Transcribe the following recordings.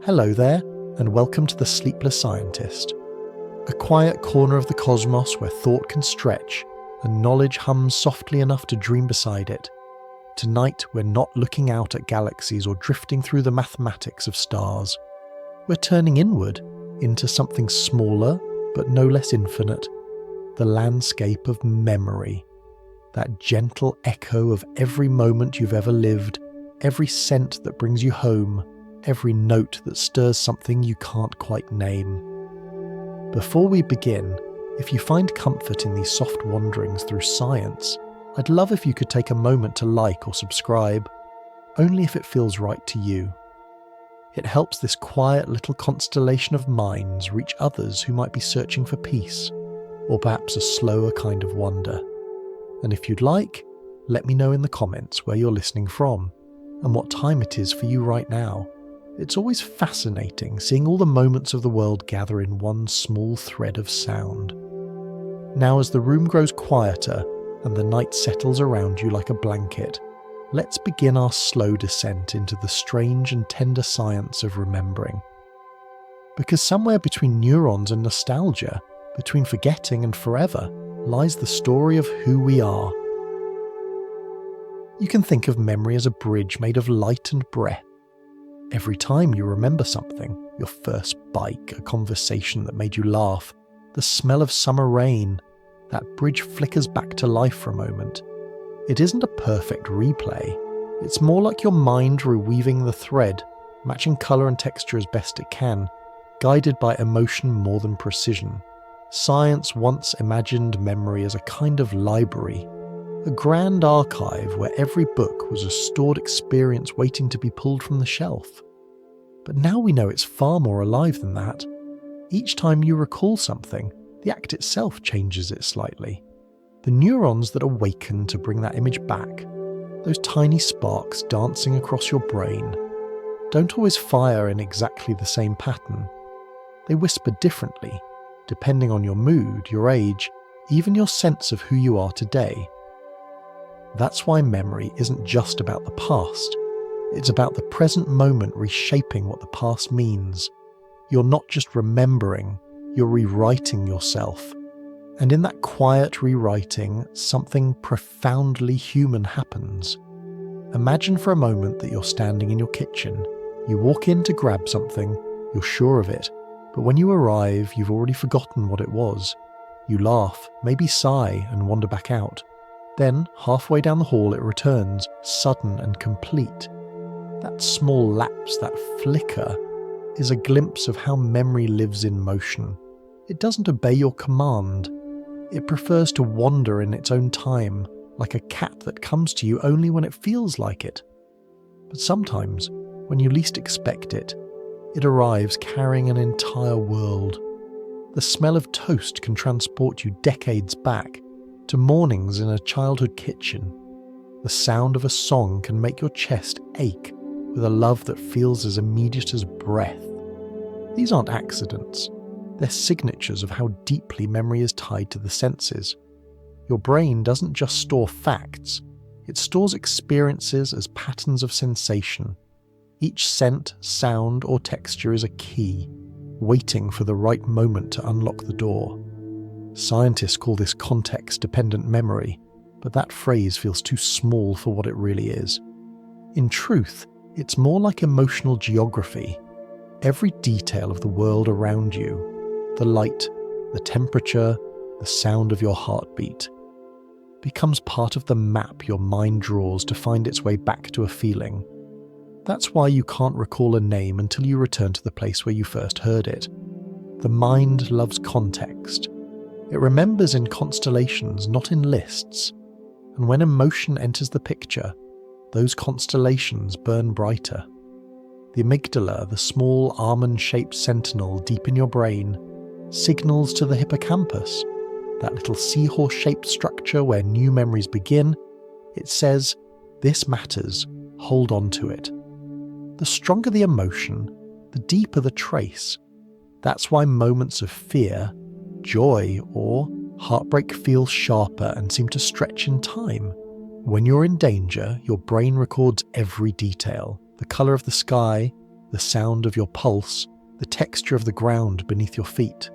Hello there, and welcome to the Sleepless Scientist, a quiet corner of the cosmos where thought can stretch and knowledge hums softly enough to dream beside it. Tonight we're not looking out at galaxies or drifting through the mathematics of stars. We're turning inward into something smaller but no less infinite, the landscape of memory. That gentle echo of every moment you've ever lived, every scent that brings you home, every note that stirs something you can't quite name. Before we begin, if you find comfort in these soft wanderings through science, I'd love if you could take a moment to like or subscribe, only if it feels right to you. It helps this quiet little constellation of minds reach others who might be searching for peace, or perhaps a slower kind of wonder. And if you'd like, let me know in the comments where you're listening from, and what time it is for you right now. It's always fascinating seeing all the moments of the world gather in one small thread of sound. Now, as the room grows quieter and the night settles around you like a blanket, let's begin our slow descent into the strange and tender science of remembering. Because somewhere between neurons and nostalgia, between forgetting and forever, lies the story of who we are. You can think of memory as a bridge made of light and breath. Every time you remember something, your first bike, a conversation that made you laugh, the smell of summer rain, that bridge flickers back to life for a moment. It isn't a perfect replay. It's more like your mind reweaving the thread, matching colour and texture as best it can, guided by emotion more than precision. Science once imagined memory as a kind of library, a grand archive where every book was a stored experience waiting to be pulled from the shelf. But now we know it's far more alive than that. Each time you recall something, the act itself changes it slightly. The neurons that awaken to bring that image back, those tiny sparks dancing across your brain, don't always fire in exactly the same pattern. They whisper differently, depending on your mood, your age, even your sense of who you are today. That's why memory isn't just about the past. It's about the present moment reshaping what the past means. You're not just remembering, you're rewriting yourself. And in that quiet rewriting, something profoundly human happens. Imagine for a moment that you're standing in your kitchen. You walk in to grab something, you're sure of it, but when you arrive, you've already forgotten what it was. You laugh, maybe sigh, and wander back out. Then, halfway down the hall, it returns, sudden and complete. That small lapse, that flicker, is a glimpse of how memory lives in motion. It doesn't obey your command. It prefers to wander in its own time, like a cat that comes to you only when it feels like it. But sometimes, when you least expect it, it arrives carrying an entire world. The smell of toast can transport you decades back, to mornings in a childhood kitchen. The sound of a song can make your chest ache with a love that feels as immediate as breath. These aren't accidents. They're signatures of how deeply memory is tied to the senses. Your brain doesn't just store facts, it stores experiences as patterns of sensation. Each scent, sound, or texture is a key, waiting for the right moment to unlock the door. Scientists call this context-dependent memory, but that phrase feels too small for what it really is. In truth, it's more like emotional geography. Every detail of the world around you, the light, the temperature, the sound of your heartbeat, becomes part of the map your mind draws to find its way back to a feeling. That's why you can't recall a name until you return to the place where you first heard it. The mind loves context. It remembers in constellations, not in lists. And when emotion enters the picture, those constellations burn brighter. The amygdala, the small almond-shaped sentinel deep in your brain, signals to the hippocampus, that little seahorse-shaped structure where new memories begin. It says, "This matters, hold on to it." The stronger the emotion, the deeper the trace. That's why moments of fear, joy, or heartbreak feel sharper and seem to stretch in time. When you're in danger, your brain records every detail, the colour of the sky, the sound of your pulse, the texture of the ground beneath your feet.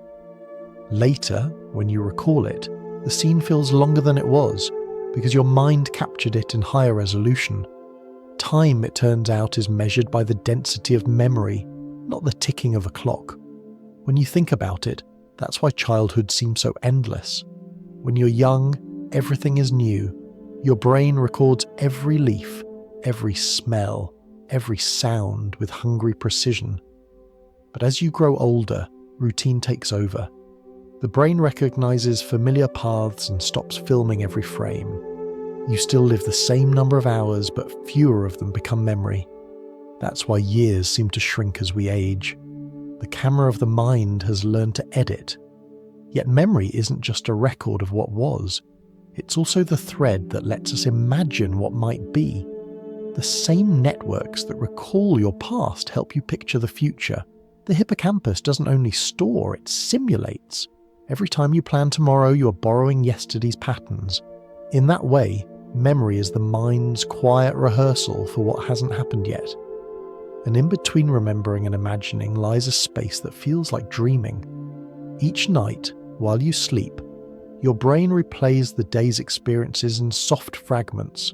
Later, when you recall it, the scene feels longer than it was because your mind captured it in higher resolution. Time, it turns out, is measured by the density of memory, not the ticking of a clock. When you think about it, that's why childhood seems so endless. When you're young, everything is new. Your brain records every leaf, every smell, every sound with hungry precision. But as you grow older, routine takes over. The brain recognizes familiar paths and stops filming every frame. You still live the same number of hours, but fewer of them become memory. That's why years seem to shrink as we age. The camera of the mind has learned to edit. Yet memory isn't just a record of what was. It's also the thread that lets us imagine what might be. The same networks that recall your past help you picture the future. The hippocampus doesn't only store, it simulates. Every time you plan tomorrow, you are borrowing yesterday's patterns. In that way, memory is the mind's quiet rehearsal for what hasn't happened yet. And in between remembering and imagining lies a space that feels like dreaming. Each night, while you sleep, your brain replays the day's experiences in soft fragments.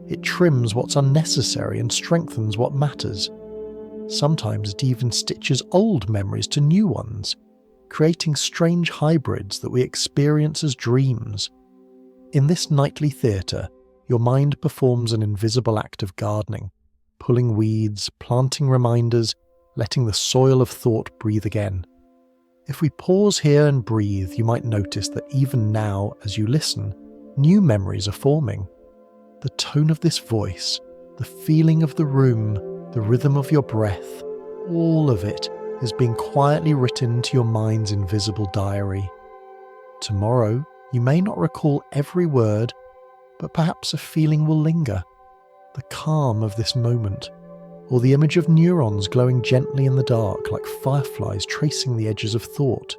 It trims what's unnecessary and strengthens what matters. Sometimes it even stitches old memories to new ones, creating strange hybrids that we experience as dreams. In this nightly theatre, your mind performs an invisible act of gardening, pulling weeds, planting reminders, letting the soil of thought breathe again. If we pause here and breathe, you might notice that even now, as you listen, new memories are forming. The tone of this voice, the feeling of the room, the rhythm of your breath, all of it is being quietly written into your mind's invisible diary. Tomorrow, you may not recall every word, but perhaps a feeling will linger. The calm of this moment, or the image of neurons glowing gently in the dark like fireflies tracing the edges of thought.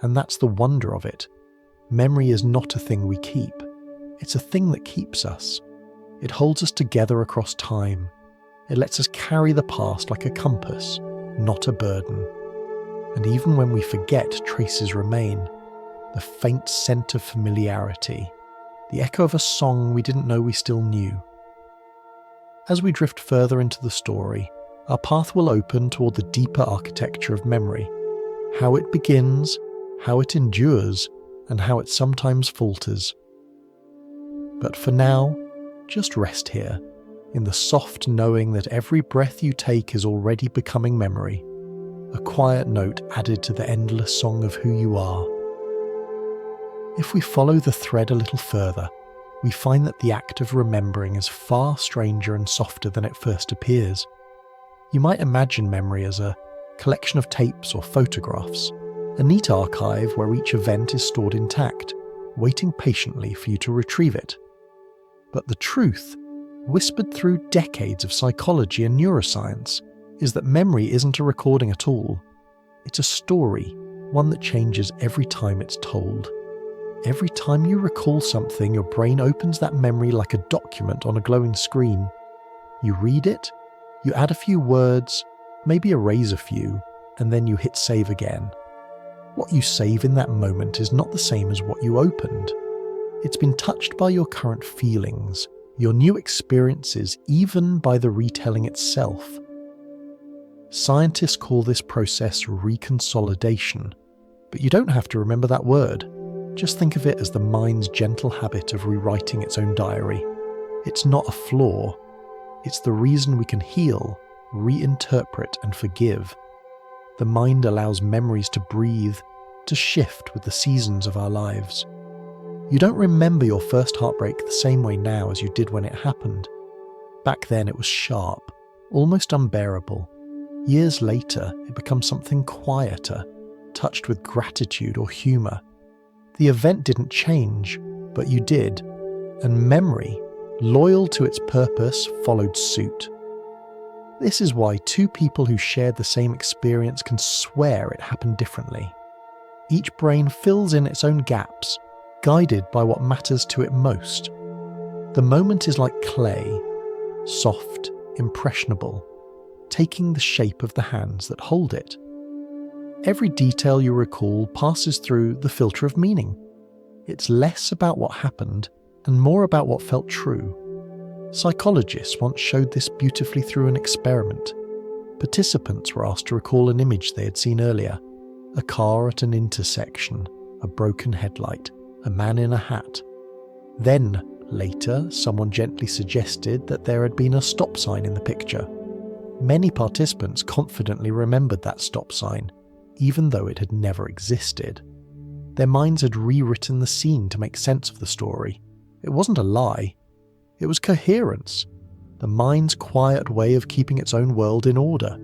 And that's the wonder of it. Memory is not a thing we keep. It's a thing that keeps us. It holds us together across time. It lets us carry the past like a compass, not a burden. And even when we forget, traces remain. The faint scent of familiarity, the echo of a song we didn't know we still knew. As we drift further into the story, our path will open toward the deeper architecture of memory, how it begins, how it endures, and how it sometimes falters. But for now, just rest here, in the soft knowing that every breath you take is already becoming memory, a quiet note added to the endless song of who you are. If we follow the thread a little further, we find that the act of remembering is far stranger and softer than it first appears. You might imagine memory as a collection of tapes or photographs, a neat archive where each event is stored intact, waiting patiently for you to retrieve it. But the truth, whispered through decades of psychology and neuroscience, is that memory isn't a recording at all. It's a story, one that changes every time it's told. Every time you recall something, your brain opens that memory like a document on a glowing screen. You read it, you add a few words, maybe erase a few, and then you hit save again. What you save in that moment is not the same as what you opened. It's been touched by your current feelings, your new experiences, even by the retelling itself. Scientists call this process reconsolidation, but you don't have to remember that word. Just think of it as the mind's gentle habit of rewriting its own diary. It's not a flaw. It's the reason we can heal, reinterpret, and forgive. The mind allows memories to breathe, to shift with the seasons of our lives. You don't remember your first heartbreak the same way now as you did when it happened. Back then it was sharp, almost unbearable. Years later, it becomes something quieter, touched with gratitude or humour. The event didn't change, but you did, and memory, loyal to its purpose, followed suit. This is why two people who shared the same experience can swear it happened differently. Each brain fills in its own gaps, guided by what matters to it most. The moment is like clay, soft, impressionable. taking the shape of the hands that hold it. Every detail you recall passes through the filter of meaning. It's less about what happened and more about what felt true. Psychologists once showed this beautifully through an experiment. Participants were asked to recall an image they had seen earlier: a car at an intersection, a broken headlight, a man in a hat. Then, later, someone gently suggested that there had been a stop sign in the picture. Many participants confidently remembered that stop sign, even though it had never existed. Their minds had rewritten the scene to make sense of the story. It wasn't a lie. It was coherence, the mind's quiet way of keeping its own world in order.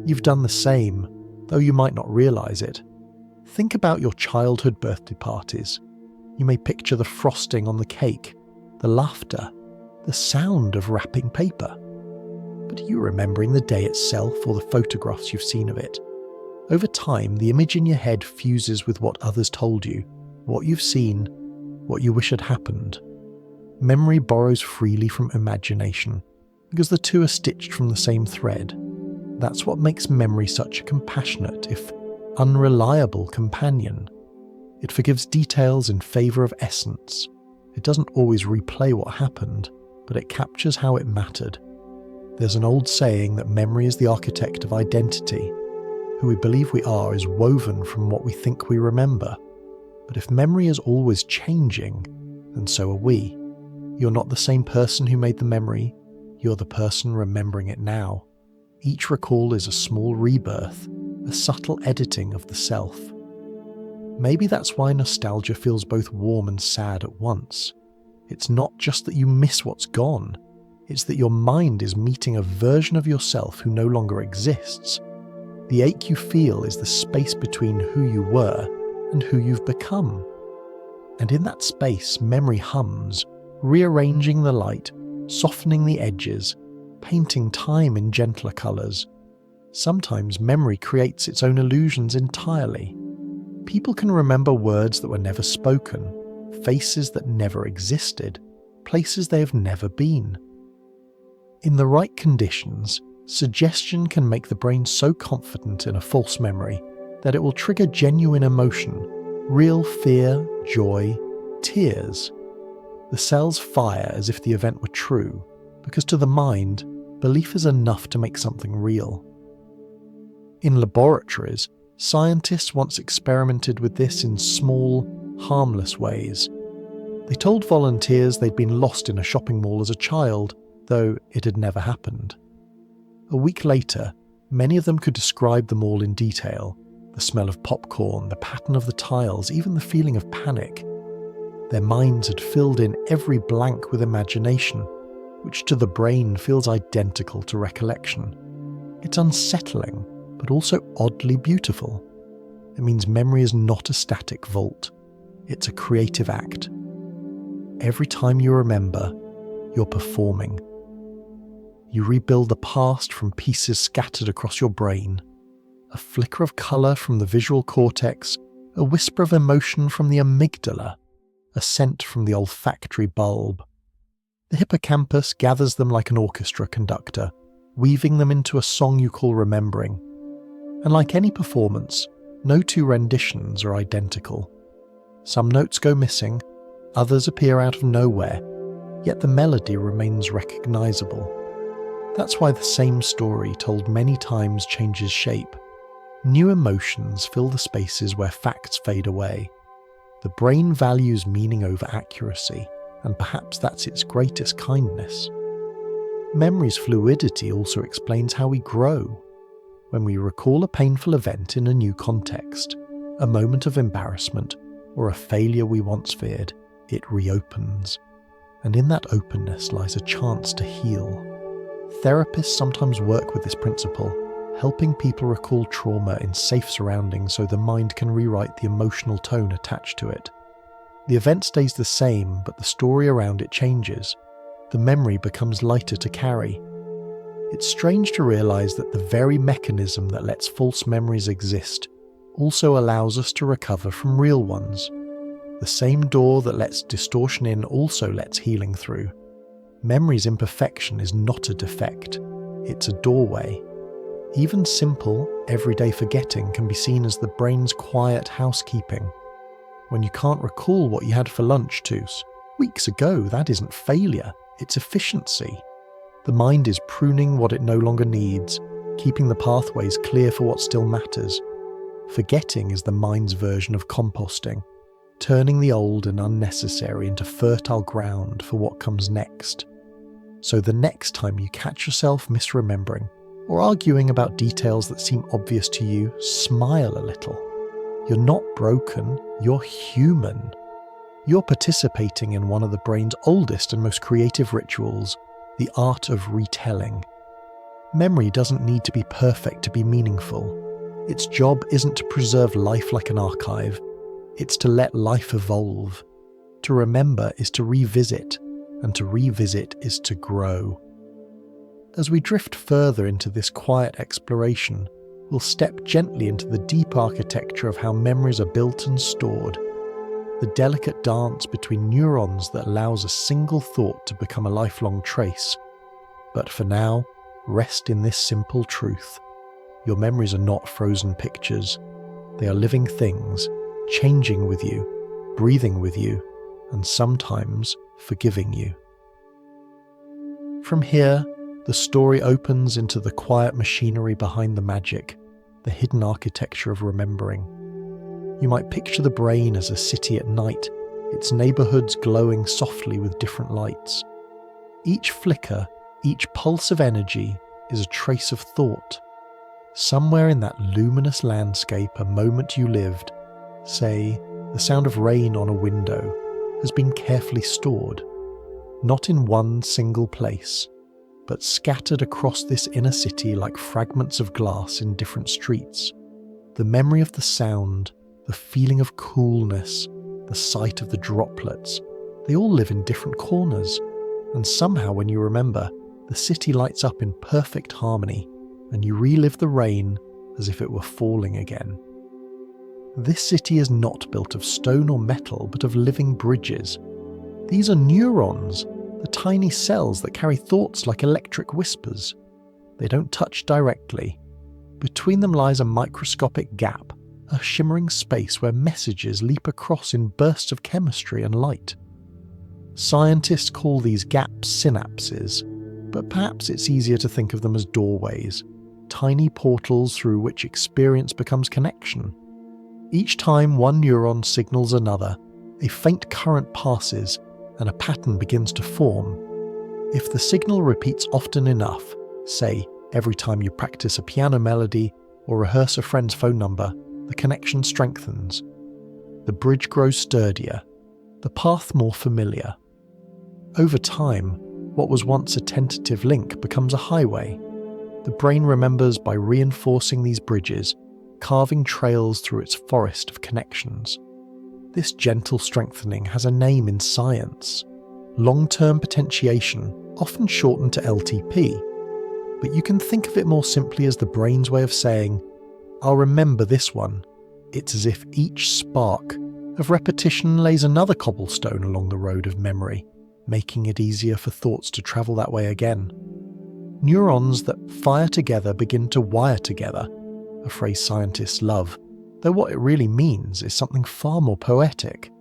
You've done the same, though you might not realize it. Think about your childhood birthday parties. You may picture the frosting on the cake, the laughter, the sound of wrapping paper. But are you remembering the day itself or the photographs you've seen of it? Over time, the image in your head fuses with what others told you, what you've seen, what you wish had happened. Memory borrows freely from imagination, because the two are stitched from the same thread. That's what makes memory such a compassionate, if unreliable, companion. It forgives details in favour of essence. It doesn't always replay what happened, but it captures how it mattered. There's an old saying that memory is the architect of identity. Who we believe we are is woven from what we think we remember. But if memory is always changing, then so are we. You're not the same person who made the memory, you're the person remembering it now. Each recall is a small rebirth, a subtle editing of the self. Maybe that's why nostalgia feels both warm and sad at once. It's not just that you miss what's gone, it's that your mind is meeting a version of yourself who no longer exists. The ache you feel is the space between who you were and who you've become. And in that space, memory hums, rearranging the light, softening the edges, painting time in gentler colours. Sometimes memory creates its own illusions entirely. People can remember words that were never spoken, faces that never existed, places they have never been. In the right conditions, suggestion can make the brain so confident in a false memory that it will trigger genuine emotion, real fear, joy, tears. The cells fire as if the event were true, because to the mind, belief is enough to make something real. In laboratories, scientists once experimented with this in small, harmless ways. They told volunteers they'd been lost in a shopping mall as a child, though it had never happened. A week later, many of them could describe the mall in detail: the smell of popcorn, the pattern of the tiles, even the feeling of panic. Their minds had filled in every blank with imagination, which to the brain feels identical to recollection. It's unsettling, but also oddly beautiful. It means memory is not a static vault. It's a creative act. Every time you remember, you're performing. You rebuild the past from pieces scattered across your brain. A flicker of colour from the visual cortex, a whisper of emotion from the amygdala, a scent from the olfactory bulb. The hippocampus gathers them like an orchestra conductor, weaving them into a song you call remembering. And like any performance, no two renditions are identical. Some notes go missing, others appear out of nowhere, yet the melody remains recognisable. That's why the same story told many times changes shape. New emotions fill the spaces where facts fade away. The brain values meaning over accuracy, and perhaps that's its greatest kindness. Memory's fluidity also explains how we grow. When we recall a painful event in a new context, a moment of embarrassment, or a failure we once feared, it reopens. And in that openness lies a chance to heal. Therapists sometimes work with this principle, helping people recall trauma in safe surroundings so the mind can rewrite the emotional tone attached to it. The event stays the same, but the story around it changes. The memory becomes lighter to carry. It's strange to realise that the very mechanism that lets false memories exist also allows us to recover from real ones. The same door that lets distortion in also lets healing through. Memory's imperfection is not a defect. it's a doorway. Even simple, everyday forgetting can be seen as the brain's quiet housekeeping. When you can't recall what you had for lunch, weeks ago, that isn't failure, it's efficiency. The mind is pruning what it no longer needs, keeping the pathways clear for what still matters. Forgetting is the mind's version of composting, turning the old and unnecessary into fertile ground for what comes next. So the next time you catch yourself misremembering or arguing about details that seem obvious to you, smile a little. You're not broken, you're human. You're participating in one of the brain's oldest and most creative rituals, the art of retelling. Memory doesn't need to be perfect to be meaningful. Its job isn't to preserve life like an archive, it's to let life evolve. To remember is to revisit, and to revisit is to grow. As we drift further into this quiet exploration, we'll step gently into the deep architecture of how memories are built and stored, the delicate dance between neurons that allows a single thought to become a lifelong trace. But for now, rest in this simple truth. Your memories are not frozen pictures. They are living things, changing with you, breathing with you, and sometimes forgiving you. From here, the story opens into the quiet machinery behind the magic, the hidden architecture of remembering. You might picture the brain as a city at night, its neighbourhoods glowing softly with different lights. Each flicker, each pulse of energy is a trace of thought. Somewhere in that luminous landscape, a moment you lived, say, the sound of rain on a window, has been carefully stored, not in one single place, but scattered across this inner city like fragments of glass in different streets. The memory of the sound, the feeling of coolness, the sight of the droplets, they all live in different corners, and somehow when you remember, the city lights up in perfect harmony, and you relive the rain as if it were falling again. This city is not built of stone or metal, but of living bridges. These are neurons, the tiny cells that carry thoughts like electric whispers. They don't touch directly. Between them lies a microscopic gap, a shimmering space where messages leap across in bursts of chemistry and light. Scientists call these gaps synapses, but perhaps it's easier to think of them as doorways, tiny portals through which experience becomes connection. Each time one neuron signals another, a faint current passes and a pattern begins to form. If the signal repeats often enough, say every time you practice a piano melody or rehearse a friend's phone number, the connection strengthens. The bridge grows sturdier, the path more familiar. Over time, what was once a tentative link becomes a highway. The brain remembers by reinforcing these bridges, carving trails through its forest of connections. This gentle strengthening has a name in science: long-term potentiation, often shortened to LTP. But you can think of it more simply as the brain's way of saying, I'll remember this one. It's as if each spark of repetition lays another cobblestone along the road of memory, making it easier for thoughts to travel that way again. Neurons that fire together begin to wire together, a phrase scientists love, though what it really means is something far more poetic.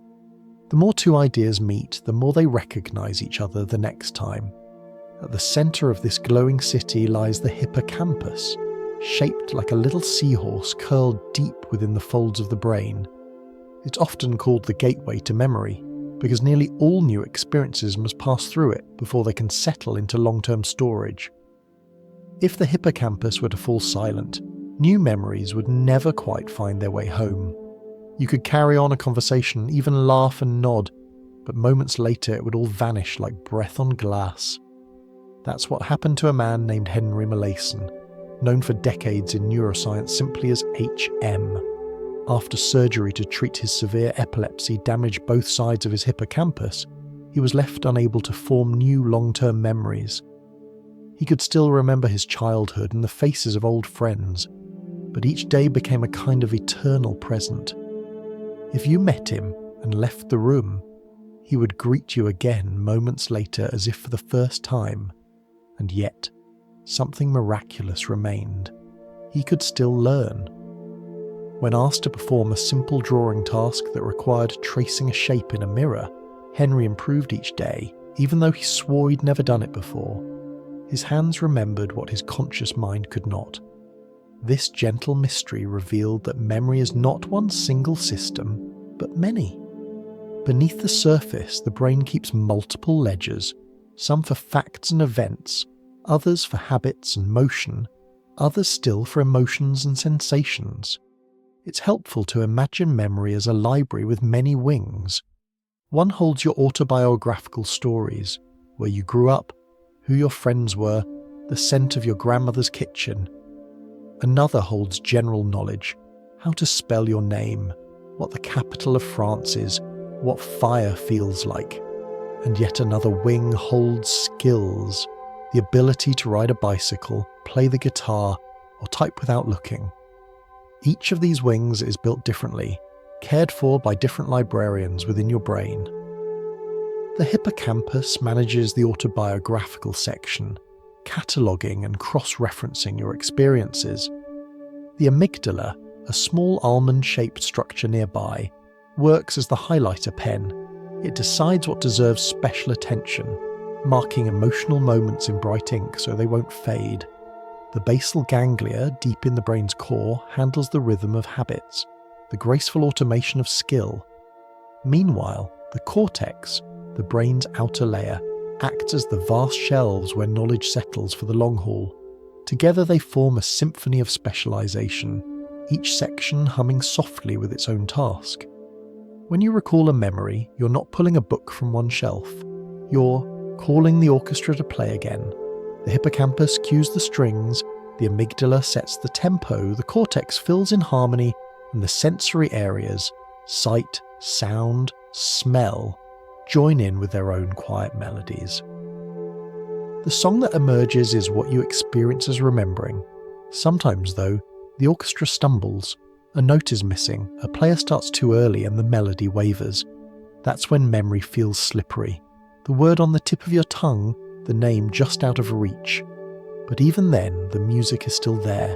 The more two ideas meet, the more they recognize each other the next time. At the center of this glowing city lies the hippocampus, shaped like a little seahorse curled deep within the folds of the brain. It's often called the gateway to memory, because nearly all new experiences must pass through it before they can settle into long-term storage. If the hippocampus were to fall silent, new memories would never quite find their way home. You could carry on a conversation, even laugh and nod, but moments later it would all vanish like breath on glass. That's what happened to a man named Henry Molaison, known for decades in neuroscience simply as HM. After surgery to treat his severe epilepsy damaged both sides of his hippocampus, he was left unable to form new long-term memories. He could still remember his childhood and the faces of old friends, but each day became a kind of eternal present. If you met him and left the room, he would greet you again moments later as if for the first time, and yet something miraculous remained. He could still learn. When asked to perform a simple drawing task that required tracing a shape in a mirror, Henry improved each day, even though he swore he'd never done it before. His hands remembered what his conscious mind could not. This gentle mystery revealed that memory is not one single system, but many. Beneath the surface, the brain keeps multiple ledgers, some for facts and events, others for habits and motion, others still for emotions and sensations. It's helpful to imagine memory as a library with many wings. One holds your autobiographical stories, where you grew up, who your friends were, the scent of your grandmother's kitchen. Another holds general knowledge, how to spell your name, what the capital of France is, what fire feels like. And yet another wing holds skills, the ability to ride a bicycle, play the guitar, or type without looking. Each of these wings is built differently, cared for by different librarians within your brain. The hippocampus manages the autobiographical section, cataloguing and cross-referencing your experiences. The amygdala, a small almond-shaped structure nearby, works as the highlighter pen. It decides what deserves special attention, marking emotional moments in bright ink so they won't fade. The basal ganglia, deep in the brain's core, handles the rhythm of habits, the graceful automation of skill. Meanwhile, the cortex, the brain's outer layer, acts as the vast shelves where knowledge settles for the long haul. Together they form a symphony of specialization, each section humming softly with its own task. When you recall a memory, you're not pulling a book from one shelf. You're calling the orchestra to play again. The hippocampus cues the strings, the amygdala sets the tempo, the cortex fills in harmony, and the sensory areas, sight, sound, smell, join in with their own quiet melodies. The song that emerges is what you experience as remembering. Sometimes, though, the orchestra stumbles. A note is missing, a player starts too early and the melody wavers. That's when memory feels slippery. The word on the tip of your tongue, the name just out of reach. But even then, the music is still there,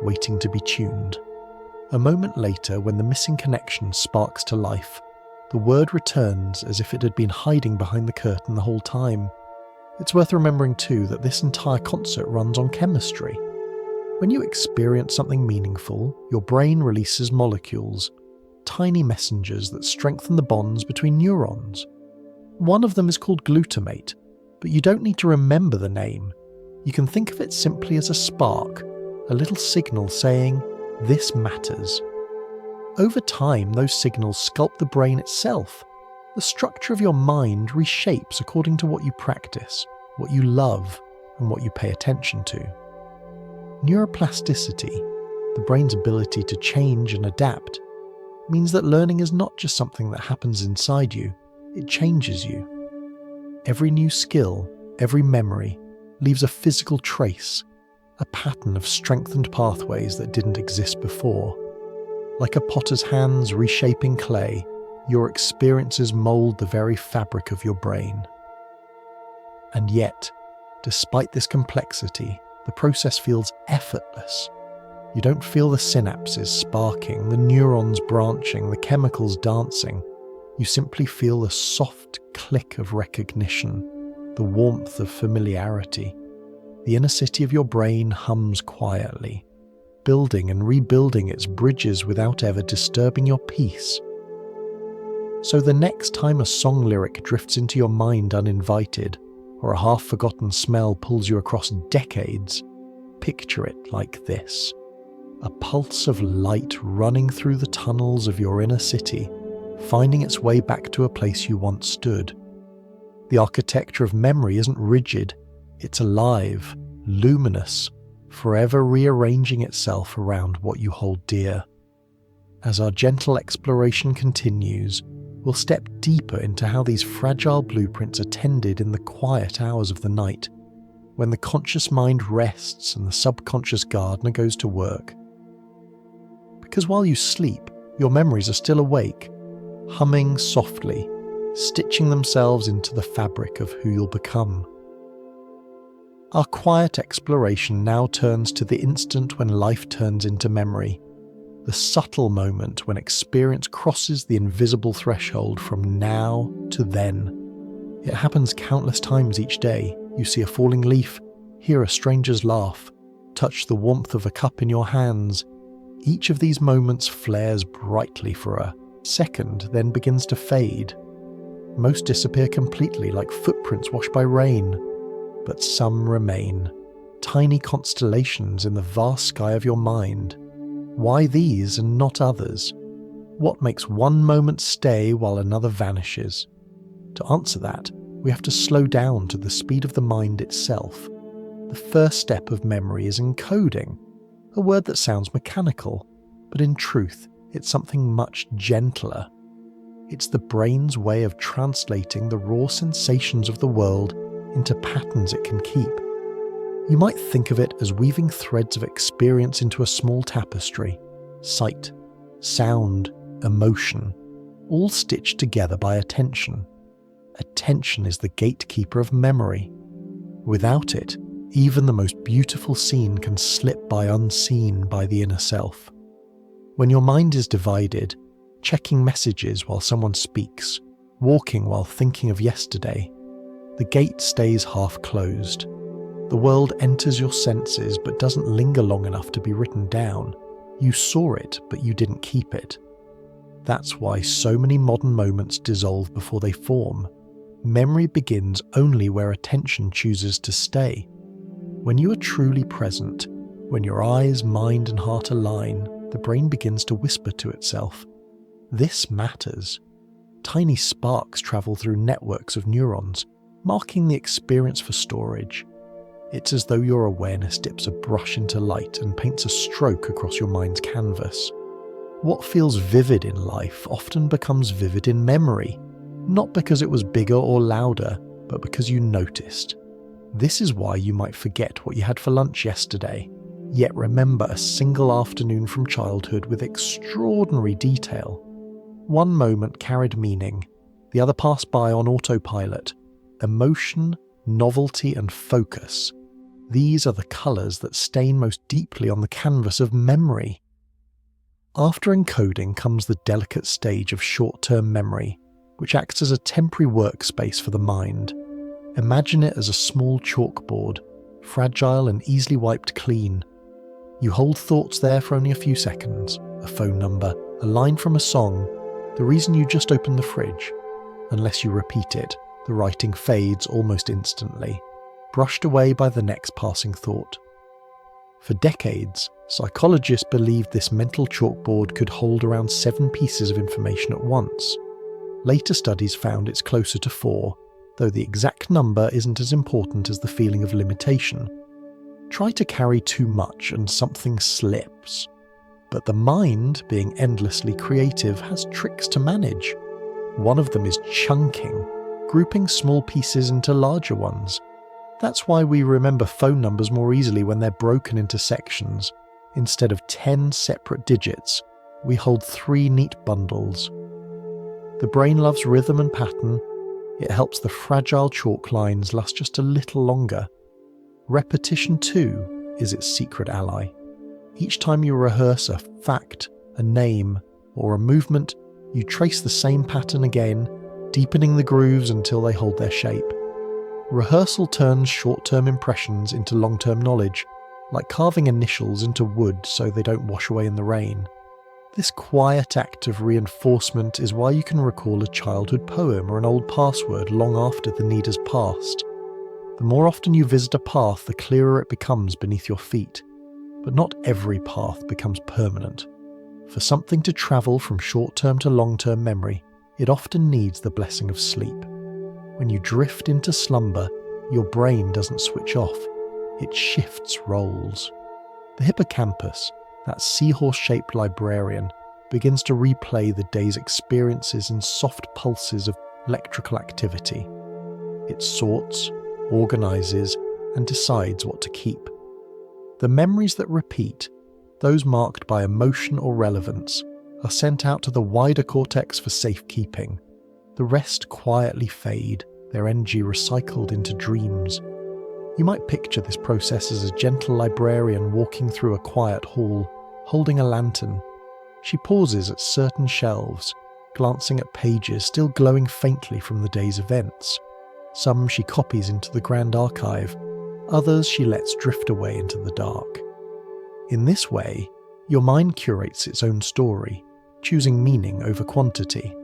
waiting to be tuned. A moment later, when the missing connection sparks to life, the word returns as if it had been hiding behind the curtain the whole time. It's worth remembering too that this entire concert runs on chemistry. When you experience something meaningful, your brain releases molecules, tiny messengers that strengthen the bonds between neurons. One of them is called glutamate, but you don't need to remember the name. You can think of it simply as a spark, a little signal saying, "This matters." Over time, those signals sculpt the brain itself. The structure of your mind reshapes according to what you practice, what you love, and what you pay attention to. Neuroplasticity, the brain's ability to change and adapt, means that learning is not just something that happens inside you, it changes you. Every new skill, every memory, leaves a physical trace, a pattern of strengthened pathways that didn't exist before. Like a potter's hands reshaping clay, your experiences mold the very fabric of your brain. And yet, despite this complexity, the process feels effortless. You don't feel the synapses sparking, the neurons branching, the chemicals dancing. You simply feel the soft click of recognition, the warmth of familiarity. The inner city of your brain hums quietly, building and rebuilding its bridges without ever disturbing your peace. So the next time a song lyric drifts into your mind uninvited, or a half-forgotten smell pulls you across decades, picture it like this: a pulse of light running through the tunnels of your inner city, finding its way back to a place you once stood. The architecture of memory isn't rigid, it's alive, luminous, forever rearranging itself around what you hold dear. As our gentle exploration continues, we'll step deeper into how these fragile blueprints are tended in the quiet hours of the night, when the conscious mind rests and the subconscious gardener goes to work. Because while you sleep, your memories are still awake, humming softly, stitching themselves into the fabric of who you'll become. Our quiet exploration now turns to the instant when life turns into memory, the subtle moment when experience crosses the invisible threshold from now to then. It happens countless times each day. You see a falling leaf, hear a stranger's laugh, touch the warmth of a cup in your hands. Each of these moments flares brightly for a second, then begins to fade. Most disappear completely, like footprints washed by rain, but some remain, tiny constellations in the vast sky of your mind. Why these and not others? What makes one moment stay while another vanishes? To answer that, we have to slow down to the speed of the mind itself. The first step of memory is encoding, a word that sounds mechanical, but in truth, it's something much gentler. It's the brain's way of translating the raw sensations of the world into patterns it can keep. You might think of it as weaving threads of experience into a small tapestry: sight, sound, emotion, all stitched together by attention. Attention is the gatekeeper of memory. Without it, even the most beautiful scene can slip by unseen by the inner self. When your mind is divided, checking messages while someone speaks, walking while thinking of yesterday, the gate stays half closed. The world enters your senses but doesn't linger long enough to be written down. You saw it, but you didn't keep it. That's why so many modern moments dissolve before they form. Memory begins only where attention chooses to stay. When you are truly present, when your eyes, mind, and heart align, the brain begins to whisper to itself, "This matters." Tiny sparks travel through networks of neurons, marking the experience for storage. It's as though your awareness dips a brush into light and paints a stroke across your mind's canvas. What feels vivid in life often becomes vivid in memory, not because it was bigger or louder, but because you noticed. This is why you might forget what you had for lunch yesterday, yet remember a single afternoon from childhood with extraordinary detail. One moment carried meaning, the other passed by on autopilot. Emotion, novelty, and focus. These are the colours that stain most deeply on the canvas of memory. After encoding comes the delicate stage of short-term memory, which acts as a temporary workspace for the mind. Imagine it as a small chalkboard, fragile and easily wiped clean. You hold thoughts there for only a few seconds, a phone number, a line from a song, the reason you just opened the fridge. Unless you repeat it, the writing fades almost instantly, brushed away by the next passing thought. For decades, psychologists believed this mental chalkboard could hold around 7 pieces of information at once. Later studies found it's closer to 4, though the exact number isn't as important as the feeling of limitation. Try to carry too much and something slips. But the mind, being endlessly creative, has tricks to manage. One of them is chunking, grouping small pieces into larger ones. That's why we remember phone numbers more easily when they're broken into sections. Instead of 10 separate digits, we hold 3 neat bundles. The brain loves rhythm and pattern. It helps the fragile chalk lines last just a little longer. Repetition, too, is its secret ally. Each time you rehearse a fact, a name, or a movement, you trace the same pattern again, deepening the grooves until they hold their shape. Rehearsal turns short-term impressions into long-term knowledge, like carving initials into wood so they don't wash away in the rain. This quiet act of reinforcement is why you can recall a childhood poem or an old password long after the need has passed. The more often you visit a path, the clearer it becomes beneath your feet. But not every path becomes permanent. For something to travel from short-term to long-term memory, it often needs the blessing of sleep. When you drift into slumber, your brain doesn't switch off, it shifts roles. The hippocampus, that seahorse-shaped librarian, begins to replay the day's experiences in soft pulses of electrical activity. It sorts, organises, and decides what to keep. The memories that repeat, those marked by emotion or relevance, are sent out to the wider cortex for safekeeping. The rest quietly fade, their energy recycled into dreams. You might picture this process as a gentle librarian walking through a quiet hall, holding a lantern. She pauses at certain shelves, glancing at pages still glowing faintly from the day's events. Some she copies into the grand archive, others she lets drift away into the dark. In this way, your mind curates its own story, choosing meaning over quantity.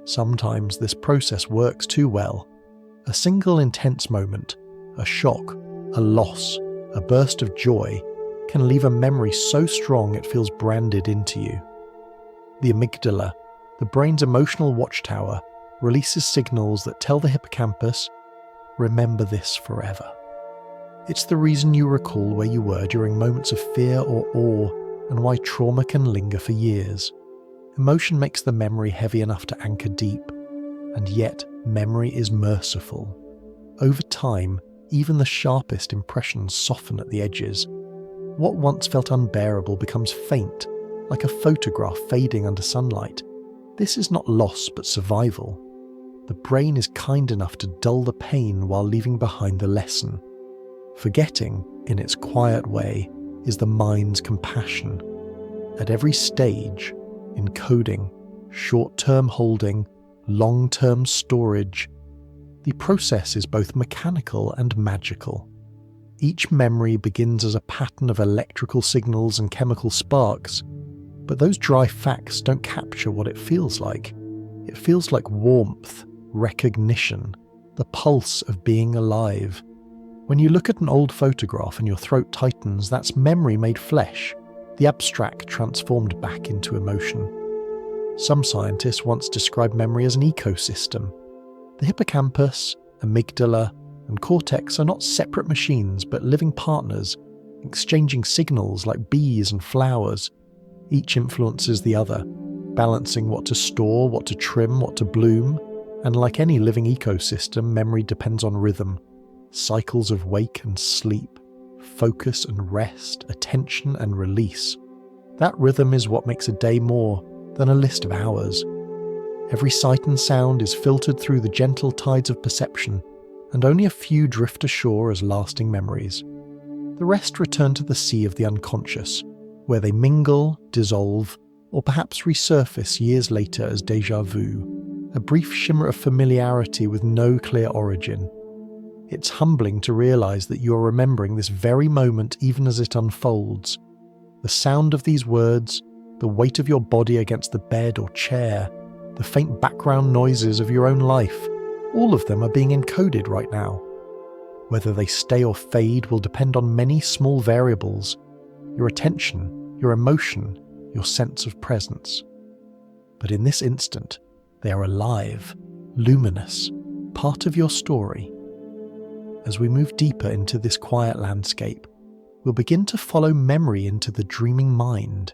Sometimes this process works too well. A single intense moment, a shock, a loss, a burst of joy, can leave a memory so strong it feels branded into you. The amygdala, the brain's emotional watchtower, releases signals that tell the hippocampus, remember this forever. It's the reason you recall where you were during moments of fear or awe, and why trauma can linger for years. Emotion makes the memory heavy enough to anchor deep, and yet memory is merciful. Over time, even the sharpest impressions soften at the edges. What once felt unbearable becomes faint, like a photograph fading under sunlight. This is not loss but survival. The brain is kind enough to dull the pain while leaving behind the lesson. Forgetting, in its quiet way, is the mind's compassion. At every stage, encoding, short-term holding, long-term storage, the process is both mechanical and magical. Each memory begins as a pattern of electrical signals and chemical sparks, but those dry facts don't capture what it feels like. It feels like warmth, recognition, the pulse of being alive. When you look at an old photograph and your throat tightens, that's memory made flesh, the abstract transformed back into emotion. Some scientists once described memory as an ecosystem. The hippocampus, amygdala, and cortex are not separate machines but living partners, exchanging signals like bees and flowers. Each influences the other, balancing what to store, what to trim, what to bloom, and like any living ecosystem, memory depends on rhythm. Cycles of wake and sleep, focus and rest, attention and release. That rhythm is what makes a day more than a list of hours. Every sight and sound is filtered through the gentle tides of perception, and only a few drift ashore as lasting memories. The rest return to the sea of the unconscious, where they mingle, dissolve, or perhaps resurface years later as déjà vu, a brief shimmer of familiarity with no clear origin. It's humbling to realize that you are remembering this very moment even as it unfolds. The sound of these words, the weight of your body against the bed or chair, the faint background noises of your own life, all of them are being encoded right now. Whether they stay or fade will depend on many small variables: your attention, your emotion, your sense of presence. But in this instant, they are alive, luminous, part of your story. As we move deeper into this quiet landscape, we'll begin to follow memory into the dreaming mind,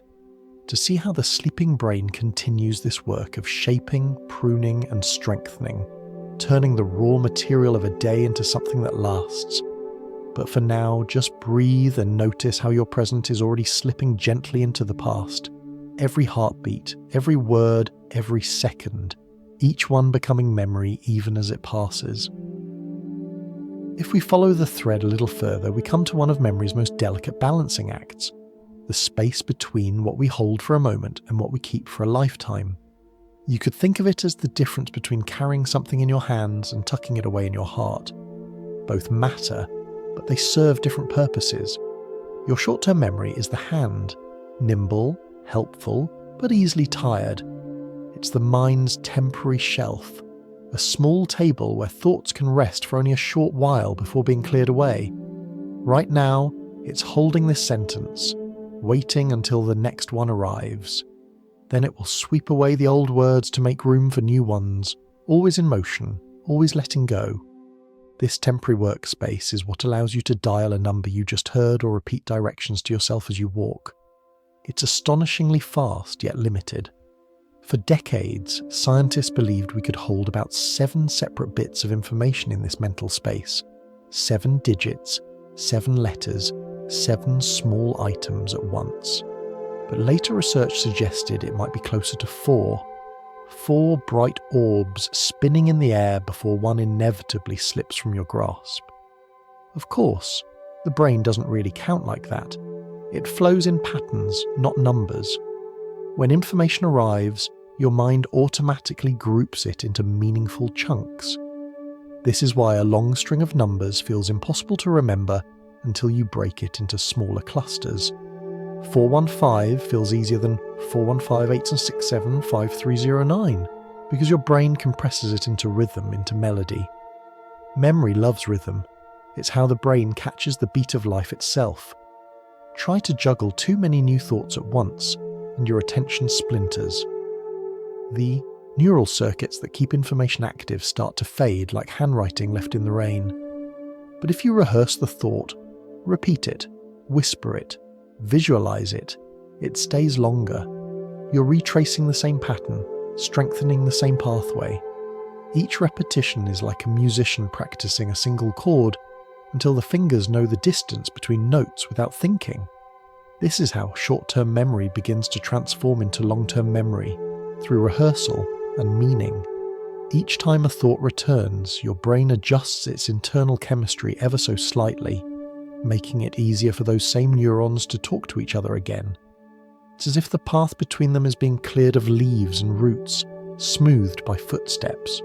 to see how the sleeping brain continues this work of shaping, pruning, and strengthening, turning the raw material of a day into something that lasts. But for now, just breathe and notice how your present is already slipping gently into the past. Every heartbeat, every word, every second, each one becoming memory even as it passes. If we follow the thread a little further, we come to one of memory's most delicate balancing acts, the space between what we hold for a moment and what we keep for a lifetime. You could think of it as the difference between carrying something in your hands and tucking it away in your heart. Both matter, but they serve different purposes. Your short-term memory is the hand, nimble, helpful, but easily tired. It's the mind's temporary shelf, a small table where thoughts can rest for only a short while before being cleared away. Right now, it's holding this sentence, waiting until the next one arrives. Then it will sweep away the old words to make room for new ones, always in motion, always letting go. This temporary workspace is what allows you to dial a number you just heard or repeat directions to yourself as you walk. It's astonishingly fast yet limited. For decades, scientists believed we could hold about 7 separate bits of information in this mental space. 7 digits, 7 letters, 7 small items at once. But later research suggested it might be closer to 4. 4 bright orbs spinning in the air before one inevitably slips from your grasp. Of course, the brain doesn't really count like that. It flows in patterns, not numbers. When information arrives, your mind automatically groups it into meaningful chunks. This is why a long string of numbers feels impossible to remember until you break it into smaller clusters. 415 feels easier than 415 8 and 6 7 5 3 0 9 because your brain compresses it into rhythm, into melody. Memory loves rhythm. It's how the brain catches the beat of life itself. Try to juggle too many new thoughts at once, and your attention splinters. The neural circuits that keep information active start to fade like handwriting left in the rain. But if you rehearse the thought, repeat it, whisper it, visualize it, it stays longer. You're retracing the same pattern, strengthening the same pathway. Each repetition is like a musician practicing a single chord until the fingers know the distance between notes without thinking. This is how short-term memory begins to transform into long-term memory, through rehearsal and meaning. Each time a thought returns, your brain adjusts its internal chemistry ever so slightly, making it easier for those same neurons to talk to each other again. It's as if the path between them is being cleared of leaves and roots, smoothed by footsteps.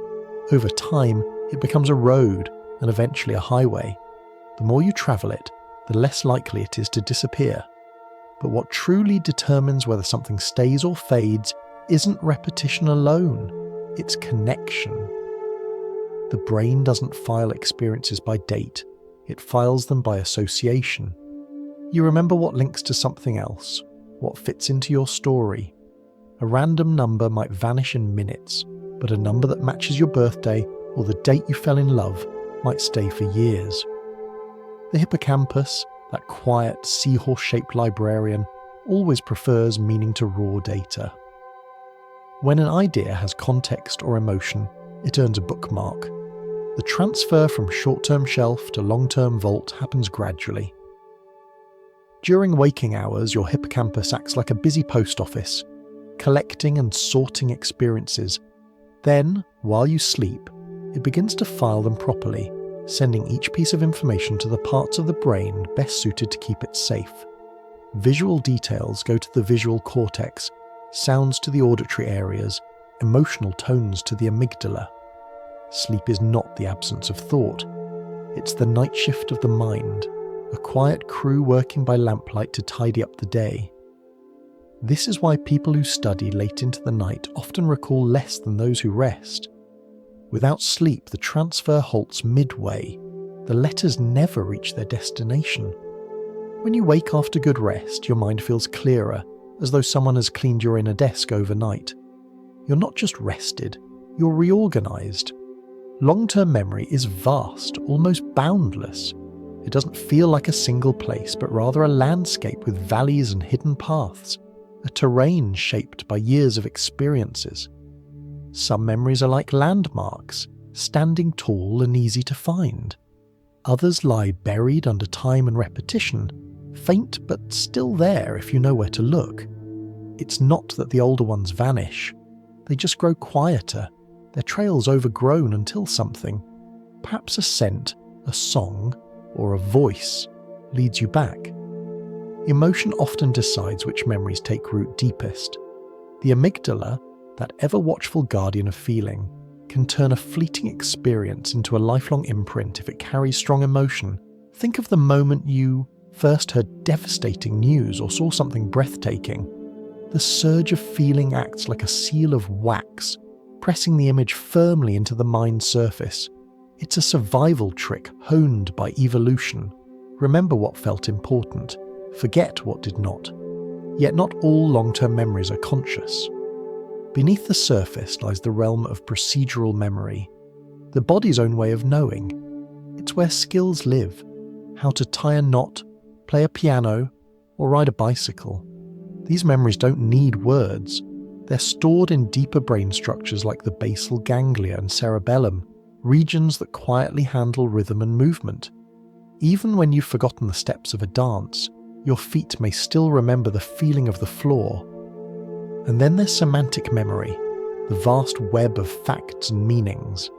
Over time, it becomes a road and eventually a highway. The more you travel it, the less likely it is to disappear. But what truly determines whether something stays or fades isn't repetition alone, it's connection. The brain doesn't file experiences by date, it files them by association. You remember what links to something else, what fits into your story. A random number might vanish in minutes, but a number that matches your birthday or the date you fell in love might stay for years. The hippocampus, that quiet, seahorse-shaped librarian, always prefers meaning to raw data. When an idea has context or emotion, it earns a bookmark. The transfer from short-term shelf to long-term vault happens gradually. During waking hours, your hippocampus acts like a busy post office, collecting and sorting experiences. Then, while you sleep, it begins to file them properly, sending each piece of information to the parts of the brain best suited to keep it safe. Visual details go to the visual cortex, sounds to the auditory areas, emotional tones to the amygdala. Sleep is not the absence of thought. It's the night shift of the mind, a quiet crew working by lamplight to tidy up the day. This is why people who study late into the night often recall less than those who rest. Without sleep, the transfer halts midway. The letters never reach their destination. When you wake after good rest, your mind feels clearer, as though someone has cleaned your inner desk overnight. You're not just rested, you're reorganized. Long-term memory is vast, almost boundless. It doesn't feel like a single place, but rather a landscape with valleys and hidden paths, a terrain shaped by years of experiences. Some memories are like landmarks, standing tall and easy to find. Others lie buried under time and repetition, faint but still there if you know where to look. It's not that the older ones vanish. They just grow quieter, their trails overgrown until something, perhaps a scent, a song, or a voice, leads you back. Emotion often decides which memories take root deepest. The amygdala, that ever-watchful guardian of feeling, can turn a fleeting experience into a lifelong imprint if it carries strong emotion. Think of the moment you first heard devastating news or saw something breathtaking. The surge of feeling acts like a seal of wax, pressing the image firmly into the mind's surface. It's a survival trick honed by evolution. Remember what felt important, forget what did not. Yet not all long-term memories are conscious. Beneath the surface lies the realm of procedural memory, the body's own way of knowing. It's where skills live, how to tie a knot, play a piano, or ride a bicycle. These memories don't need words. They're stored in deeper brain structures like the basal ganglia and cerebellum, regions that quietly handle rhythm and movement. Even when you've forgotten the steps of a dance, your feet may still remember the feeling of the floor. And then there's semantic memory, the vast web of facts and meanings.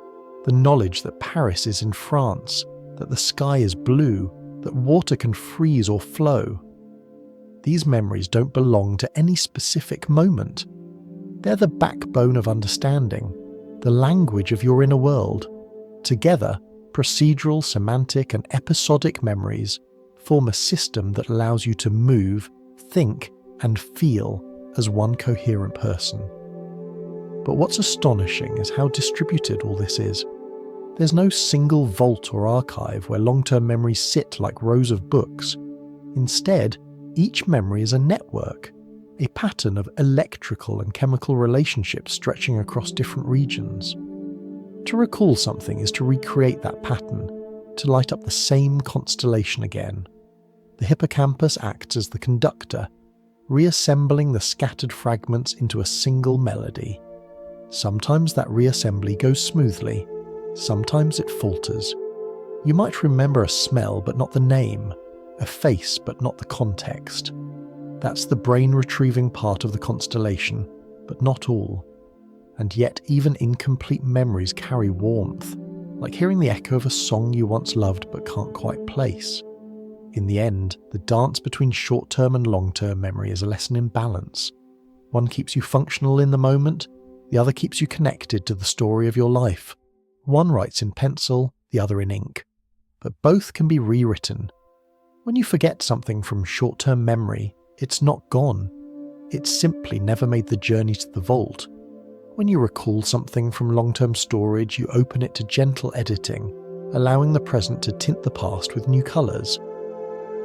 The knowledge that Paris is in France, that the sky is blue, that water can freeze or flow. These memories don't belong to any specific moment. They're the backbone of understanding, the language of your inner world. Together, procedural, semantic, and episodic memories form a system that allows you to move, think, and feel as one coherent person. But what's astonishing is how distributed all this is. There's no single vault or archive where long-term memories sit like rows of books. Instead, each memory is a network, a pattern of electrical and chemical relationships stretching across different regions. To recall something is to recreate that pattern, to light up the same constellation again. The hippocampus acts as the conductor, reassembling the scattered fragments into a single melody. Sometimes that reassembly goes smoothly, sometimes it falters. You might remember a smell but not the name, a face but not the context. That's the brain retrieving part of the constellation, but not all. And yet even incomplete memories carry warmth, like hearing the echo of a song you once loved but can't quite place. In the end, the dance between short-term and long-term memory is a lesson in balance. One keeps you functional in the moment, the other keeps you connected to the story of your life. One writes in pencil, the other in ink. But both can be rewritten. When you forget something from short-term memory, it's not gone. It's simply never made the journey to the vault. When you recall something from long-term storage, you open it to gentle editing, allowing the present to tint the past with new colours.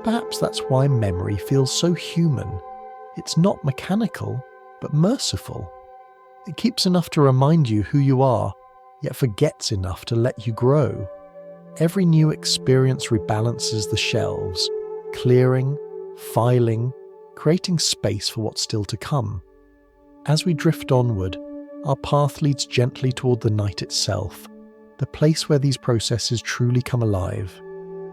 Perhaps that's why memory feels so human. It's not mechanical, but merciful. It keeps enough to remind you who you are, yet forgets enough to let you grow. Every new experience rebalances the shelves, clearing, filing, creating space for what's still to come. As we drift onward, our path leads gently toward the night itself, the place where these processes truly come alive,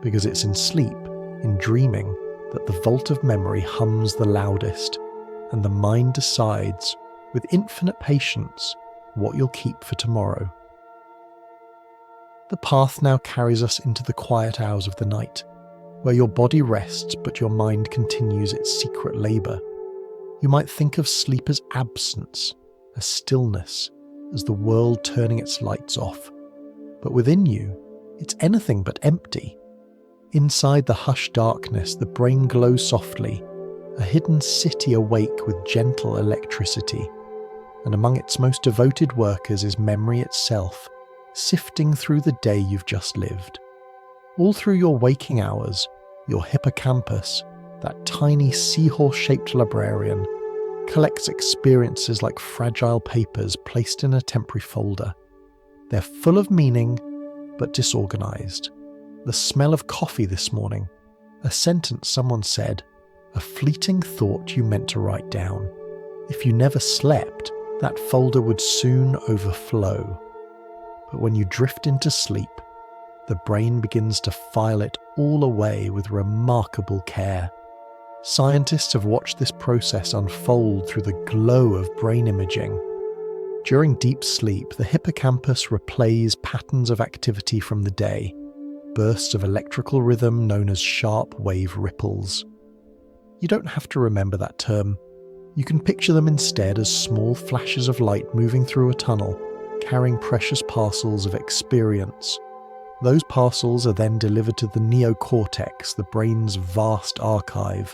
because it's in sleep, in dreaming, that the vault of memory hums the loudest, and the mind decides, with infinite patience, what you'll keep for tomorrow. The path now carries us into the quiet hours of the night, where your body rests but your mind continues its secret labour. You might think of sleep as absence, as stillness, as the world turning its lights off. But within you, it's anything but empty. Inside the hushed darkness, the brain glows softly, a hidden city awake with gentle electricity. And among its most devoted workers is memory itself, sifting through the day you've just lived. All through your waking hours, your hippocampus, that tiny seahorse-shaped librarian, collects experiences like fragile papers placed in a temporary folder. They're full of meaning, but disorganized. The smell of coffee this morning, a sentence someone said, a fleeting thought you meant to write down. If you never slept, that folder would soon overflow. But when you drift into sleep, the brain begins to file it all away with remarkable care. Scientists have watched this process unfold through the glow of brain imaging. During deep sleep, the hippocampus replays patterns of activity from the day, bursts of electrical rhythm known as sharp wave ripples. You don't have to remember that term. You can picture them instead as small flashes of light moving through a tunnel, carrying precious parcels of experience. Those parcels are then delivered to the neocortex, the brain's vast archive,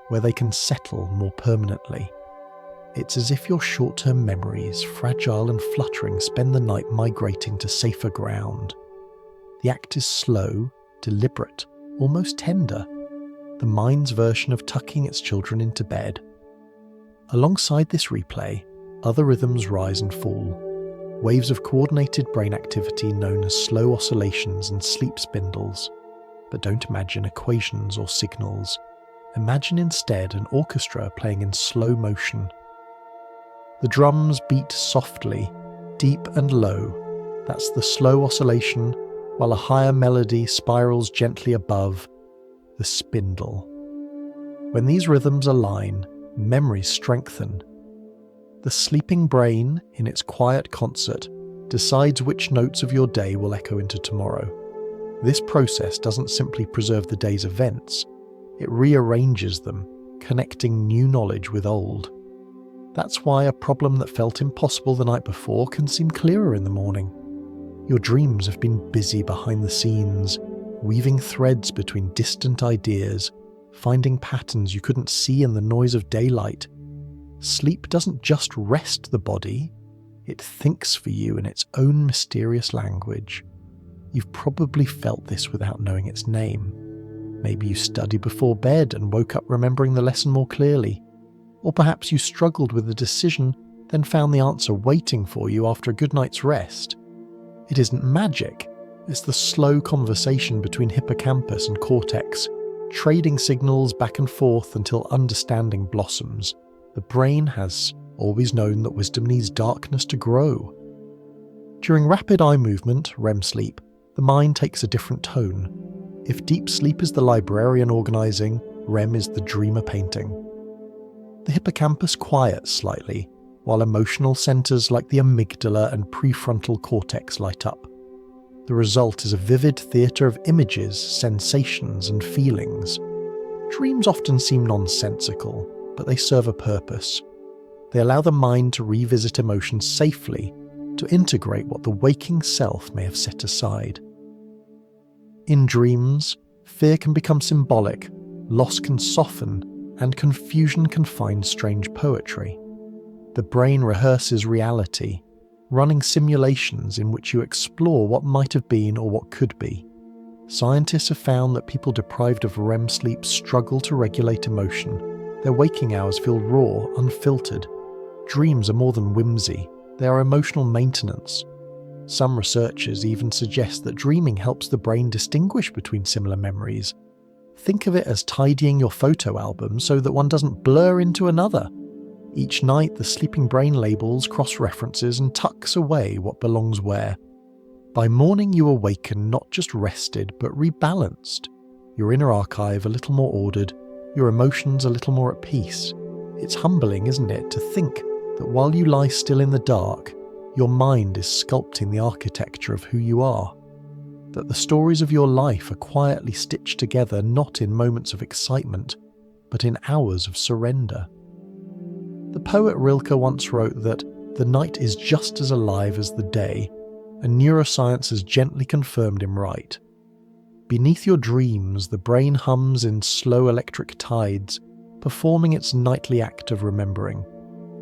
where they can settle more permanently. It's as if your short-term memories, fragile and fluttering, spend the night migrating to safer ground. The act is slow, deliberate, almost tender, the mind's version of tucking its children into bed. Alongside this replay, other rhythms rise and fall, waves of coordinated brain activity known as slow oscillations and sleep spindles. But don't imagine equations or signals. Imagine instead an orchestra playing in slow motion. The drums beat softly, deep and low. That's the slow oscillation, while a higher melody spirals gently above, the spindle. When these rhythms align, memories strengthen. The sleeping brain, in its quiet concert, decides which notes of your day will echo into tomorrow. This process doesn't simply preserve the day's events, it rearranges them, connecting new knowledge with old. That's why a problem that felt impossible the night before can seem clearer in the morning. Your dreams have been busy behind the scenes, weaving threads between distant ideas, finding patterns you couldn't see in the noise of daylight. Sleep doesn't just rest the body, it thinks for you in its own mysterious language. You've probably felt this without knowing its name. Maybe you studied before bed and woke up remembering the lesson more clearly. Or perhaps you struggled with a decision, then found the answer waiting for you after a good night's rest. It isn't magic, it's the slow conversation between hippocampus and cortex, trading signals back and forth until understanding blossoms. The brain has always known that wisdom needs darkness to grow. During rapid eye movement, REM sleep, the mind takes a different tone. If deep sleep is the librarian organising, REM is the dreamer painting. The hippocampus quiets slightly, while emotional centres like the amygdala and prefrontal cortex light up. The result is a vivid theatre of images, sensations and feelings. Dreams often seem nonsensical, but they serve a purpose. They allow the mind to revisit emotions safely, to integrate what the waking self may have set aside. In dreams, fear can become symbolic, loss can soften, and confusion can find strange poetry. The brain rehearses reality, running simulations in which you explore what might have been or what could be. Scientists have found that people deprived of REM sleep struggle to regulate emotion. Their waking hours feel raw, unfiltered. Dreams are more than whimsy, they are emotional maintenance. Some researchers even suggest that dreaming helps the brain distinguish between similar memories. Think of it as tidying your photo album so that one doesn't blur into another. Each night, the sleeping brain labels, cross-references, and tucks away what belongs where. By morning, you awaken not just rested, but rebalanced. Your inner archive a little more ordered, your emotions a little more at peace. It's humbling, isn't it, to think that while you lie still in the dark, your mind is sculpting the architecture of who you are. That the stories of your life are quietly stitched together not in moments of excitement, but in hours of surrender. The poet Rilke once wrote that the night is just as alive as the day, and neuroscience has gently confirmed him right. Beneath your dreams, the brain hums in slow electric tides, performing its nightly act of remembering.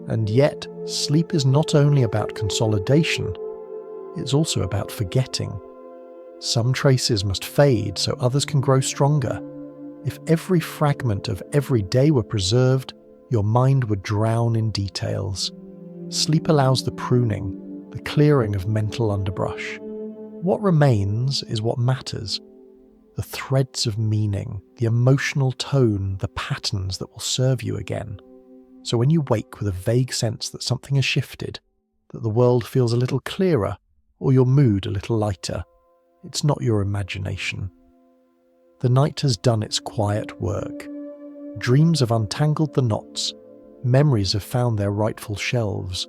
And yet, sleep is not only about consolidation, it's also about forgetting. Some traces must fade so others can grow stronger. If every fragment of every day were preserved, your mind would drown in details. Sleep allows the pruning, the clearing of mental underbrush. What remains is what matters. The threads of meaning, the emotional tone, the patterns that will serve you again. So when you wake with a vague sense that something has shifted, that the world feels a little clearer, or your mood a little lighter, it's not your imagination. The night has done its quiet work. Dreams have untangled the knots. Memories have found their rightful shelves.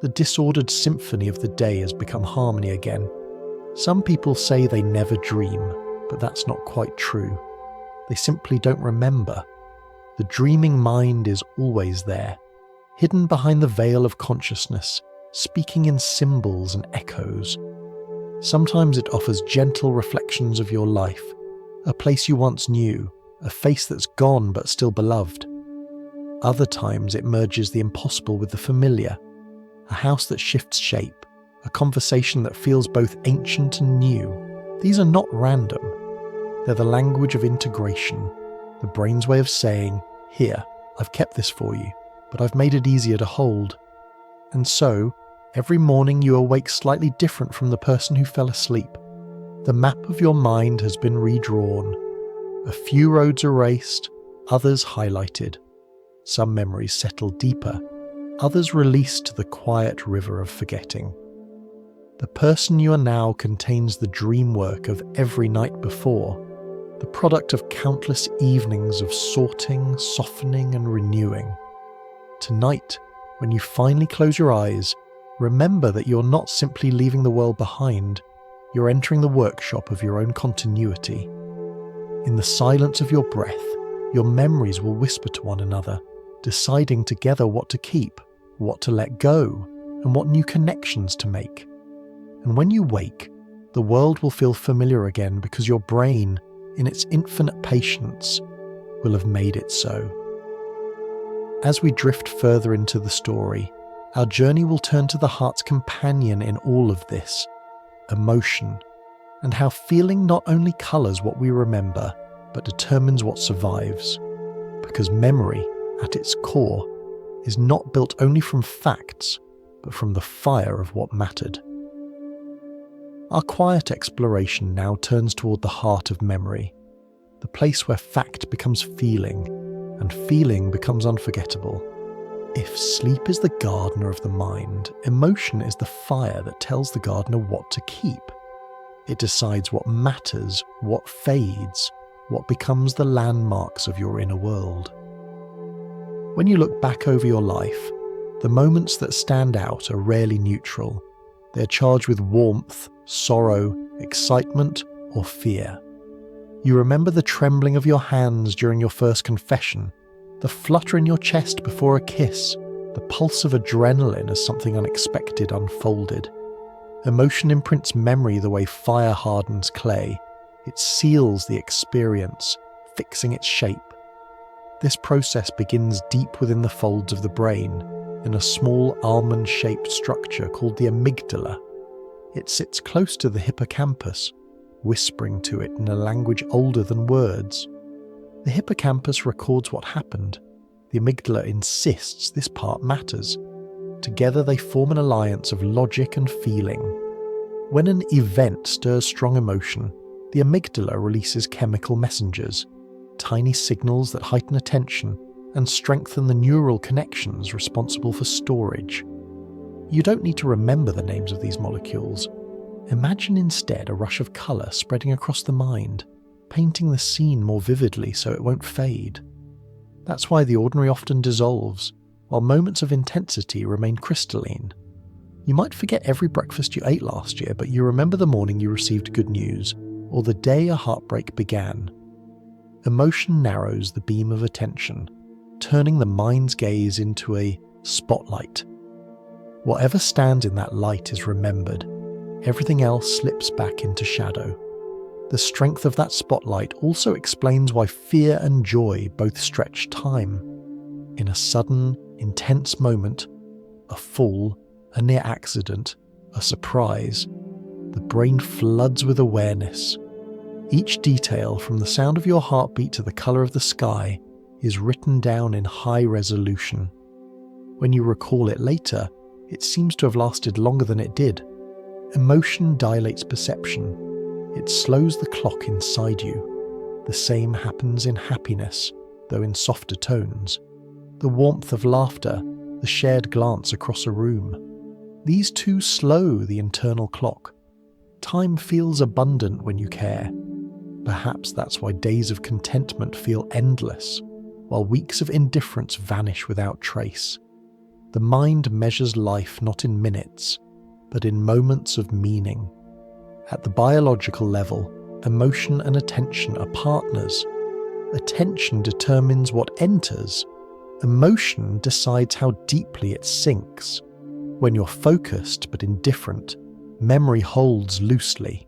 The disordered symphony of the day has become harmony again. Some people say they never dream, but that's not quite true. They simply don't remember. The dreaming mind is always there, hidden behind the veil of consciousness, speaking in symbols and echoes. Sometimes it offers gentle reflections of your life, a place you once knew, a face that's gone but still beloved. Other times it merges the impossible with the familiar, a house that shifts shape, a conversation that feels both ancient and new. These are not random. They're the language of integration, the brain's way of saying, "Here, I've kept this for you, but I've made it easier to hold." And so, every morning you awake slightly different from the person who fell asleep. The map of your mind has been redrawn. A few roads erased, others highlighted. Some memories settle deeper, others released to the quiet river of forgetting. The person you are now contains the dream work of every night before, the product of countless evenings of sorting, softening, and renewing. Tonight, when you finally close your eyes, remember that you're not simply leaving the world behind, you're entering the workshop of your own continuity. In the silence of your breath, your memories will whisper to one another, deciding together what to keep, what to let go, and what new connections to make. And when you wake, the world will feel familiar again because your brain, in its infinite patience, will have made it so. As we drift further into the story, our journey will turn to the heart's companion in all of this, emotion, and how feeling not only colours what we remember, but determines what survives. Because memory, at its core, is not built only from facts, but from the fire of what mattered. Our quiet exploration now turns toward the heart of memory, the place where fact becomes feeling, and feeling becomes unforgettable. If sleep is the gardener of the mind, emotion is the fire that tells the gardener what to keep. It decides what matters, what fades, what becomes the landmarks of your inner world. When you look back over your life, the moments that stand out are rarely neutral. They're charged with warmth, sorrow, excitement, or fear. You remember the trembling of your hands during your first confession, the flutter in your chest before a kiss, the pulse of adrenaline as something unexpected unfolded. Emotion imprints memory the way fire hardens clay. It seals the experience, fixing its shape. This process begins deep within the folds of the brain, in a small almond-shaped structure called the amygdala. It sits close to the hippocampus, whispering to it in a language older than words. The hippocampus records what happened. The amygdala insists this part matters. Together they form an alliance of logic and feeling. When an event stirs strong emotion, the amygdala releases chemical messengers, tiny signals that heighten attention and strengthen the neural connections responsible for storage. You don't need to remember the names of these molecules. Imagine instead a rush of colour spreading across the mind, painting the scene more vividly so it won't fade. That's why the ordinary often dissolves, while moments of intensity remain crystalline. You might forget every breakfast you ate last year, but you remember the morning you received good news, or the day a heartbreak began. Emotion narrows the beam of attention, turning the mind's gaze into a spotlight. Whatever stands in that light is remembered. Everything else slips back into shadow. The strength of that spotlight also explains why fear and joy both stretch time. In a sudden, intense moment, a fall, a near accident, a surprise, the brain floods with awareness. Each detail, from the sound of your heartbeat to the colour of the sky, is written down in high resolution. When you recall it later, it seems to have lasted longer than it did. Emotion dilates perception. It slows the clock inside you. The same happens in happiness, though in softer tones. The warmth of laughter, the shared glance across a room. These too slow the internal clock. Time feels abundant when you care. Perhaps that's why days of contentment feel endless, while weeks of indifference vanish without trace. The mind measures life not in minutes, but in moments of meaning. At the biological level, emotion and attention are partners. Attention determines what enters. Emotion decides how deeply it sinks. When you're focused but indifferent, memory holds loosely.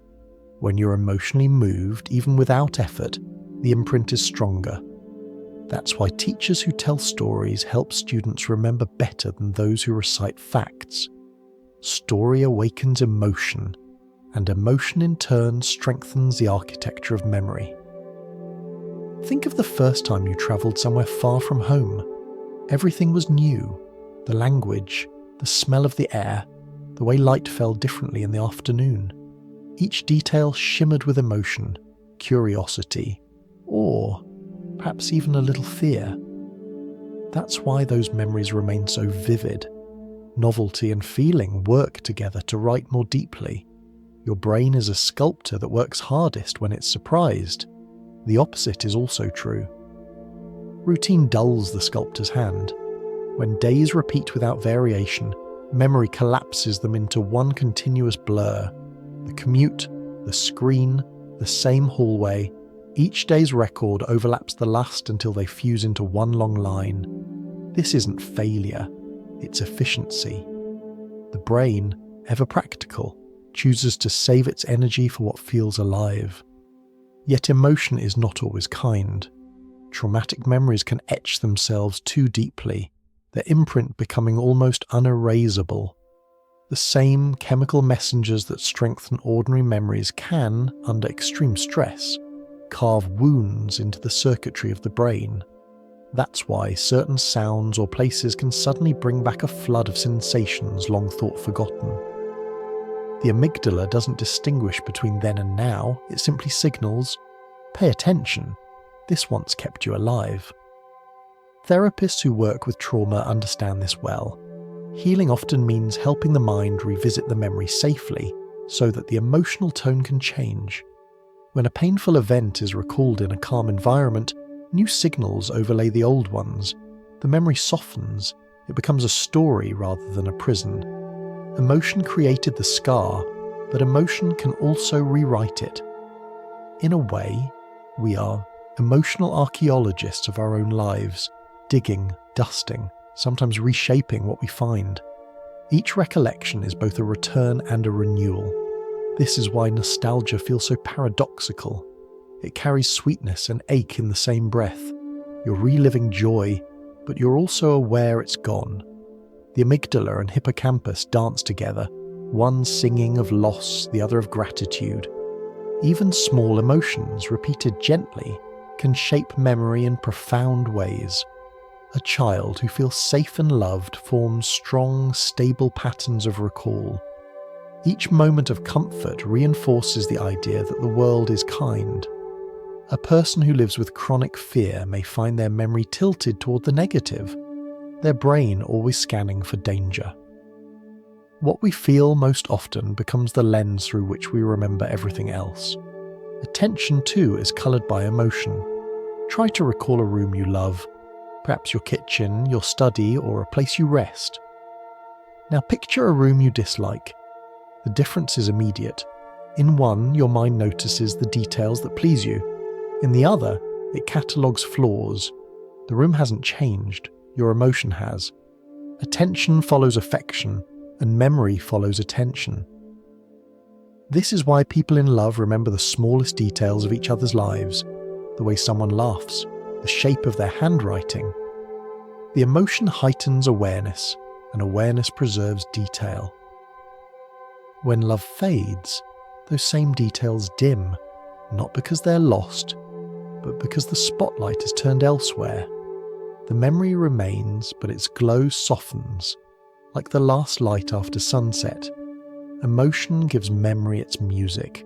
When you're emotionally moved, even without effort, the imprint is stronger. That's why teachers who tell stories help students remember better than those who recite facts. Story awakens emotion, and emotion in turn strengthens the architecture of memory. Think of the first time you travelled somewhere far from home. Everything was new. The language, the smell of the air, the way light fell differently in the afternoon. Each detail shimmered with emotion, curiosity, awe, perhaps even a little fear. That's why those memories remain so vivid. Novelty and feeling work together to write more deeply. Your brain is a sculptor that works hardest when it's surprised. The opposite is also true. Routine dulls the sculptor's hand. When days repeat without variation, memory collapses them into one continuous blur. The commute, the screen, the same hallway, each day's record overlaps the last until they fuse into one long line. This isn't failure, it's efficiency. The brain, ever practical, chooses to save its energy for what feels alive. Yet emotion is not always kind. Traumatic memories can etch themselves too deeply, their imprint becoming almost unerasable. The same chemical messengers that strengthen ordinary memories can, under extreme stress, carve wounds into the circuitry of the brain. That's why certain sounds or places can suddenly bring back a flood of sensations long thought forgotten. The amygdala doesn't distinguish between then and now, it simply signals, pay attention, this once kept you alive. Therapists who work with trauma understand this well. Healing often means helping the mind revisit the memory safely so that the emotional tone can change. When a painful event is recalled in a calm environment, new signals overlay the old ones. The memory softens, it becomes a story rather than a prison. Emotion created the scar, but emotion can also rewrite it. In a way, we are emotional archaeologists of our own lives, digging, dusting, sometimes reshaping what we find. Each recollection is both a return and a renewal. This is why nostalgia feels so paradoxical. It carries sweetness and ache in the same breath. You're reliving joy, but you're also aware it's gone. The amygdala and hippocampus dance together, one singing of loss, the other of gratitude. Even small emotions, repeated gently, can shape memory in profound ways. A child who feels safe and loved forms strong, stable patterns of recall. Each moment of comfort reinforces the idea that the world is kind. A person who lives with chronic fear may find their memory tilted toward the negative, their brain always scanning for danger. What we feel most often becomes the lens through which we remember everything else. Attention, too, is coloured by emotion. Try to recall a room you love, perhaps your kitchen, your study, or a place you rest. Now picture a room you dislike. The difference is immediate. In one, your mind notices the details that please you. In the other, it catalogues flaws. The room hasn't changed, your emotion has. Attention follows affection, and memory follows attention. This is why people in love remember the smallest details of each other's lives, the way someone laughs, the shape of their handwriting. The emotion heightens awareness, and awareness preserves detail. When love fades, those same details dim, not because they're lost, but because the spotlight is turned elsewhere. The memory remains, but its glow softens, like the last light after sunset. Emotion gives memory its music.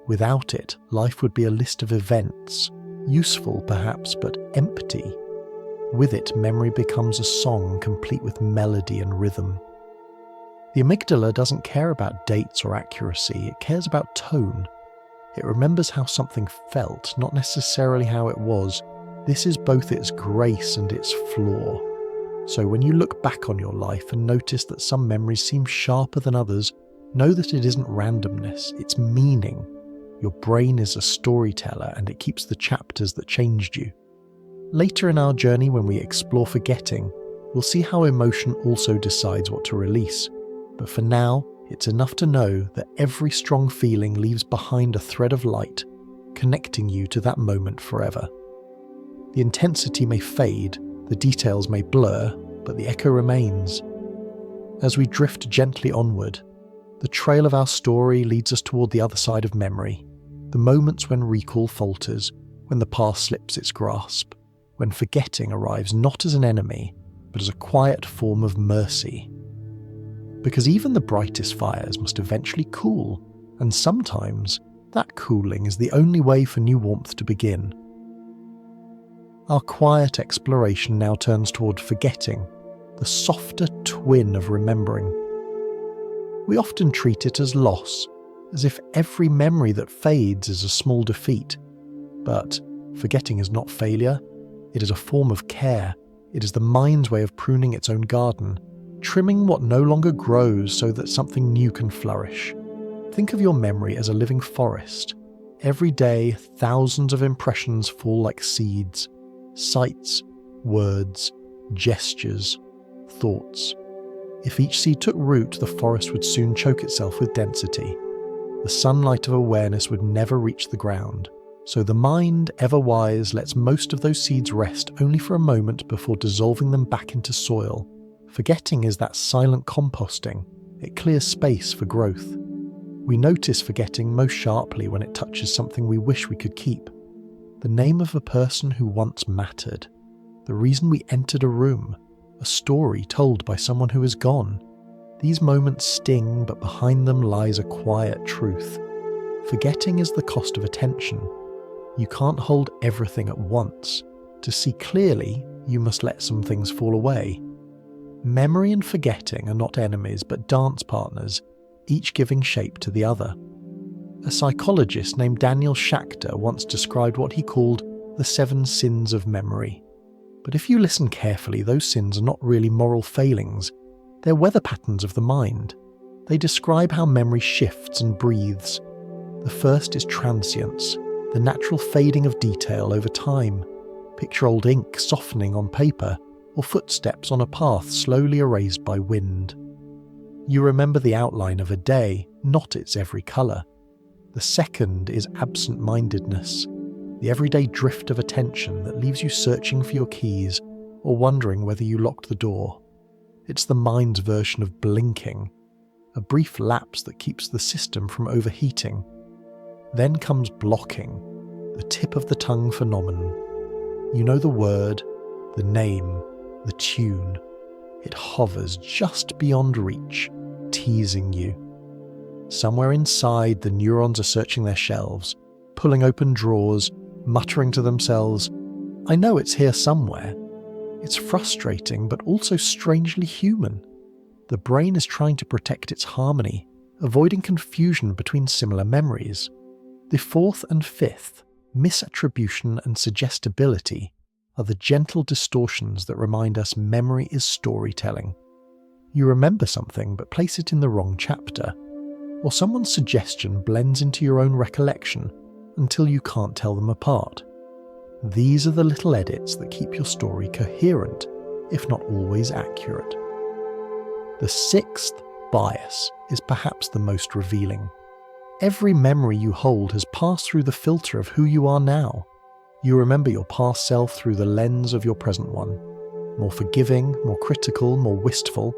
Without it, life would be a list of events, useful perhaps, but empty. With it, memory becomes a song complete with melody and rhythm. The amygdala doesn't care about dates or accuracy, it cares about tone. It remembers how something felt, not necessarily how it was. This is both its grace and its flaw. So when you look back on your life and notice that some memories seem sharper than others, know that it isn't randomness, it's meaning. Your brain is a storyteller and it keeps the chapters that changed you. Later in our journey, when we explore forgetting, we'll see how emotion also decides what to release. But for now, it's enough to know that every strong feeling leaves behind a thread of light, connecting you to that moment forever. The intensity may fade, the details may blur, but the echo remains. As we drift gently onward, the trail of our story leads us toward the other side of memory, the moments when recall falters, when the past slips its grasp, when forgetting arrives not as an enemy, but as a quiet form of mercy. Because even the brightest fires must eventually cool, and sometimes that cooling is the only way for new warmth to begin. Our quiet exploration now turns toward forgetting, the softer twin of remembering. We often treat it as loss, as if every memory that fades is a small defeat. But forgetting is not failure, it is a form of care. It is the mind's way of pruning its own garden, trimming what no longer grows so that something new can flourish. Think of your memory as a living forest. Every day, thousands of impressions fall like seeds. Sights, words, gestures, thoughts. If each seed took root, the forest would soon choke itself with density. The sunlight of awareness would never reach the ground. So the mind, ever wise, lets most of those seeds rest only for a moment before dissolving them back into soil. Forgetting is that silent composting. It clears space for growth. We notice forgetting most sharply when it touches something we wish we could keep. The name of a person who once mattered. The reason we entered a room. A story told by someone who is gone. These moments sting, but behind them lies a quiet truth. Forgetting is the cost of attention. You can't hold everything at once. To see clearly, you must let some things fall away. Memory and forgetting are not enemies, but dance partners, each giving shape to the other. A psychologist named Daniel Schachter once described what he called the 7 sins of memory. But if you listen carefully, those sins are not really moral failings. They're weather patterns of the mind. They describe how memory shifts and breathes. The first is transience, the natural fading of detail over time. Picture old ink softening on paper, or footsteps on a path slowly erased by wind. You remember the outline of a day, not its every colour. The second is absent-mindedness, the everyday drift of attention that leaves you searching for your keys or wondering whether you locked the door. It's the mind's version of blinking, a brief lapse that keeps the system from overheating. Then comes blocking, the tip of the tongue phenomenon. You know the word, the name, the tune. It hovers just beyond reach, teasing you. Somewhere inside, the neurons are searching their shelves, pulling open drawers, muttering to themselves, "I know it's here somewhere." It's frustrating, but also strangely human. The brain is trying to protect its harmony, avoiding confusion between similar memories. The fourth and fifth, misattribution and suggestibility, are the gentle distortions that remind us memory is storytelling. You remember something but place it in the wrong chapter, or someone's suggestion blends into your own recollection until you can't tell them apart. These are the little edits that keep your story coherent, if not always accurate. The sixth, bias, is perhaps the most revealing. Every memory you hold has passed through the filter of who you are now. You remember your past self through the lens of your present one. More forgiving, more critical, more wistful.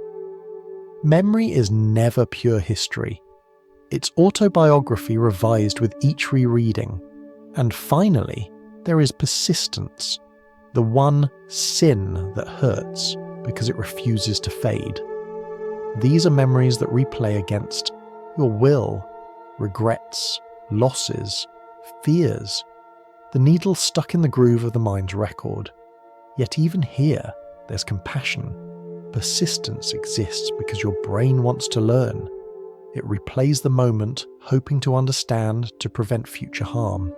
Memory is never pure history. It's autobiography revised with each rereading. And finally, there is persistence, the one sin that hurts because it refuses to fade. These are memories that replay against your will, regrets, losses, fears. The needle stuck in the groove of the mind's record. Yet even here, there's compassion. Persistence exists because your brain wants to learn. It replays the moment, hoping to understand to prevent future harm.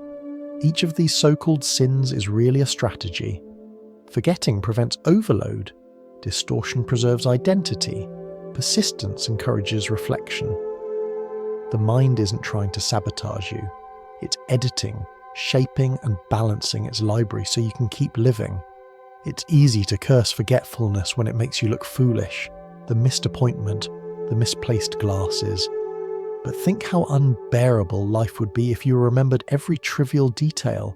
Each of these so-called sins is really a strategy. Forgetting prevents overload. Distortion preserves identity. Persistence encourages reflection. The mind isn't trying to sabotage you. It's editing, shaping and balancing its library so you can keep living. It's easy to curse forgetfulness when it makes you look foolish, the missed appointment, the misplaced glasses. But think how unbearable life would be if you remembered every trivial detail.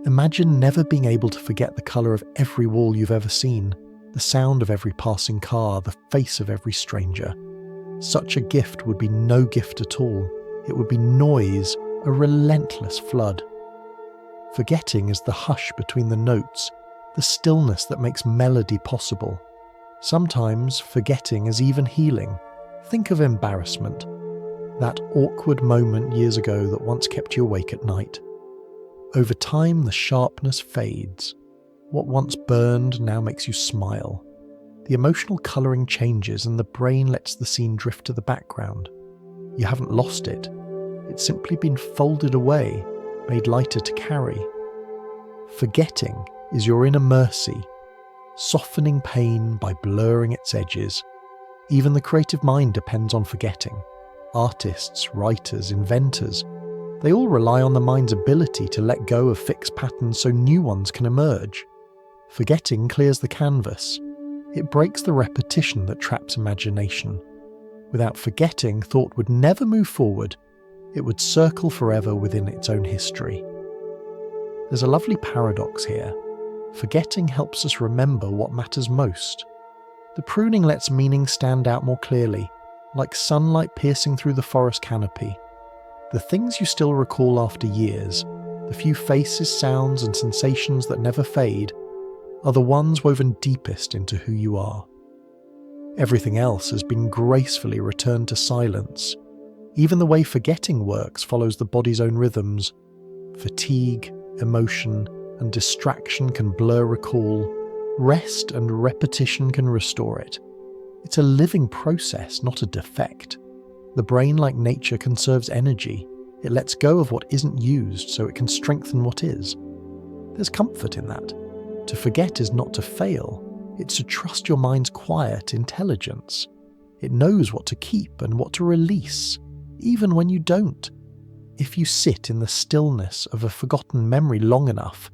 Imagine never being able to forget the colour of every wall you've ever seen, the sound of every passing car, the face of every stranger. Such a gift would be no gift at all. It would be noise, a relentless flood. Forgetting is the hush between the notes, the stillness that makes melody possible. Sometimes forgetting is even healing. Think of embarrassment. That awkward moment years ago that once kept you awake at night. Over time, the sharpness fades. What once burned now makes you smile. The emotional colouring changes and the brain lets the scene drift to the background. You haven't lost it. It's simply been folded away, made lighter to carry. Forgetting is your inner mercy, softening pain by blurring its edges. Even the creative mind depends on forgetting. artists, writers, inventors, they all rely on the mind's ability to let go of fixed patterns so new ones can emerge. Forgetting clears the canvas. It breaks the repetition that traps imagination. Without forgetting, thought would never move forward. It would circle forever within its own history. There's a lovely paradox here. Forgetting helps us remember what matters most. The pruning lets meaning stand out more clearly, like sunlight piercing through the forest canopy. The things you still recall after years, the few faces, sounds, and sensations that never fade, are the ones woven deepest into who you are. Everything else has been gracefully returned to silence. Even the way forgetting works follows the body's own rhythms. Fatigue, emotion, and distraction can blur recall. Rest and repetition can restore it. It's a living process, not a defect. The brain, like nature, conserves energy. It lets go of what isn't used so it can strengthen what is. There's comfort in that. To forget is not to fail. It's to trust your mind's quiet intelligence. It knows what to keep and what to release, even when you don't. If you sit in the stillness of a forgotten memory long enough,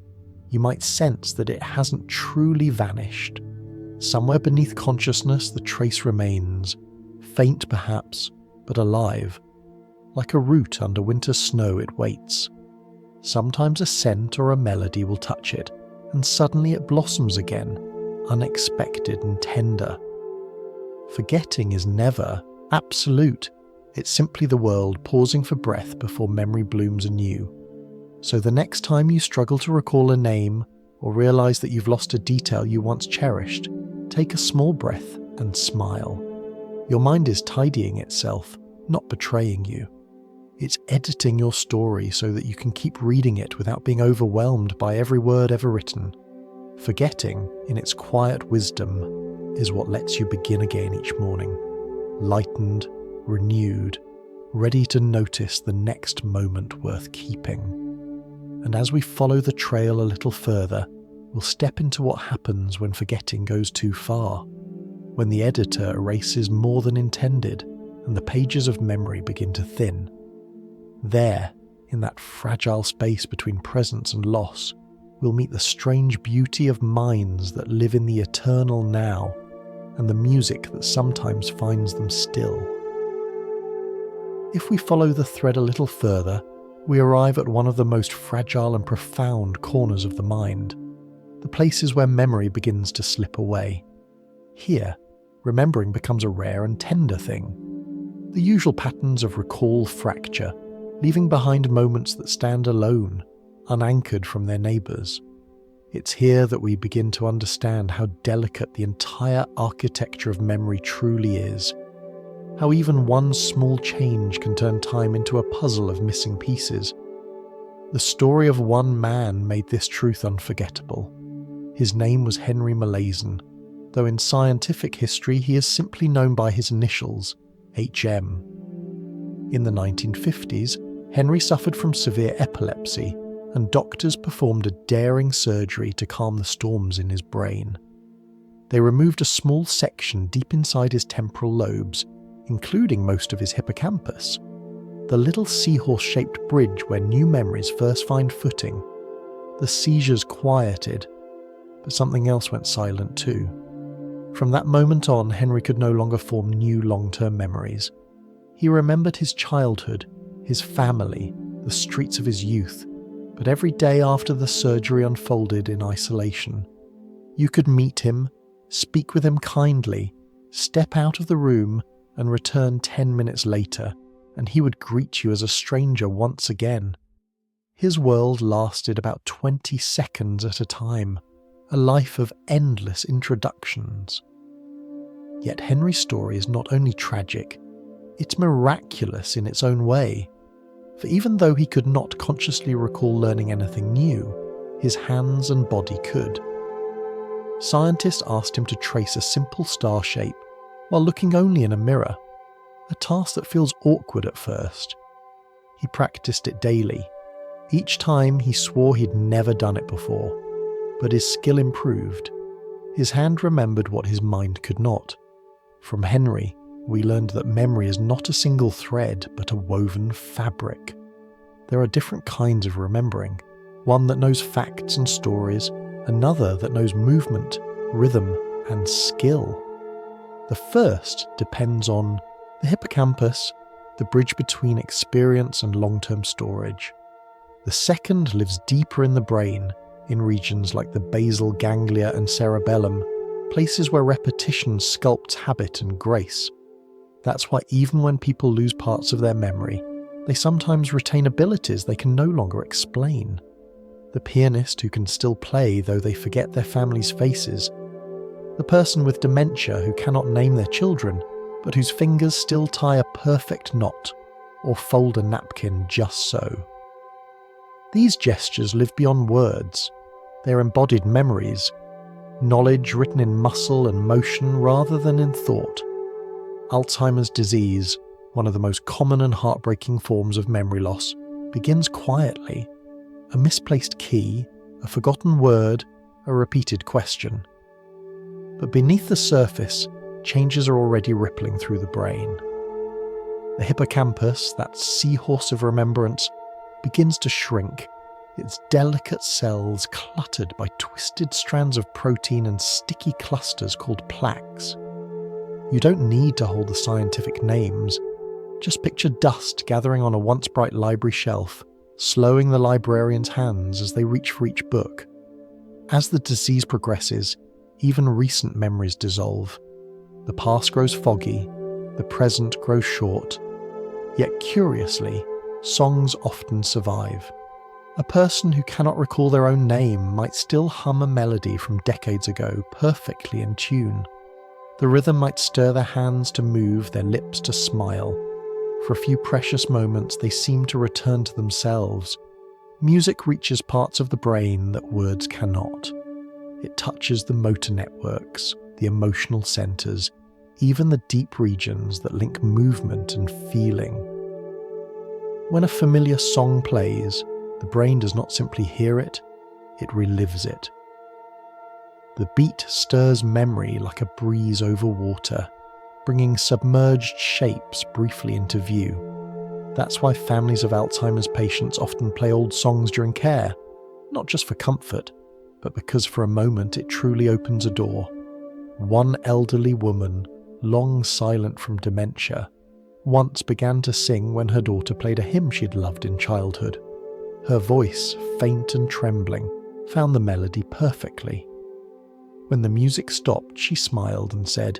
you might sense that it hasn't truly vanished. Somewhere beneath consciousness, the trace remains, faint perhaps, but alive. Like a root under winter snow, it waits. Sometimes a scent or a melody will touch it, and suddenly it blossoms again, unexpected and tender. Forgetting is never absolute. It's simply the world pausing for breath before memory blooms anew. So the next time you struggle to recall a name or realize that you've lost a detail you once cherished, take a small breath and smile. Your mind is tidying itself, not betraying you. It's editing your story so that you can keep reading it without being overwhelmed by every word ever written. Forgetting, in its quiet wisdom, is what lets you begin again each morning, lightened, renewed, ready to notice the next moment worth keeping. And as we follow the trail a little further, we'll step into what happens when forgetting goes too far, when the editor erases more than intended and the pages of memory begin to thin. There, in that fragile space between presence and loss, we'll meet the strange beauty of minds that live in the eternal now, and the music that sometimes finds them still. If we follow the thread a little further, we arrive at one of the most fragile and profound corners of the mind, the places where memory begins to slip away. Here, remembering becomes a rare and tender thing. The usual patterns of recall fracture, leaving behind moments that stand alone, unanchored from their neighbours. It's here that we begin to understand how delicate the entire architecture of memory truly is, how even one small change can turn time into a puzzle of missing pieces. The story of one man made this truth unforgettable. His name was Henry Molaison, though in scientific history he is simply known by his initials, HM. In the 1950s, Henry suffered from severe epilepsy, and doctors performed a daring surgery to calm the storms in his brain. They removed a small section deep inside his temporal lobes, including most of his hippocampus, the little seahorse-shaped bridge where new memories first find footing. The seizures quieted, but something else went silent too. From that moment on, Henry could no longer form new long-term memories. He remembered his childhood, his family, the streets of his youth, but every day after the surgery unfolded in isolation. You could meet him, speak with him kindly, step out of the room, and return 10 minutes later, and he would greet you as a stranger once again. His world lasted about 20 seconds at a time, a life of endless introductions. Yet Henry's story is not only tragic, it's miraculous in its own way. For even though he could not consciously recall learning anything new, his hands and body could. Scientists asked him to trace a simple star shape while looking only in a mirror, a task that feels awkward at first. He practiced it daily. Each time he swore he'd never done it before, but his skill improved. His hand remembered what his mind could not. From Henry, we learned that memory is not a single thread, but a woven fabric. There are different kinds of remembering. One that knows facts and stories, another that knows movement, rhythm, and skill. The first depends on the hippocampus, the bridge between experience and long-term storage. The second lives deeper in the brain, in regions like the basal ganglia and cerebellum, places where repetition sculpts habit and grace. That's why even when people lose parts of their memory, they sometimes retain abilities they can no longer explain. The pianist who can still play though they forget their family's faces. The person with dementia who cannot name their children, but whose fingers still tie a perfect knot, or fold a napkin just so. These gestures live beyond words. They are embodied memories, knowledge written in muscle and motion rather than in thought. Alzheimer's disease, one of the most common and heartbreaking forms of memory loss, begins quietly. A misplaced key, a forgotten word, a repeated question. But beneath the surface, changes are already rippling through the brain. The hippocampus, that seahorse of remembrance, begins to shrink, its delicate cells cluttered by twisted strands of protein and sticky clusters called plaques. You don't need to hold the scientific names. Just picture dust gathering on a once bright library shelf, slowing the librarian's hands as they reach for each book. As the disease progresses, even recent memories dissolve. The past grows foggy, the present grows short. Yet curiously, songs often survive. A person who cannot recall their own name might still hum a melody from decades ago, perfectly in tune. The rhythm might stir their hands to move, their lips to smile. For a few precious moments, they seem to return to themselves. Music reaches parts of the brain that words cannot. It touches the motor networks, the emotional centers, even the deep regions that link movement and feeling. When a familiar song plays, the brain does not simply hear it, it relives it. The beat stirs memory like a breeze over water, bringing submerged shapes briefly into view. That's why families of Alzheimer's patients often play old songs during care, not just for comfort, but because for a moment it truly opens a door. One elderly woman, long silent from dementia, once began to sing when her daughter played a hymn she'd loved in childhood. Her voice, faint and trembling, found the melody perfectly. When the music stopped, she smiled and said,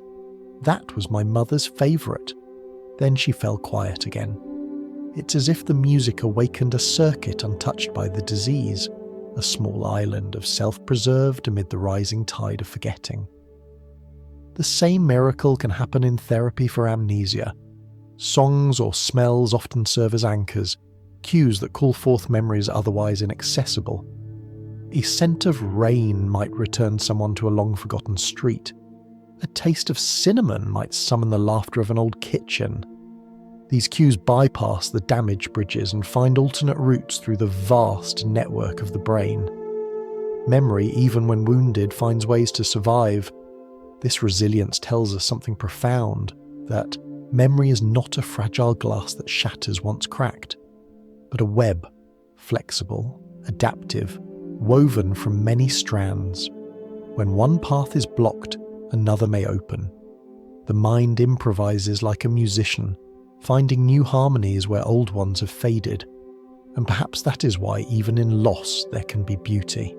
"That was my mother's favourite." Then she fell quiet again. It's as if the music awakened a circuit untouched by the disease, a small island of self-preserved amid the rising tide of forgetting. The same miracle can happen in therapy for amnesia. Songs or smells often serve as anchors, cues that call forth memories otherwise inaccessible. A scent of rain might return someone to a long-forgotten street. A taste of cinnamon might summon the laughter of an old kitchen. These cues bypass the damaged bridges and find alternate routes through the vast network of the brain. Memory, even when wounded, finds ways to survive. This resilience tells us something profound, that memory is not a fragile glass that shatters once cracked, but a web, flexible, adaptive, woven from many strands. When one path is blocked, another may open. The mind improvises like a musician, finding new harmonies where old ones have faded. And perhaps that is why even in loss there can be beauty.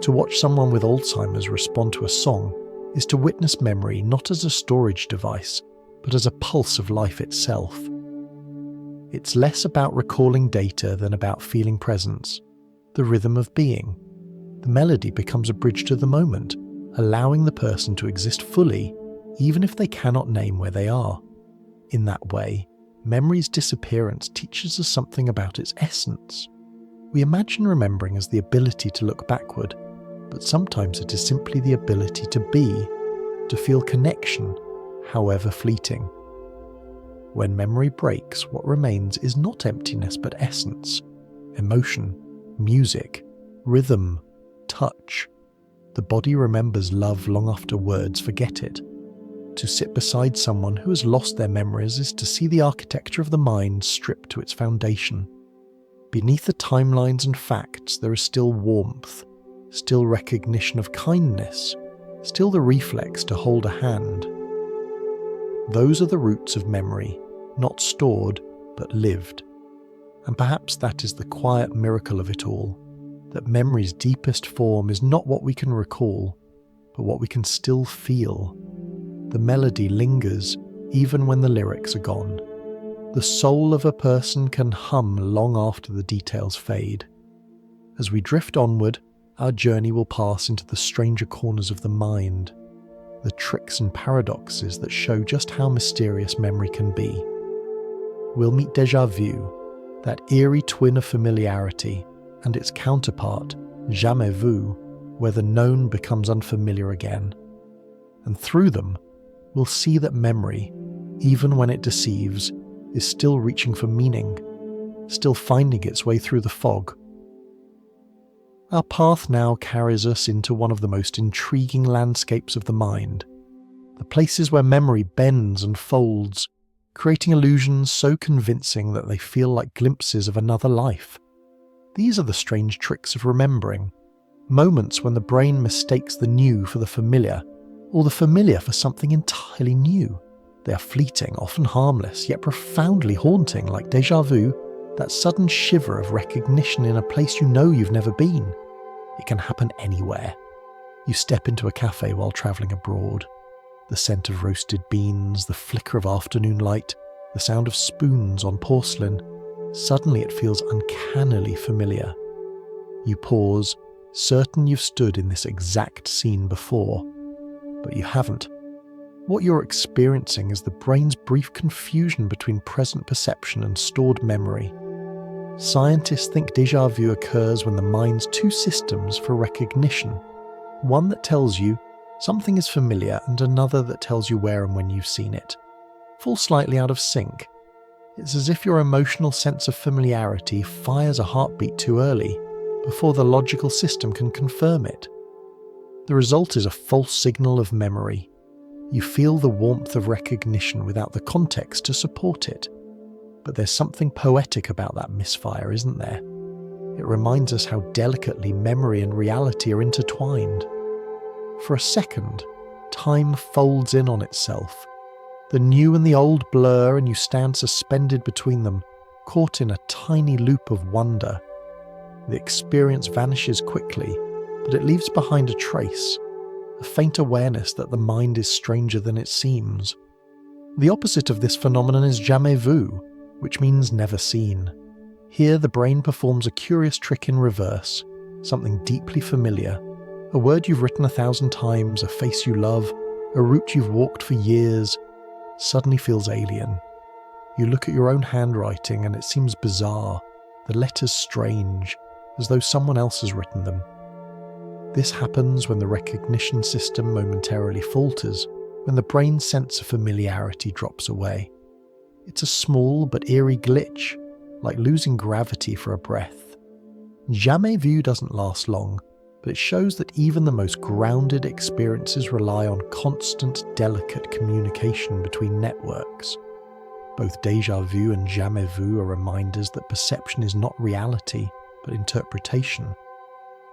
To watch someone with Alzheimer's respond to a song is to witness memory not as a storage device, but as a pulse of life itself. It's less about recalling data than about feeling presence, the rhythm of being. The melody becomes a bridge to the moment, allowing the person to exist fully, even if they cannot name where they are. In that way, memory's disappearance teaches us something about its essence. We imagine remembering as the ability to look backward, but sometimes it is simply the ability to be, to feel connection, however fleeting. When memory breaks, what remains is not emptiness but essence, emotion, music, rhythm, touch. The body remembers love long after words forget it. To sit beside someone who has lost their memories is to see the architecture of the mind stripped to its foundation. Beneath the timelines and facts, there is still warmth, still recognition of kindness, still the reflex to hold a hand. Those are the roots of memory, not stored, but lived. And perhaps that is the quiet miracle of it all, that memory's deepest form is not what we can recall, but what we can still feel. The melody lingers even when the lyrics are gone. The soul of a person can hum long after the details fade. As we drift onward, our journey will pass into the stranger corners of the mind, the tricks and paradoxes that show just how mysterious memory can be. We'll meet déjà vu, that eerie twin of familiarity, and its counterpart, jamais vu, where the known becomes unfamiliar again. And through them, we'll see that memory, even when it deceives, is still reaching for meaning, still finding its way through the fog. Our path now carries us into one of the most intriguing landscapes of the mind, the places where memory bends and folds, creating illusions so convincing that they feel like glimpses of another life. These are the strange tricks of remembering, moments when the brain mistakes the new for the familiar, or the familiar for something entirely new. They are fleeting, often harmless, yet profoundly haunting, like déjà vu, that sudden shiver of recognition in a place you know you've never been. It can happen anywhere. You step into a cafe while travelling abroad. The scent of roasted beans, the flicker of afternoon light, the sound of spoons on porcelain. Suddenly it feels uncannily familiar. You pause, certain you've stood in this exact scene before, but you haven't. What you're experiencing is the brain's brief confusion between present perception and stored memory. Scientists think déjà vu occurs when the mind's two systems for recognition, one that tells you something is familiar and another that tells you where and when you've seen it, fall slightly out of sync. It's as if your emotional sense of familiarity fires a heartbeat too early, before the logical system can confirm it. The result is a false signal of memory. You feel the warmth of recognition without the context to support it. But there's something poetic about that misfire, isn't there? It reminds us how delicately memory and reality are intertwined. For a second, time folds in on itself. The new and the old blur, and you stand suspended between them, caught in a tiny loop of wonder. The experience vanishes quickly, but it leaves behind a trace, a faint awareness that the mind is stranger than it seems. The opposite of this phenomenon is jamais vu, which means never seen. Here the brain performs a curious trick in reverse, something deeply familiar, a word you've written 1,000 times, a face you love, a route you've walked for years, suddenly feels alien. You look at your own handwriting and it seems bizarre, the letters strange, as though someone else has written them. This happens when the recognition system momentarily falters, when the brain's sense of familiarity drops away. It's a small but eerie glitch, like losing gravity for a breath. Jamais vu doesn't last long, but it shows that even the most grounded experiences rely on constant, delicate communication between networks. Both déjà vu and jamais vu are reminders that perception is not reality, but interpretation.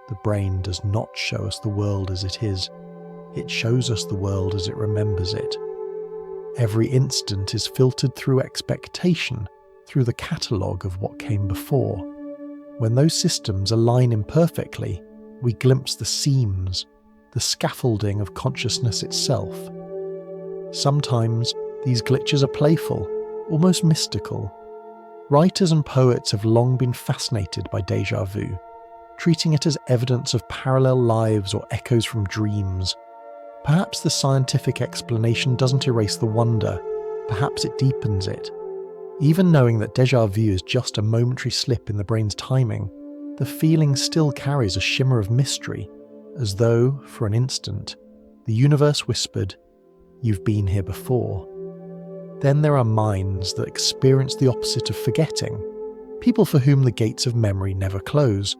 The brain does not show us the world as it is. It shows us the world as it remembers it. Every instant is filtered through expectation, through the catalogue of what came before. When those systems align imperfectly, we glimpse the seams, the scaffolding of consciousness itself. Sometimes these glitches are playful, almost mystical. Writers and poets have long been fascinated by déjà vu, treating it as evidence of parallel lives or echoes from dreams. Perhaps the scientific explanation doesn't erase the wonder, perhaps it deepens it. Even knowing that déjà vu is just a momentary slip in the brain's timing, the feeling still carries a shimmer of mystery, as though, for an instant, the universe whispered, "You've been here before." Then there are minds that experience the opposite of forgetting, people for whom the gates of memory never close.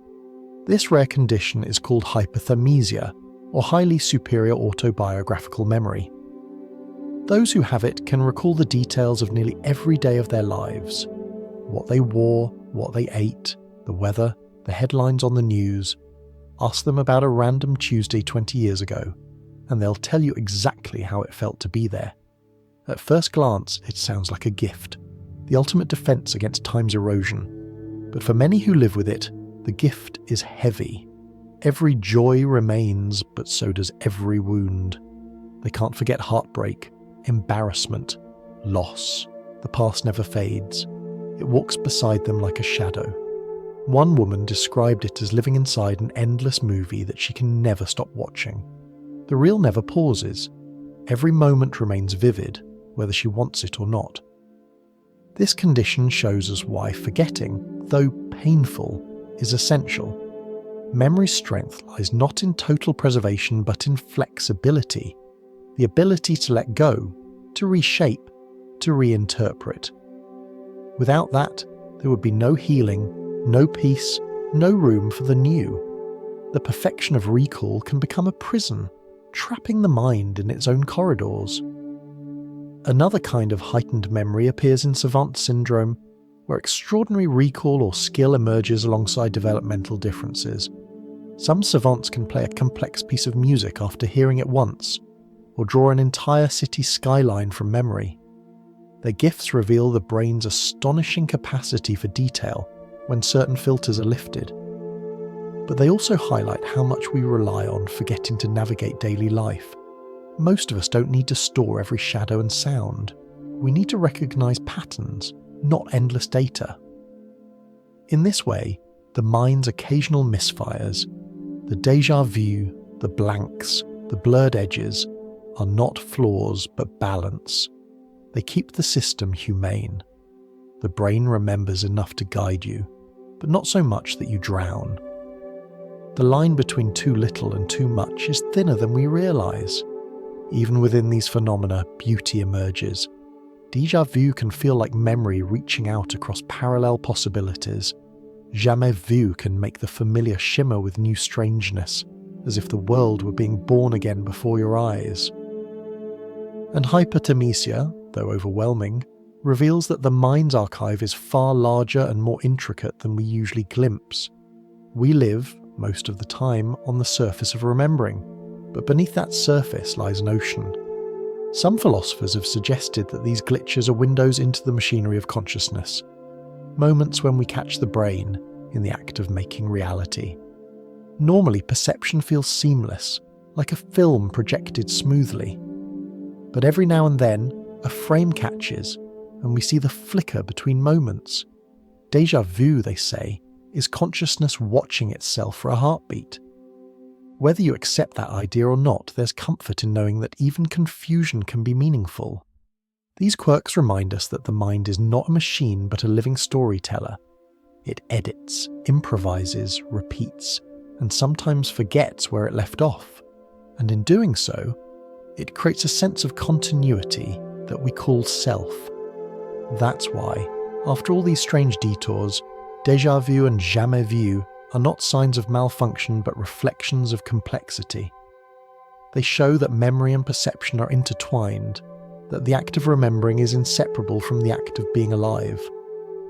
This rare condition is called hypothymesia, or highly superior autobiographical memory. Those who have it can recall the details of nearly every day of their lives. What they wore, what they ate, the weather, the headlines on the news. Ask them about a random Tuesday 20 years ago, and they'll tell you exactly how it felt to be there. At first glance, it sounds like a gift, the ultimate defense against time's erosion. But for many who live with it, the gift is heavy. Every joy remains, but so does every wound. They can't forget heartbreak, embarrassment, loss. The past never fades. It walks beside them like a shadow. One woman described it as living inside an endless movie that she can never stop watching. The reel never pauses. Every moment remains vivid, whether she wants it or not. This condition shows us why forgetting, though painful, is essential. Memory's strength lies not in total preservation but in flexibility, the ability to let go, to reshape, to reinterpret. Without that, there would be no healing, no peace, no room for the new. The perfection of recall can become a prison, trapping the mind in its own corridors. Another kind of heightened memory appears in savant syndrome, where extraordinary recall or skill emerges alongside developmental differences. Some savants can play a complex piece of music after hearing it once, or draw an entire city skyline from memory. Their gifts reveal the brain's astonishing capacity for detail when certain filters are lifted. But they also highlight how much we rely on forgetting to navigate daily life. Most of us don't need to store every shadow and sound. We need to recognize patterns, not endless data. In this way, the mind's occasional misfires, the déjà vu, the blanks, the blurred edges, are not flaws but balance. They keep the system humane. The brain remembers enough to guide you, but not so much that you drown. The line between too little and too much is thinner than we realize. Even within these phenomena, beauty emerges. Déjà vu can feel like memory reaching out across parallel possibilities. Jamais vu can make the familiar shimmer with new strangeness, as if the world were being born again before your eyes. And hypertemesia, though overwhelming, reveals that the mind's archive is far larger and more intricate than we usually glimpse. We live, most of the time, on the surface of remembering, but beneath that surface lies an ocean. Some philosophers have suggested that these glitches are windows into the machinery of consciousness, moments when we catch the brain in the act of making reality. Normally, perception feels seamless, like a film projected smoothly. But every now and then, a frame catches, and we see the flicker between moments. Déjà vu, they say, is consciousness watching itself for a heartbeat. Whether you accept that idea or not, there's comfort in knowing that even confusion can be meaningful. These quirks remind us that the mind is not a machine but a living storyteller. It edits, improvises, repeats, and sometimes forgets where it left off. And in doing so, it creates a sense of continuity that we call self. That's why, after all these strange detours, déjà vu and jamais vu are not signs of malfunction but reflections of complexity. They show that memory and perception are intertwined, that the act of remembering is inseparable from the act of being alive.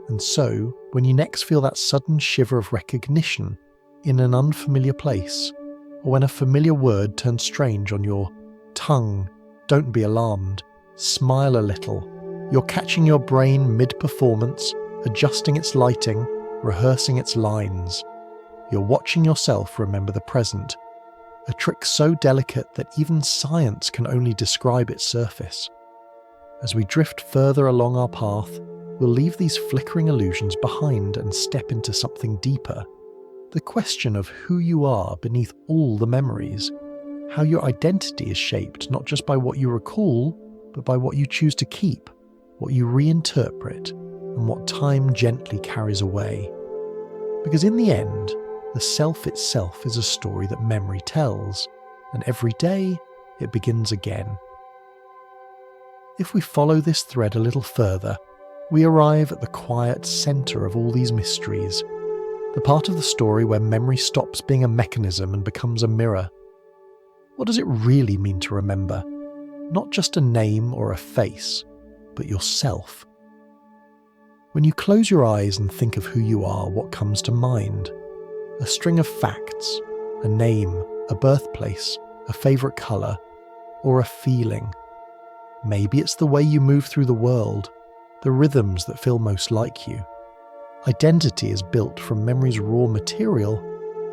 And so, when you next feel that sudden shiver of recognition in an unfamiliar place, or when a familiar word turns strange on your tongue, don't be alarmed. Smile a little. You're catching your brain mid-performance, adjusting its lighting, rehearsing its lines. You're watching yourself remember the present, a trick so delicate that even science can only describe its surface. As we drift further along our path, we'll leave these flickering illusions behind and step into something deeper. The question of who you are beneath all the memories, how your identity is shaped not just by what you recall, but by what you choose to keep, what you reinterpret, and what time gently carries away. Because in the end, the self itself is a story that memory tells, and every day it begins again. If we follow this thread a little further, we arrive at the quiet centre of all these mysteries, the part of the story where memory stops being a mechanism and becomes a mirror. What does it really mean to remember? not just a name or a face, but yourself. When you close your eyes and think of who you are, what comes to mind? A string of facts, a name, a birthplace, a favourite colour, or a feeling. Maybe it's the way you move through the world, the rhythms that feel most like you. Identity is built from memory's raw material,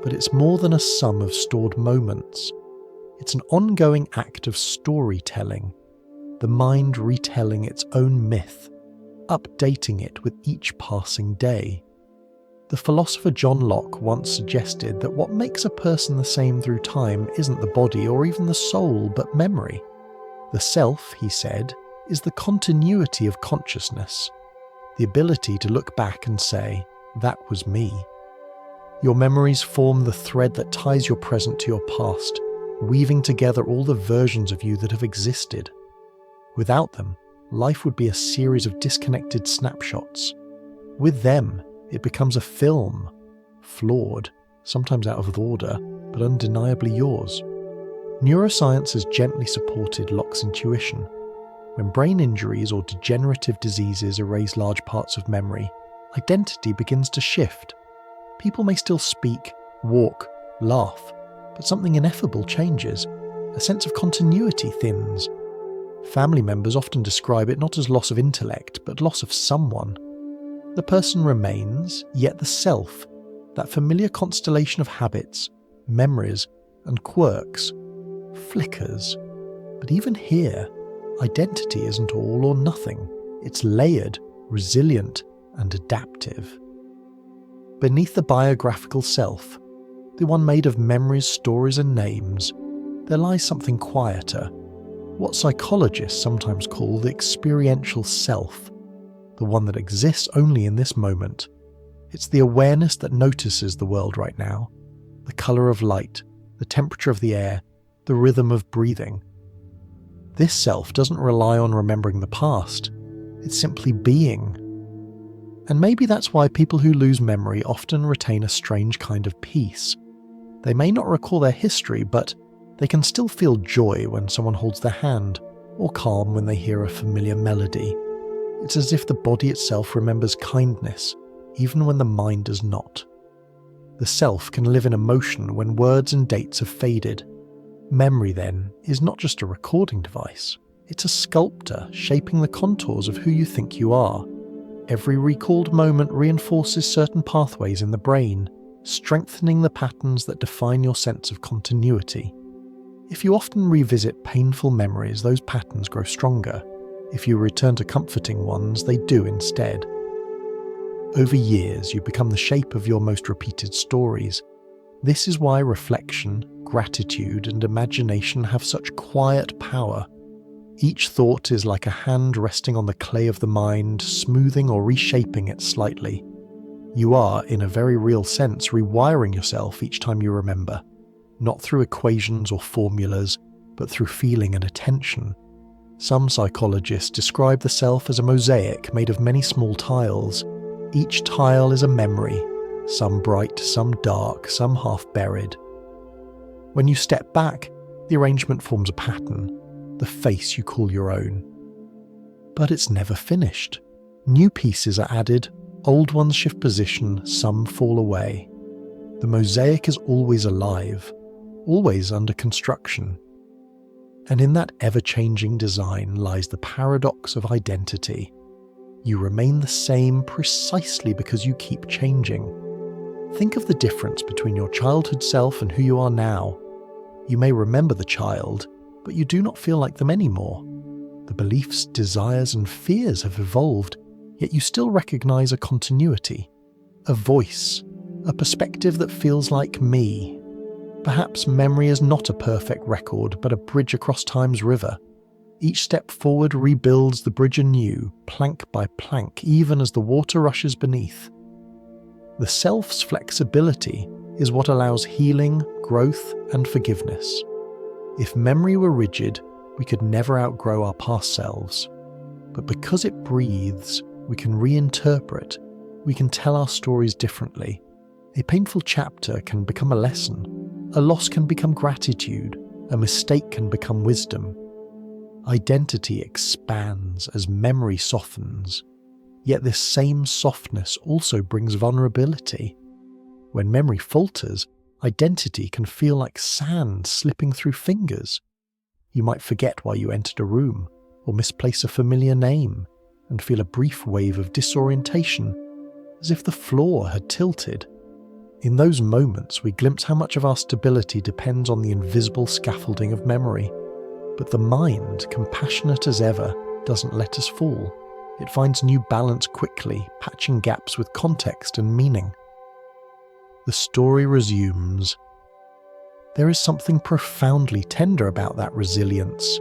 but it's more than a sum of stored moments. It's an ongoing act of storytelling, the mind retelling its own myth, updating it with each passing day. The philosopher John Locke once suggested that what makes a person the same through time isn't the body or even the soul, but memory. The self, he said, is the continuity of consciousness, the ability to look back and say, that was me. Your memories form the thread that ties your present to your past, weaving together all the versions of you that have existed. Without them, life would be a series of disconnected snapshots. With them, it becomes a film, flawed, sometimes out of order, but undeniably yours. Neuroscience has gently supported Locke's intuition. When brain injuries or degenerative diseases erase large parts of memory, identity begins to shift. People may still speak, walk, laugh, but something ineffable changes. A sense of continuity thins. Family members often describe it not as loss of intellect, but loss of someone. The person remains, yet the self, that familiar constellation of habits, memories, and quirks, flickers. But even here, identity isn't all or nothing. It's layered, resilient, and adaptive. Beneath the biographical self, the one made of memories, stories, and names, there lies something quieter, what psychologists sometimes call the experiential self, the one that exists only in this moment. It's the awareness that notices the world right now, the colour of light, the temperature of the air, the rhythm of breathing. This self doesn't rely on remembering the past, it's simply being. And maybe that's why people who lose memory often retain a strange kind of peace. They may not recall their history, but they can still feel joy when someone holds their hand, or calm when they hear a familiar melody. It's as if the body itself remembers kindness, even when the mind does not. The self can live in emotion when words and dates have faded. Memory, then, is not just a recording device. It's a sculptor shaping the contours of who you think you are. Every recalled moment reinforces certain pathways in the brain, strengthening the patterns that define your sense of continuity. If you often revisit painful memories, those patterns grow stronger. If you return to comforting ones, they do instead. Over years, you become the shape of your most repeated stories. This is why reflection, gratitude, and imagination have such quiet power. Each thought is like a hand resting on the clay of the mind, smoothing or reshaping it slightly. You are, in a very real sense, rewiring yourself each time you remember, not through equations or formulas, but through feeling and attention. Some psychologists describe the self as a mosaic made of many small tiles. Each tile is a memory, some bright, some dark, some half buried. When you step back, the arrangement forms a pattern, the face you call your own. But it's never finished. New pieces are added, old ones shift position, some fall away. The mosaic is always alive, always under construction. And in that ever-changing design lies the paradox of identity. You remain the same precisely because you keep changing. Think of the difference between your childhood self and who you are now. You may remember the child, but you do not feel like them anymore. The beliefs, desires, and fears have evolved, yet you still recognize a continuity, a voice, a perspective that feels like me. Perhaps memory is not a perfect record, but a bridge across time's river. Each step forward rebuilds the bridge anew, plank by plank, even as the water rushes beneath. The self's flexibility is what allows healing, growth, and forgiveness. If memory were rigid, we could never outgrow our past selves. But because it breathes, we can reinterpret, we can tell our stories differently. A painful chapter can become a lesson. A loss can become gratitude. A mistake can become wisdom. Identity expands as memory softens, yet this same softness also brings vulnerability. When memory falters, identity can feel like sand slipping through fingers. You might forget why you entered a room, or misplace a familiar name, and feel a brief wave of disorientation, as if the floor had tilted. In those moments, we glimpse how much of our stability depends on the invisible scaffolding of memory. But the mind, compassionate as ever, doesn't let us fall. It finds new balance quickly, patching gaps with context and meaning. The story resumes. There is something profoundly tender about that resilience.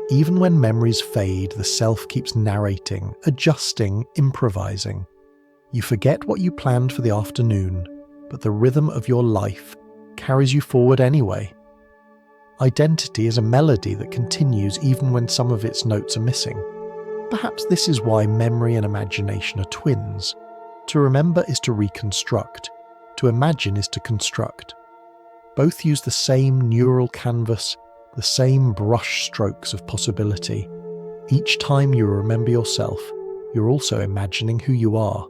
Even when memories fade, the self keeps narrating, adjusting, improvising. You forget what you planned for the afternoon, but the rhythm of your life carries you forward anyway. Identity is a melody that continues even when some of its notes are missing. Perhaps this is why memory and imagination are twins. To remember is to reconstruct. To imagine is to construct. Both use the same neural canvas, the same brush strokes of possibility. Each time you remember yourself, you're also imagining who you are.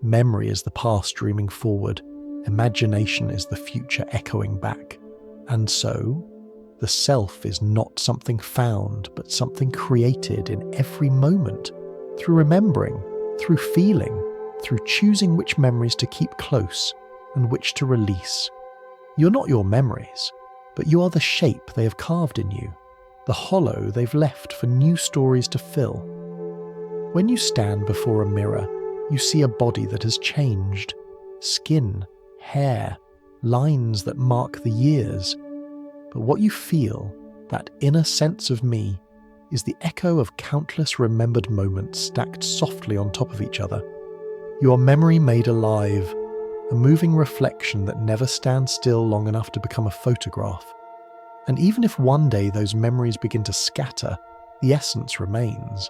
Memory is the past dreaming forward. Imagination is the future echoing back. And so, the self is not something found, but something created in every moment, through remembering, through feeling, through choosing which memories to keep close and which to release. You're not your memories, but you are the shape they have carved in you, the hollow they've left for new stories to fill. When you stand before a mirror, you see a body that has changed. Skin, hair, lines that mark the years. But what you feel, that inner sense of me, is the echo of countless remembered moments stacked softly on top of each other. You are memory made alive, a moving reflection that never stands still long enough to become a photograph. And even if one day those memories begin to scatter, the essence remains.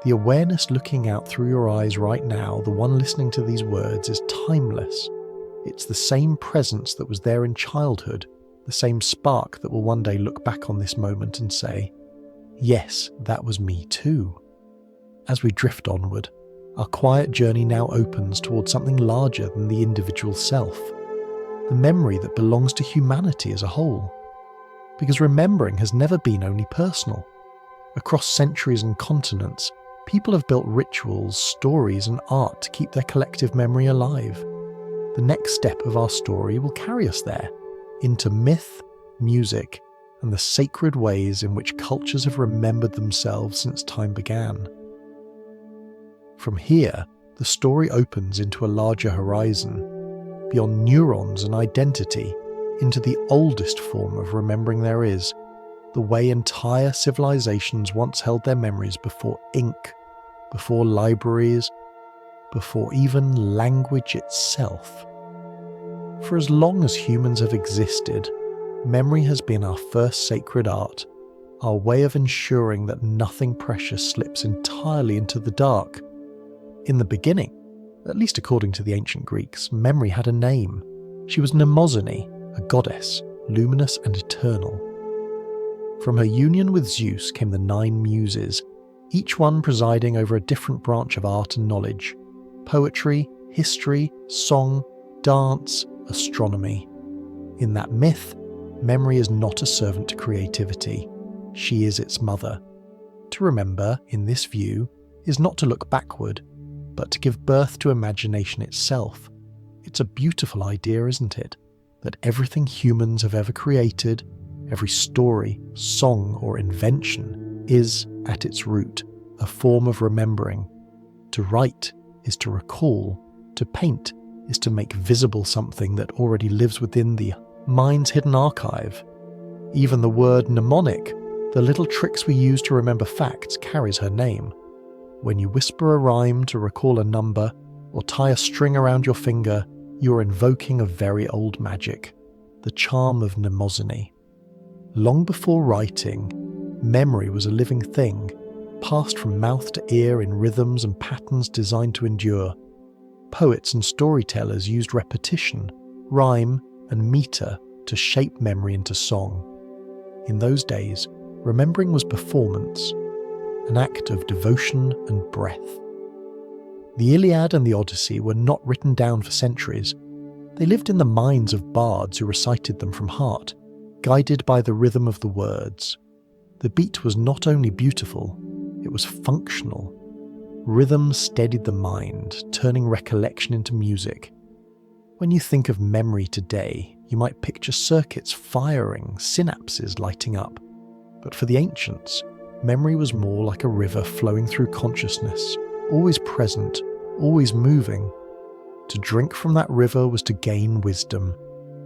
The awareness looking out through your eyes right now, the one listening to these words, is timeless. It's the same presence that was there in childhood, the same spark that will one day look back on this moment and say, yes, that was me too. As we drift onward, our quiet journey now opens towards something larger than the individual self, the memory that belongs to humanity as a whole. Because remembering has never been only personal. Across centuries and continents, people have built rituals, stories, and art to keep their collective memory alive. The next step of our story will carry us there, into myth, music, and the sacred ways in which cultures have remembered themselves since time began. From here, the story opens into a larger horizon, beyond neurons and identity, into the oldest form of remembering there is, the way entire civilizations once held their memories before ink, before libraries, before even language itself. For as long as humans have existed, memory has been our first sacred art, our way of ensuring that nothing precious slips entirely into the dark. In the beginning, at least according to the ancient Greeks, memory had a name. She was Mnemosyne, a goddess, luminous and eternal. From her union with Zeus came the 9 muses, each one presiding over a different branch of art and knowledge: poetry, history, song, dance, astronomy. In that myth, memory is not a servant to creativity. She is its mother. To remember, in this view, is not to look backward, but to give birth to imagination itself. It's a beautiful idea, isn't it? That everything humans have ever created, every story, song, or invention, is, at its root, a form of remembering. To write is to recall. To paint is to make visible something that already lives within the mind's hidden archive. Even the word mnemonic, the little tricks we use to remember facts, carries her name. When you whisper a rhyme to recall a number, or tie a string around your finger, you are invoking a very old magic, the charm of Mnemosyne. Long before writing, memory was a living thing, passed from mouth to ear in rhythms and patterns designed to endure. Poets and storytellers used repetition, rhyme, and meter to shape memory into song. In those days, remembering was performance, an act of devotion and breath. The Iliad and the Odyssey were not written down for centuries. They lived in the minds of bards who recited them from heart, guided by the rhythm of the words. The beat was not only beautiful, it was functional. Rhythm steadied the mind, turning recollection into music. When you think of memory today, you might picture circuits firing, synapses lighting up. But for the ancients, memory was more like a river flowing through consciousness, always present, always moving. To drink from that river was to gain wisdom.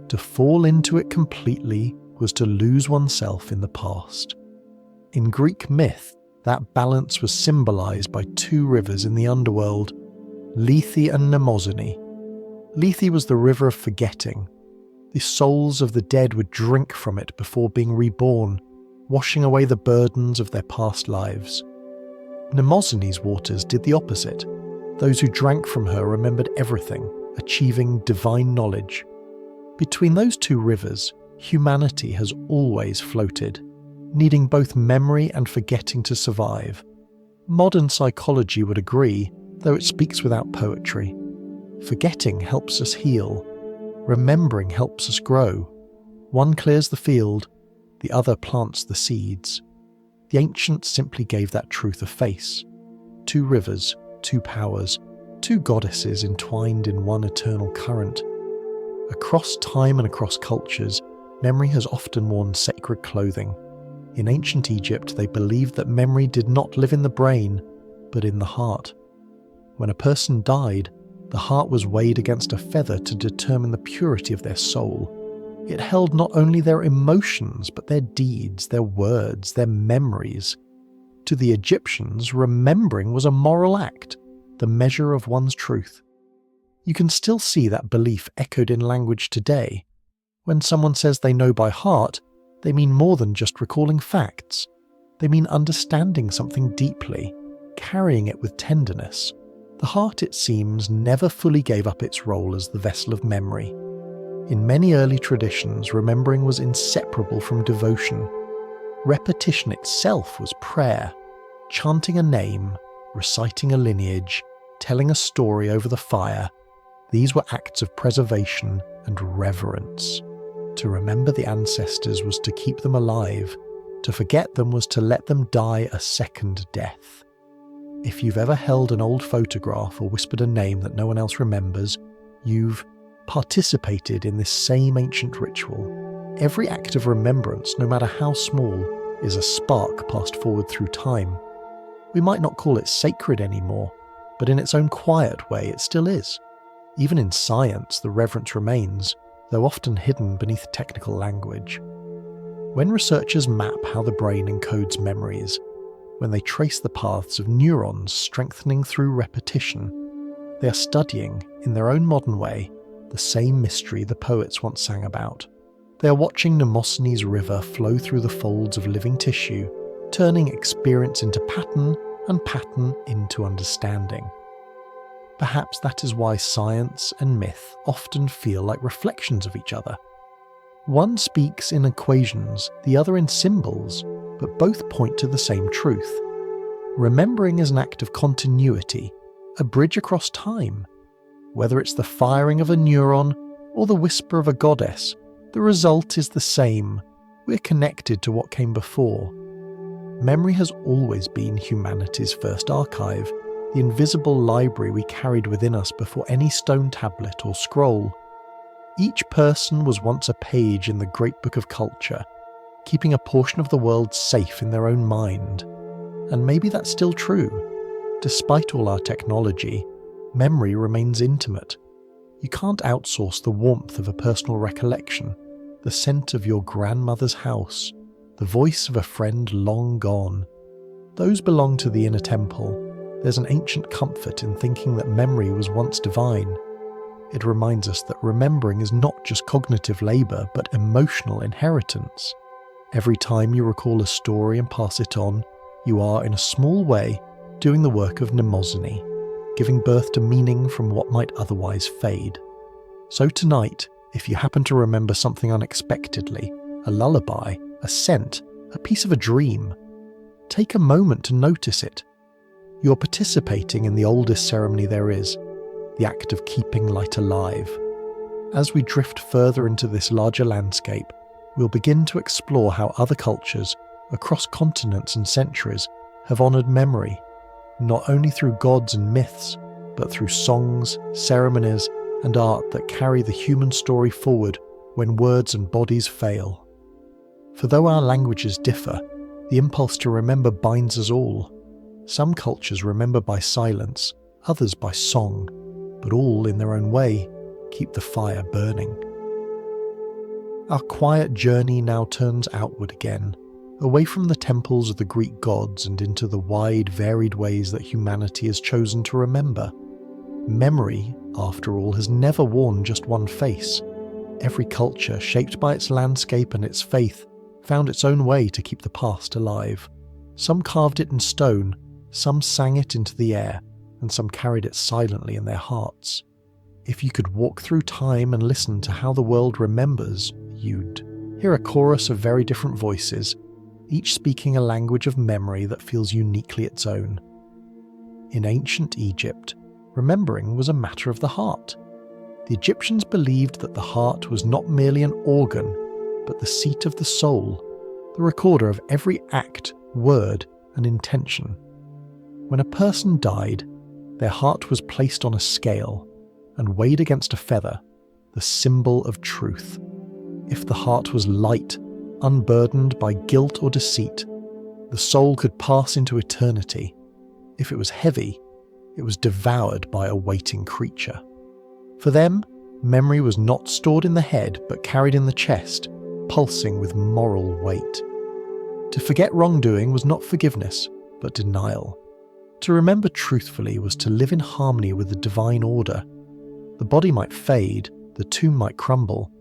To fall into it completely was to lose oneself in the past. In Greek myth, that balance was symbolized by two rivers in the underworld, Lethe and Mnemosyne. Lethe was the river of forgetting. The souls of the dead would drink from it before being reborn, washing away the burdens of their past lives. Mnemosyne's waters did the opposite. Those who drank from her remembered everything, achieving divine knowledge. Between those two rivers, humanity has always floated, needing both memory and forgetting to survive. Modern psychology would agree, though it speaks without poetry. Forgetting helps us heal. Remembering helps us grow. One clears the field, the other plants the seeds. The ancients simply gave that truth a face. Two rivers, two powers, two goddesses entwined in one eternal current. Across time and across cultures, memory has often worn sacred clothing. In ancient Egypt, they believed that memory did not live in the brain, but in the heart. When a person died, the heart was weighed against a feather to determine the purity of their soul. It held not only their emotions, but their deeds, their words, their memories. To the Egyptians, remembering was a moral act, the measure of one's truth. You can still see that belief echoed in language today. When someone says they know by heart, they mean more than just recalling facts. They mean understanding something deeply, carrying it with tenderness. The heart, it seems, never fully gave up its role as the vessel of memory. In many early traditions, remembering was inseparable from devotion. Repetition itself was prayer. Chanting a name, reciting a lineage, telling a story over the fire, these were acts of preservation and reverence. To remember the ancestors was to keep them alive. To forget them was to let them die a second death. If you've ever held an old photograph or whispered a name that no one else remembers, you've participated in this same ancient ritual. Every act of remembrance, no matter how small, is a spark passed forward through time. We might not call it sacred anymore, but in its own quiet way it still is. Even in science, the reverence remains, though often hidden beneath technical language. When researchers map how the brain encodes memories, when they trace the paths of neurons strengthening through repetition, they are studying, in their own modern way, the same mystery the poets once sang about. They are watching Mnemosyne's river flow through the folds of living tissue, turning experience into pattern and pattern into understanding. Perhaps that is why science and myth often feel like reflections of each other. One speaks in equations, the other in symbols, but both point to the same truth. Remembering is an act of continuity, a bridge across time. Whether it's the firing of a neuron or the whisper of a goddess, the result is the same. We're connected to what came before. Memory has always been humanity's first archive, the invisible library we carried within us before any stone tablet or scroll. Each person was once a page in the great book of culture, keeping a portion of the world safe in their own mind. And maybe that's still true. Despite all our technology, memory remains intimate. You can't outsource the warmth of a personal recollection, the scent of your grandmother's house, the voice of a friend long gone. Those belong to the inner temple. There's an ancient comfort in thinking that memory was once divine. It reminds us that remembering is not just cognitive labour, but emotional inheritance. Every time you recall a story and pass it on, you are, in a small way, doing the work of Mnemosyne, giving birth to meaning from what might otherwise fade. So tonight, if you happen to remember something unexpectedly, a lullaby, a scent, a piece of a dream. Take a moment to notice it. You're participating in the oldest ceremony there is, the act of keeping light alive. As we drift further into this larger landscape, we'll begin to explore how other cultures, across continents and centuries, have honoured memory, not only through gods and myths, but through songs, ceremonies, and art that carry the human story forward when words and bodies fail. For though our languages differ, the impulse to remember binds us all. Some cultures remember by silence, others by song, but all, in their own way, keep the fire burning. Our quiet journey now turns outward again, away from the temples of the Greek gods and into the wide, varied ways that humanity has chosen to remember. Memory, after all, has never worn just one face. Every culture, shaped by its landscape and its faith, found its own way to keep the past alive. Some carved it in stone, some sang it into the air, and some carried it silently in their hearts. If you could walk through time and listen to how the world remembers, you'd hear a chorus of very different voices, each speaking a language of memory that feels uniquely its own. In ancient Egypt, remembering was a matter of the heart. The Egyptians believed that the heart was not merely an organ, but the seat of the soul, the recorder of every act, word, and intention. When a person died, their heart was placed on a scale and weighed against a feather, the symbol of truth. If the heart was light, unburdened by guilt or deceit, the soul could pass into eternity. If it was heavy, it was devoured by a waiting creature. For them, memory was not stored in the head but carried in the chest, pulsing with moral weight. To forget wrongdoing was not forgiveness, but denial. To remember truthfully was to live in harmony with the divine order. The body might fade, the tomb might crumble,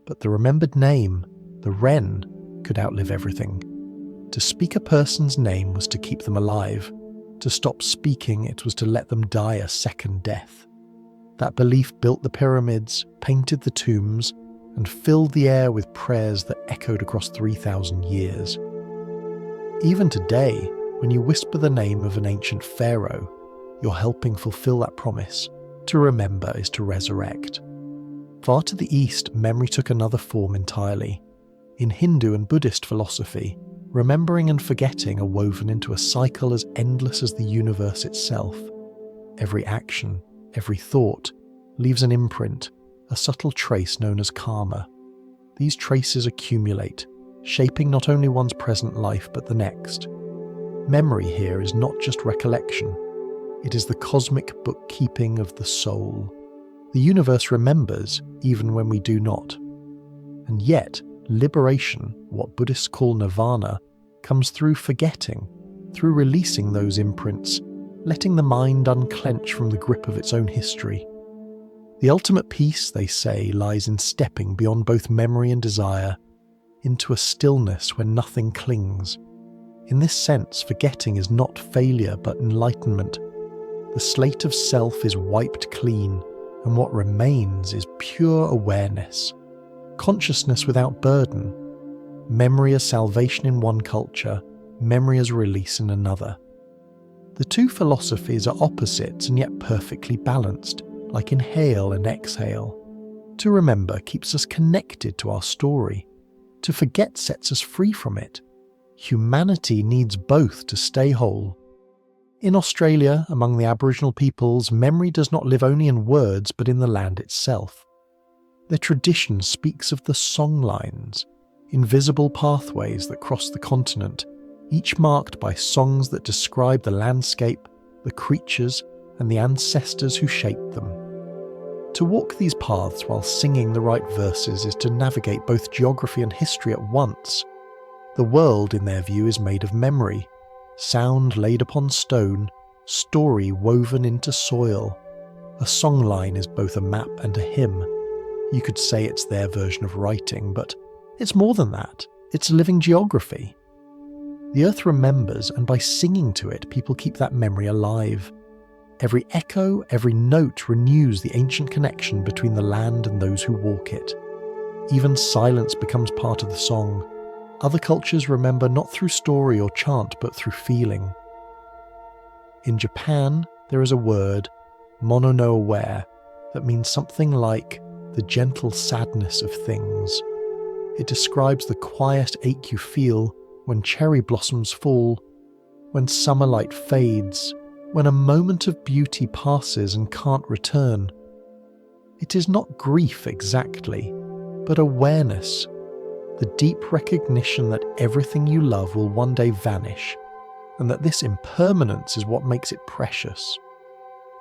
but the remembered name, the Ren, could outlive everything. To speak a person's name was to keep them alive. To stop speaking, it was to let them die a second death. That belief built the pyramids, painted the tombs, and filled the air with prayers that echoed across 3,000 years. Even today, when you whisper the name of an ancient pharaoh, you're helping fulfill that promise. To remember is to resurrect. Far to the east, memory took another form entirely. In Hindu and Buddhist philosophy, remembering and forgetting are woven into a cycle as endless as the universe itself. Every action, every thought, leaves an imprint, a subtle trace known as karma. These traces accumulate, shaping not only one's present life but the next. Memory here is not just recollection, it is the cosmic bookkeeping of the soul. The universe remembers even when we do not. And yet, liberation, what Buddhists call nirvana, comes through forgetting, through releasing those imprints, letting the mind unclench from the grip of its own history. The ultimate peace, they say, lies in stepping beyond both memory and desire, into a stillness where nothing clings. In this sense, forgetting is not failure but enlightenment. The slate of self is wiped clean, and what remains is pure awareness. Consciousness without burden. Memory as salvation in one culture, memory as release in another. The two philosophies are opposites and yet perfectly balanced, like inhale and exhale. To remember keeps us connected to our story. To forget sets us free from it. Humanity needs both to stay whole. In Australia, among the Aboriginal peoples, memory does not live only in words but in the land itself. Their tradition speaks of the songlines, invisible pathways that cross the continent, each marked by songs that describe the landscape, the creatures, and the ancestors who shaped them. To walk these paths while singing the right verses is to navigate both geography and history at once. The world, in their view, is made of memory, sound laid upon stone, story woven into soil. A songline is both a map and a hymn. You could say it's their version of writing, but it's more than that. It's living geography. The earth remembers, and by singing to it, people keep that memory alive. Every echo, every note renews the ancient connection between the land and those who walk it. Even silence becomes part of the song. Other cultures remember not through story or chant, but through feeling. In Japan, there is a word, mono no aware, that means something like the gentle sadness of things. It describes the quiet ache you feel when cherry blossoms fall, when summer light fades, when a moment of beauty passes and can't return. It is not grief exactly, but awareness, the deep recognition that everything you love will one day vanish, and that this impermanence is what makes it precious.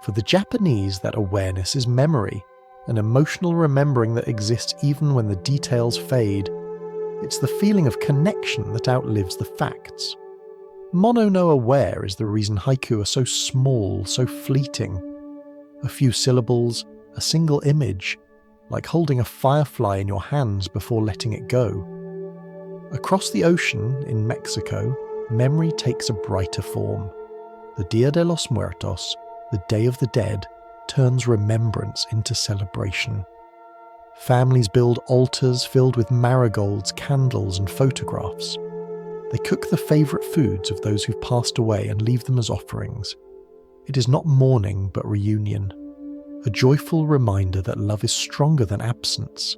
For the Japanese, that awareness is memory, an emotional remembering that exists even when the details fade. It's the feeling of connection that outlives the facts. Mono no aware is the reason haiku are so small, so fleeting. A few syllables, a single image, like holding a firefly in your hands before letting it go. Across the ocean, in Mexico, memory takes a brighter form. The Dia de los Muertos, the Day of the Dead, turns remembrance into celebration. Families build altars filled with marigolds, candles, and photographs. They cook the favourite foods of those who've passed away and leave them as offerings. It is not mourning, but reunion. A joyful reminder that love is stronger than absence.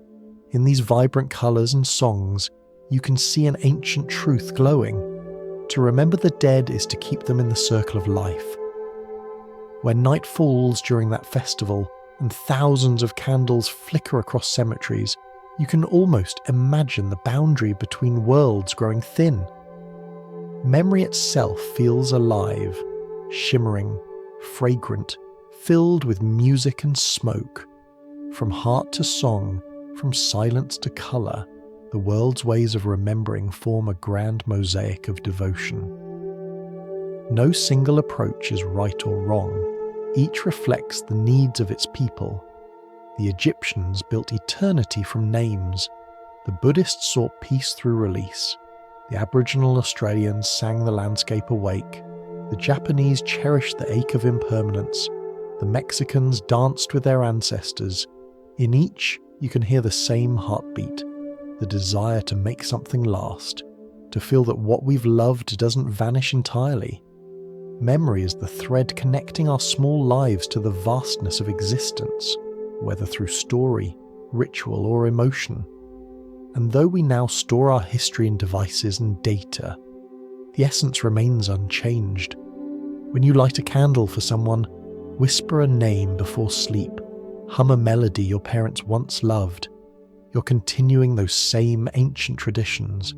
In these vibrant colours and songs, you can see an ancient truth glowing. To remember the dead is to keep them in the circle of life. When night falls during that festival and thousands of candles flicker across cemeteries, you can almost imagine the boundary between worlds growing thin. Memory itself feels alive, shimmering, fragrant, filled with music and smoke. From heart to song, from silence to colour, the world's ways of remembering form a grand mosaic of devotion. No single approach is right or wrong. Each reflects the needs of its people. The Egyptians built eternity from names. The Buddhists sought peace through release. The Aboriginal Australians sang the landscape awake. The Japanese cherished the ache of impermanence. The Mexicans danced with their ancestors. In each, you can hear the same heartbeat, the desire to make something last, to feel that what we've loved doesn't vanish entirely. Memory is the thread connecting our small lives to the vastness of existence, whether through story, ritual, or emotion. And though we now store our history in devices and data, the essence remains unchanged. When you light a candle for someone, whisper a name before sleep, hum a melody your parents once loved. You're continuing those same ancient traditions.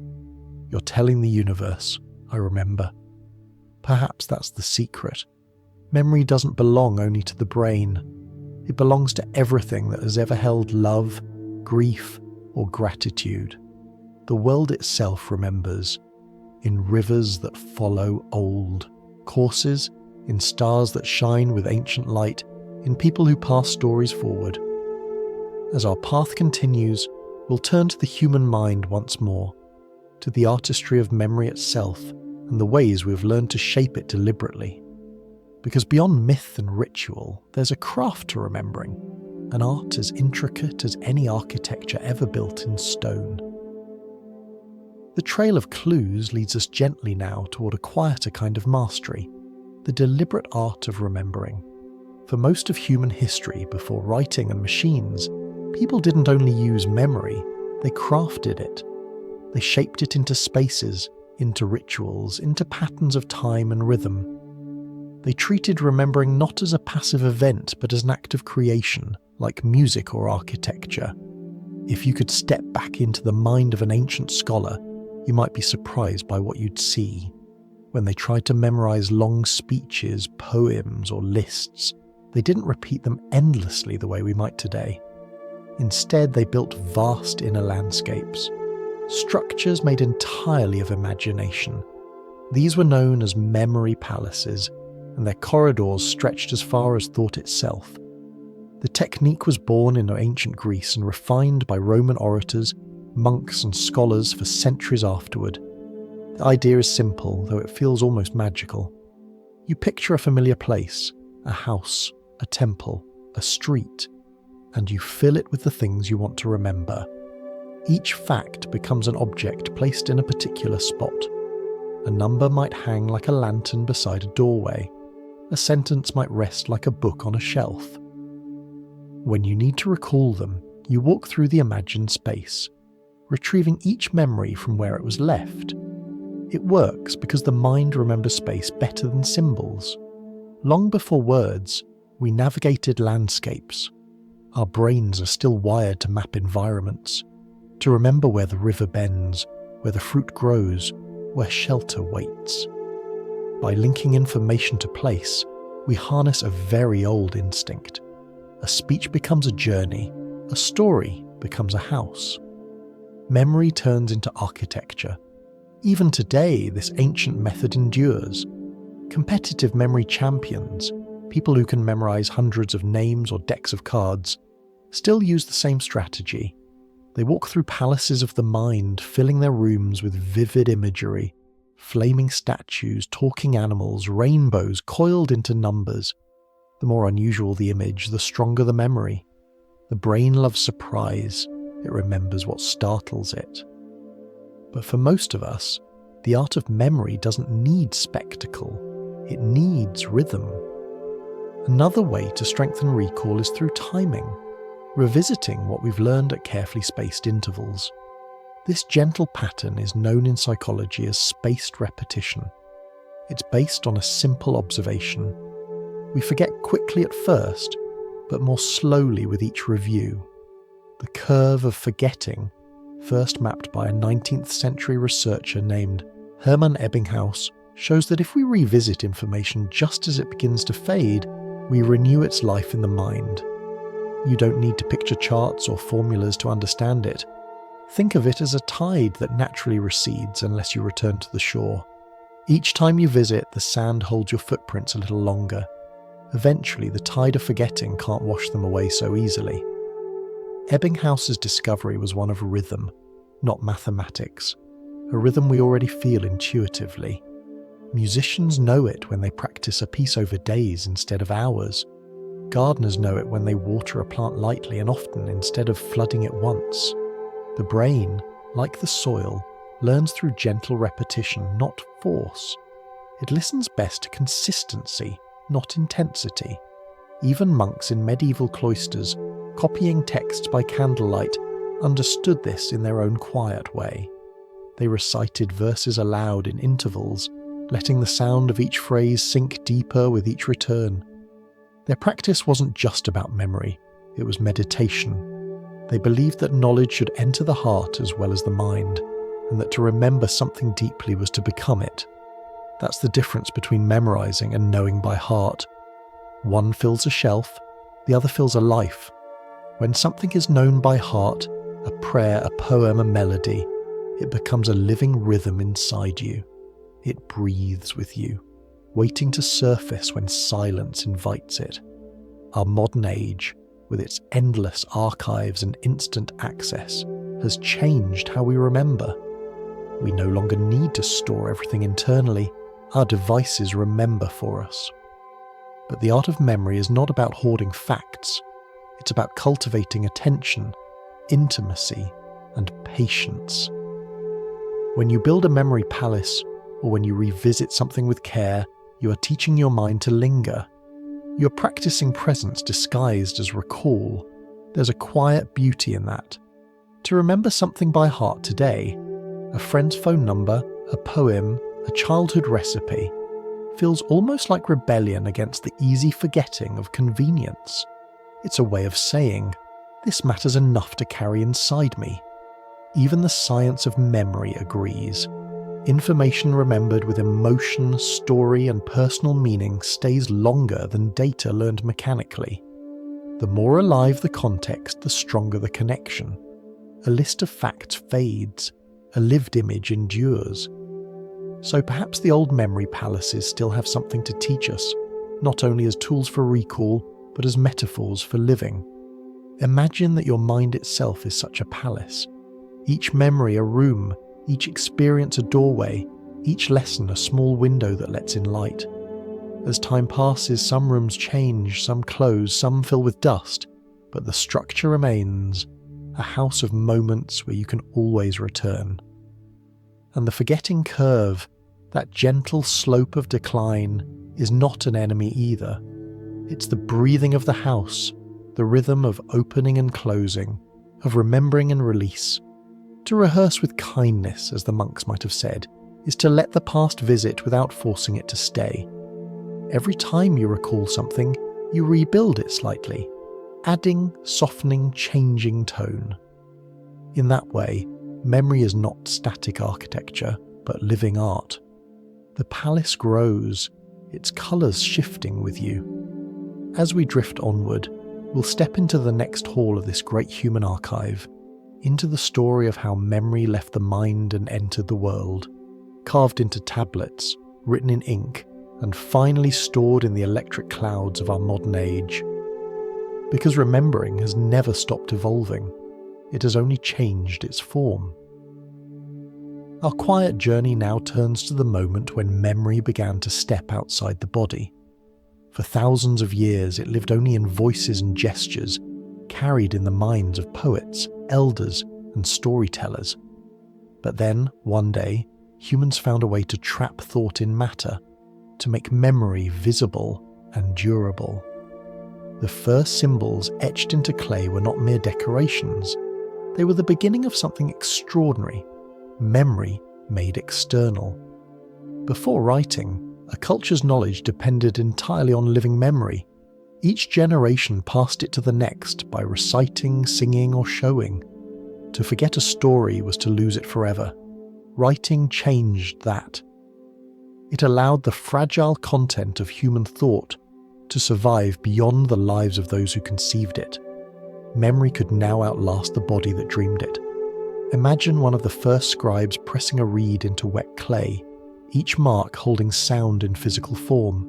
You're telling the universe, I remember. Perhaps that's the secret. Memory doesn't belong only to the brain. It belongs to everything that has ever held love, grief, or gratitude. The world itself remembers, in rivers that follow old, courses, in stars that shine with ancient light, in people who pass stories forward. As our path continues, we'll turn to the human mind once more, to the artistry of memory itself and the ways we've learned to shape it deliberately. Because beyond myth and ritual, there's a craft to remembering, an art as intricate as any architecture ever built in stone. The trail of clues leads us gently now toward a quieter kind of mastery, the deliberate art of remembering. For most of human history, before writing and machines, people didn't only use memory, they crafted it. They shaped it into spaces, into rituals, into patterns of time and rhythm. They treated remembering not as a passive event, but as an act of creation, like music or architecture. If you could step back into the mind of an ancient scholar, you might be surprised by what you'd see. When they tried to memorize long speeches, poems, or lists, they didn't repeat them endlessly the way we might today. Instead, they built vast inner landscapes, structures made entirely of imagination. These were known as memory palaces, and their corridors stretched as far as thought itself. The technique was born in ancient Greece and refined by Roman orators, monks, and scholars for centuries afterward. The idea is simple, though it feels almost magical. You picture a familiar place, a house, a temple, a street, and you fill it with the things you want to remember. Each fact becomes an object placed in a particular spot. A number might hang like a lantern beside a doorway. A sentence might rest like a book on a shelf. When you need to recall them, you walk through the imagined space, retrieving each memory from where it was left. It works because the mind remembers space better than symbols. Long before words, we navigated landscapes. Our brains are still wired to map environments, to remember where the river bends, where the fruit grows, where shelter waits. By linking information to place, we harness a very old instinct. A speech becomes a journey, a story becomes a house. Memory turns into architecture. Even today, this ancient method endures. Competitive memory champions, people who can memorize hundreds of names or decks of cards, still use the same strategy. They walk through palaces of the mind, filling their rooms with vivid imagery, flaming statues, talking animals, rainbows coiled into numbers. The more unusual the image, the stronger the memory. The brain loves surprise. It remembers what startles it. But for most of us, the art of memory doesn't need spectacle. It needs rhythm. Another way to strengthen recall is through timing, revisiting what we've learned at carefully spaced intervals. This gentle pattern is known in psychology as spaced repetition. It's based on a simple observation. We forget quickly at first, but more slowly with each review. The curve of forgetting, first mapped by a 19th century researcher named Hermann Ebbinghaus, shows that if we revisit information just as it begins to fade, we renew its life in the mind. You don't need to picture charts or formulas to understand it. Think of it as a tide that naturally recedes unless you return to the shore. Each time you visit, the sand holds your footprints a little longer. Eventually, the tide of forgetting can't wash them away so easily. Ebbinghaus's discovery was one of rhythm, not mathematics, a rhythm we already feel intuitively. Musicians know it when they practice a piece over days instead of hours. Gardeners know it when they water a plant lightly and often instead of flooding it once. The brain, like the soil, learns through gentle repetition, not force. It listens best to consistency, not intensity. Even monks in medieval cloisters, copying texts by candlelight, understood this in their own quiet way. They recited verses aloud in intervals, letting the sound of each phrase sink deeper with each return. Their practice wasn't just about memory, it was meditation. They believed that knowledge should enter the heart as well as the mind, and that to remember something deeply was to become it. That's the difference between memorizing and knowing by heart. One fills a shelf, the other fills a life. When something is known by heart, a prayer, a poem, a melody, it becomes a living rhythm inside you. It breathes with you, waiting to surface when silence invites it. Our modern age, with its endless archives and instant access, has changed how we remember. We no longer need to store everything internally. Our devices remember for us. But the art of memory is not about hoarding facts. It's about cultivating attention, intimacy, and patience. When you build a memory palace, or when you revisit something with care, you are teaching your mind to linger. You're practicing presence disguised as recall. There's a quiet beauty in that. To remember something by heart today, a friend's phone number, a poem, a childhood recipe, feels almost like rebellion against the easy forgetting of convenience. It's a way of saying, this matters enough to carry inside me. Even the science of memory agrees. Information remembered with emotion, story, and personal meaning stays longer than data learned mechanically. The more alive the context, the stronger the connection. A list of facts fades, a lived image endures. So perhaps the old memory palaces still have something to teach us, not only as tools for recall, but as metaphors for living. Imagine that your mind itself is such a palace. Each memory a room, each experience a doorway, each lesson a small window that lets in light. As time passes, some rooms change, some close, some fill with dust, but the structure remains. a house of moments where you can always return. And the forgetting curve, that gentle slope of decline, is not an enemy either. It's the breathing of the house, the rhythm of opening and closing, of remembering and release. To rehearse with kindness, as the monks might have said, is to let the past visit without forcing it to stay. Every time you recall something, you rebuild it slightly, adding, softening, changing tone. In that way, memory is not static architecture, but living art. The palace grows, its colours shifting with you. As we drift onward, we'll step into the next hall of this great human archive, into the story of how memory left the mind and entered the world, carved into tablets, written in ink, and finally stored in the electric clouds of our modern age. Because remembering has never stopped evolving, it has only changed its form. Our quiet journey now turns to the moment when memory began to step outside the body. For thousands of years it lived only in voices and gestures, carried in the minds of poets, elders, and storytellers. But then, one day, humans found a way to trap thought in matter, to make memory visible and durable. The first symbols etched into clay were not mere decorations. They were the beginning of something extraordinary, memory made external. Before writing, a culture's knowledge depended entirely on living memory. Each generation passed it to the next by reciting, singing, or showing. To forget a story was to lose it forever. Writing changed that. It allowed the fragile content of human thought to survive beyond the lives of those who conceived it. Memory could now outlast the body that dreamed it. Imagine one of the first scribes pressing a reed into wet clay, each mark holding sound in physical form.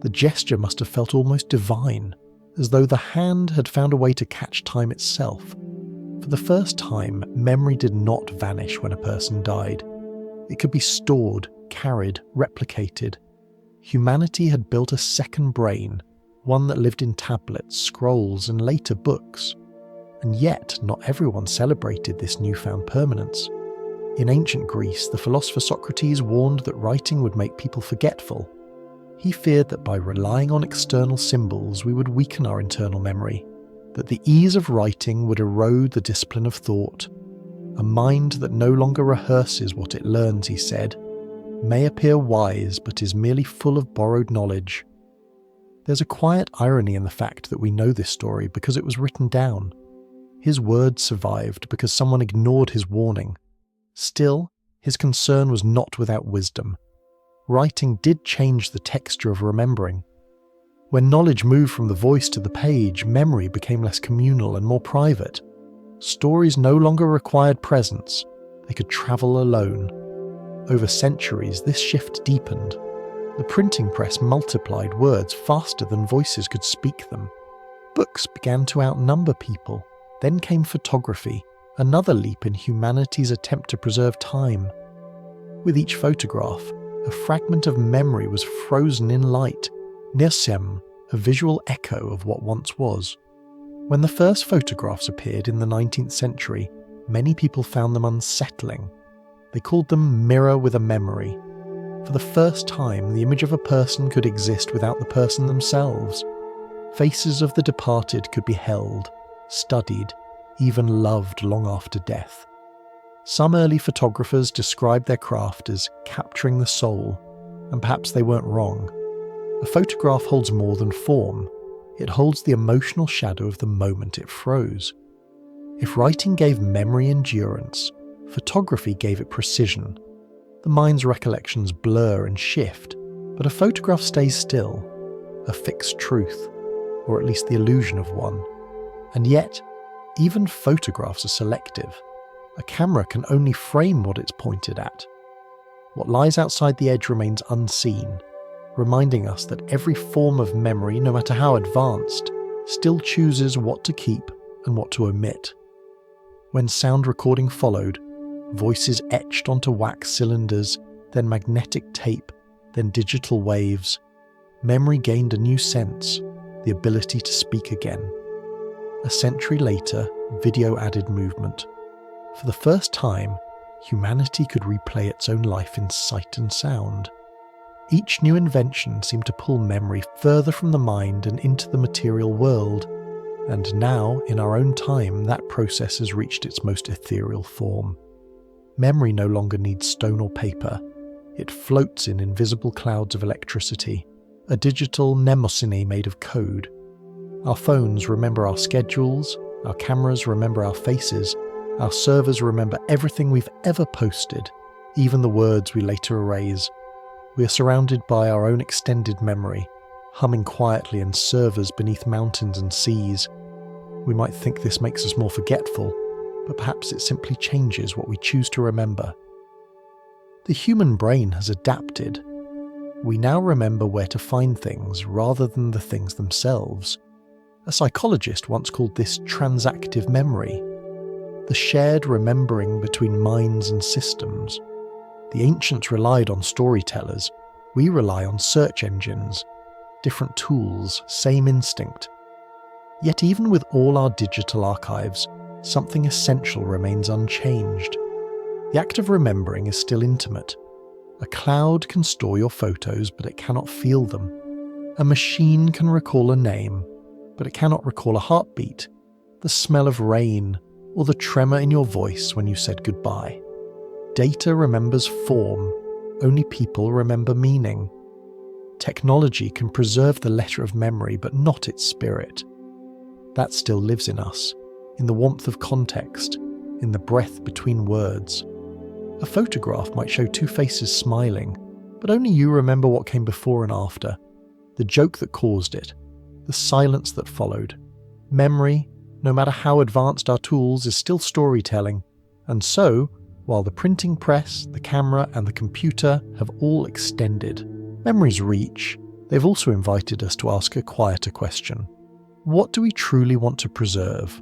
The gesture must have felt almost divine, as though the hand had found a way to catch time itself. For the first time, memory did not vanish when a person died. It could be stored, carried, replicated. Humanity had built a second brain, one that lived in tablets, scrolls, and later books. And yet, not everyone celebrated this newfound permanence. In ancient Greece, the philosopher Socrates warned that writing would make people forgetful. He feared that by relying on external symbols, we would weaken our internal memory, that the ease of writing would erode the discipline of thought. A mind that no longer rehearses what it learns, he said, may appear wise but is merely full of borrowed knowledge. There's a quiet irony in the fact that we know this story because it was written down. His words survived because someone ignored his warning. Still, his concern was not without wisdom. Writing did change the texture of remembering. When knowledge moved from the voice to the page, memory became less communal and more private. Stories no longer required presence. They could travel alone. Over centuries, this shift deepened. The printing press multiplied words faster than voices could speak them. Books began to outnumber people. Then came photography, another leap in humanity's attempt to preserve time. With each photograph, a fragment of memory was frozen in light, neuroscience, a visual echo of what once was. When the first photographs appeared in the 19th century, many people found them unsettling. They called them mirror with a memory. For the first time, the image of a person could exist without the person themselves. Faces of the departed could be held, studied, even loved long after death. Some early photographers described their craft as capturing the soul, and perhaps they weren't wrong. A photograph holds more than form. It holds the emotional shadow of the moment it froze. If writing gave memory endurance, photography gave it precision. The mind's recollections blur and shift, but a photograph stays still, a fixed truth, or at least the illusion of one. And yet, even photographs are selective. A camera can only frame what it's pointed at. What lies outside the edge remains unseen, reminding us that every form of memory, no matter how advanced, still chooses what to keep and what to omit. When sound recording followed, voices etched onto wax cylinders, then magnetic tape, then digital waves, memory gained a new sense, the ability to speak again. A century later, video-added movement. For the first time, humanity could replay its own life in sight and sound. Each new invention seemed to pull memory further from the mind and into the material world, and now, in our own time, that process has reached its most ethereal form. Memory no longer needs stone or paper. It floats in invisible clouds of electricity, a digital mnemosine made of code. Our phones remember our schedules, our cameras remember our faces, our servers remember everything we've ever posted, even the words we later erase. We are surrounded by our own extended memory, humming quietly in servers beneath mountains and seas. We might think this makes us more forgetful, but perhaps it simply changes what we choose to remember. The human brain has adapted. We now remember where to find things rather than the things themselves. A psychologist once called this transactive memory, the shared remembering between minds and systems. The ancients relied on storytellers. We rely on search engines. Different tools, same instinct. Yet even with all our digital archives, something essential remains unchanged. The act of remembering is still intimate. A cloud can store your photos, but it cannot feel them. A machine can recall a name, but it cannot recall a heartbeat, the smell of rain, or the tremor in your voice when you said goodbye. Data remembers form, only people remember meaning. Technology can preserve the letter of memory, but not its spirit. That still lives in us, in the warmth of context, in the breath between words. A photograph might show two faces smiling, but only you remember what came before and after, the joke that caused it, the silence that followed. Memory, no matter how advanced our tools, is still storytelling, and so, while the printing press, the camera, and the computer have all extended memory's reach, they've also invited us to ask a quieter question. What do we truly want to preserve?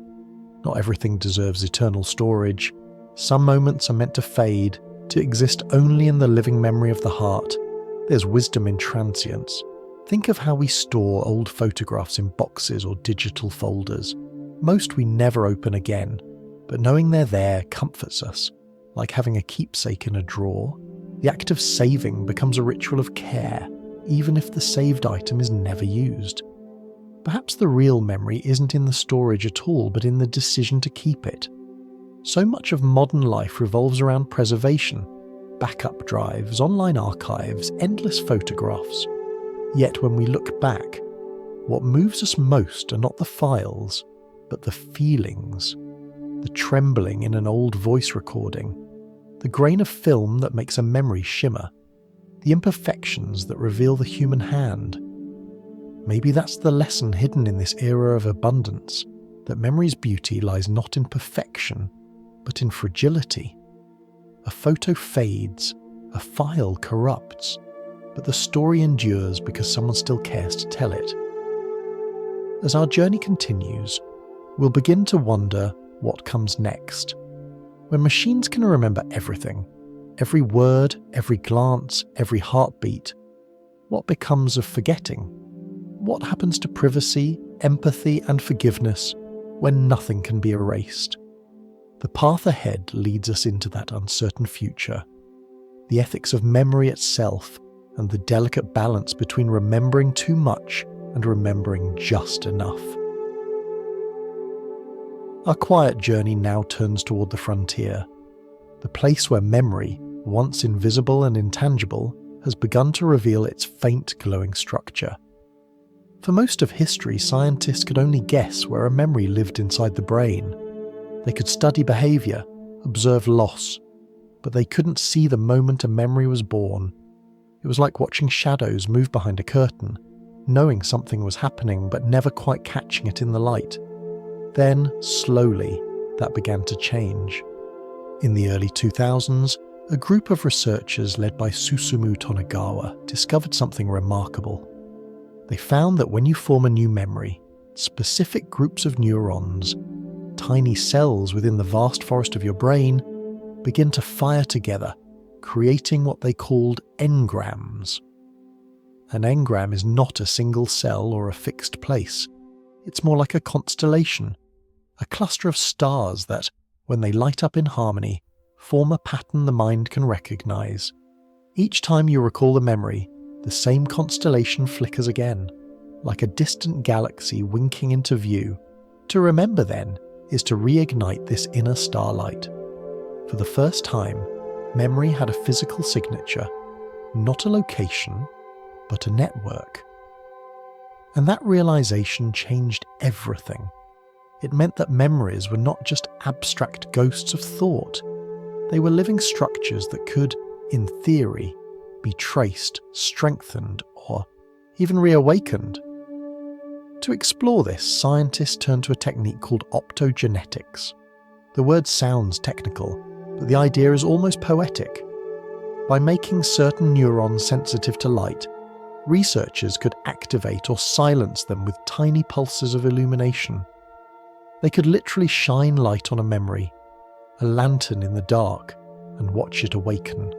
Not everything deserves eternal storage. Some moments are meant to fade, to exist only in the living memory of the heart. There's wisdom in transience. Think of how we store old photographs in boxes or digital folders. Most we never open again, but knowing they're there comforts us. Like having a keepsake in a drawer, the act of saving becomes a ritual of care, even if the saved item is never used. Perhaps the real memory isn't in the storage at all, but in the decision to keep it. So much of modern life revolves around preservation, backup drives, online archives, endless photographs. Yet when we look back, what moves us most are not the files, but the feelings. The trembling in an old voice recording, the grain of film that makes a memory shimmer, the imperfections that reveal the human hand. Maybe that's the lesson hidden in this era of abundance, that memory's beauty lies not in perfection, but in fragility. A photo fades, a file corrupts, but the story endures because someone still cares to tell it. As our journey continues, we'll begin to wonder what comes next. When machines can remember everything, every word, every glance, every heartbeat, what becomes of forgetting? What happens to privacy, empathy, and forgiveness when nothing can be erased? The path ahead leads us into that uncertain future. The ethics of memory itself and the delicate balance between remembering too much and remembering just enough. Our quiet journey now turns toward the frontier, the place where memory, once invisible and intangible, has begun to reveal its faint glowing structure. For most of history, scientists could only guess where a memory lived inside the brain. They could study behaviour, observe loss, but they couldn't see the moment a memory was born. It was like watching shadows move behind a curtain, knowing something was happening but never quite catching it in the light. Then, slowly, that began to change. In the early 2000s, a group of researchers led by Susumu Tonegawa discovered something remarkable. They found that when you form a new memory, specific groups of neurons, tiny cells within the vast forest of your brain, begin to fire together, creating what they called engrams. An engram is not a single cell or a fixed place. It's more like a constellation, a cluster of stars that, when they light up in harmony, form a pattern the mind can recognize. Each time you recall the memory, the same constellation flickers again, like a distant galaxy winking into view. To remember, then, is to reignite this inner starlight. For the first time, memory had a physical signature, not a location, but a network. And that realization changed everything. It meant that memories were not just abstract ghosts of thought. They were living structures that could, in theory, be traced, strengthened, or even reawakened. To explore this, scientists turned to a technique called optogenetics. The word sounds technical, but the idea is almost poetic. By making certain neurons sensitive to light, researchers could activate or silence them with tiny pulses of illumination. They could literally shine light on a memory, a lantern in the dark, and watch it awaken.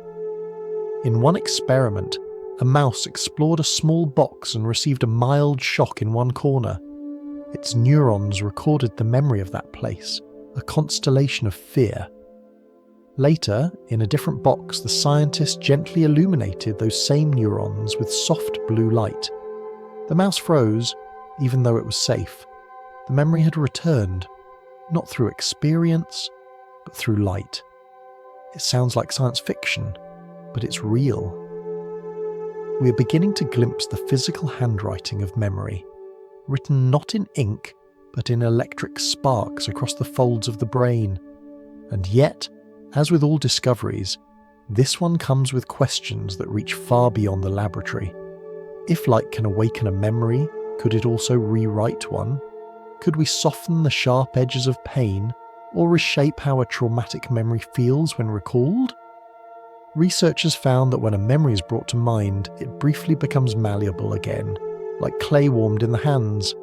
In one experiment, a mouse explored a small box and received a mild shock in one corner. Its neurons recorded the memory of that place, a constellation of fear. Later, in a different box, the scientists gently illuminated those same neurons with soft blue light. The mouse froze, even though it was safe. The memory had returned, not through experience, but through light. It sounds like science fiction, but it's real. We are beginning to glimpse the physical handwriting of memory, written not in ink, but in electric sparks across the folds of the brain. And yet, as with all discoveries, this one comes with questions that reach far beyond the laboratory. If light can awaken a memory, could it also rewrite one? Could we soften the sharp edges of pain, or reshape how a traumatic memory feels when recalled? Researchers found that when a memory is brought to mind, it briefly becomes malleable again, like clay warmed in the hands.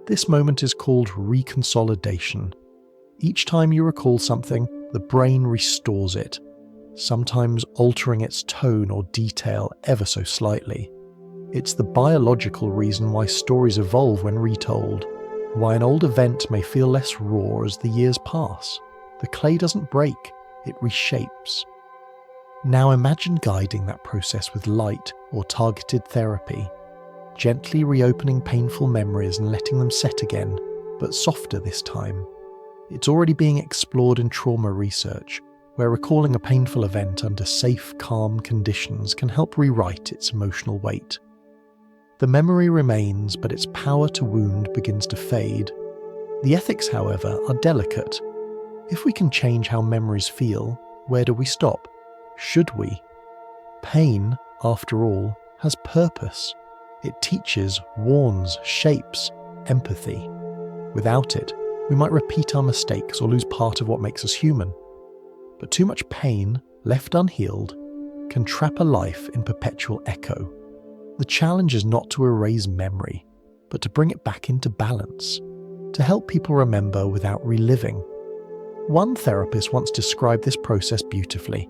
This moment is called reconsolidation. Each time you recall something, the brain restores it, sometimes altering its tone or detail ever so slightly. It's the biological reason why stories evolve when retold, why an old event may feel less raw as the years pass. The clay doesn't break, it reshapes. Now imagine guiding that process with light or targeted therapy, gently reopening painful memories and letting them set again, but softer this time. It's already being explored in trauma research, where recalling a painful event under safe, calm conditions can help rewrite its emotional weight. The memory remains, but its power to wound begins to fade. The ethics, however, are delicate. If we can change how memories feel, where do we stop? Should we? Pain, after all, has purpose. It teaches, warns, shapes, empathy. Without it, we might repeat our mistakes or lose part of what makes us human. But too much pain, left unhealed, can trap a life in perpetual echo. The challenge is not to erase memory, but to bring it back into balance, to help people remember without reliving. One therapist once described this process beautifully.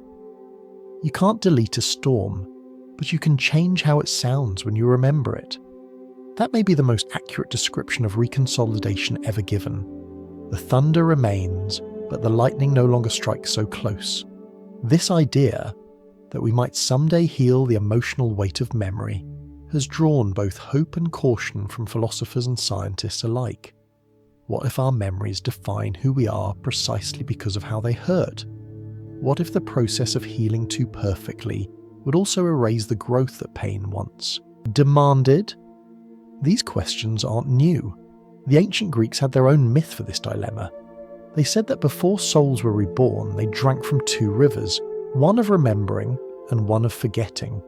You can't delete a storm, but you can change how it sounds when you remember it. That may be the most accurate description of reconsolidation ever given. The thunder remains, but the lightning no longer strikes so close. This idea, that we might someday heal the emotional weight of memory, has drawn both hope and caution from philosophers and scientists alike. What if our memories define who we are precisely because of how they hurt? What if the process of healing too perfectly would also erase the growth that pain once demanded? These questions aren't new. The ancient Greeks had their own myth for this dilemma. They said that before souls were reborn, they drank from two rivers, one of remembering and one of forgetting.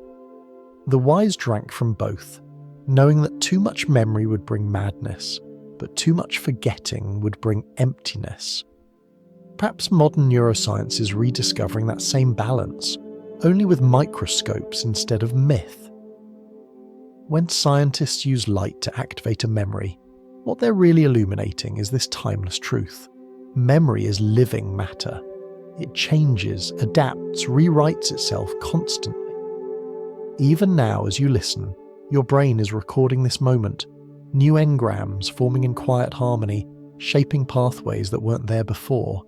The wise drank from both, knowing that too much memory would bring madness, but too much forgetting would bring emptiness. Perhaps modern neuroscience is rediscovering that same balance, only with microscopes instead of myth. When scientists use light to activate a memory, what they're really illuminating is this timeless truth. Memory is living matter. It changes, adapts, rewrites itself constantly. Even now, as you listen, your brain is recording this moment, new engrams forming in quiet harmony, shaping pathways that weren't there before.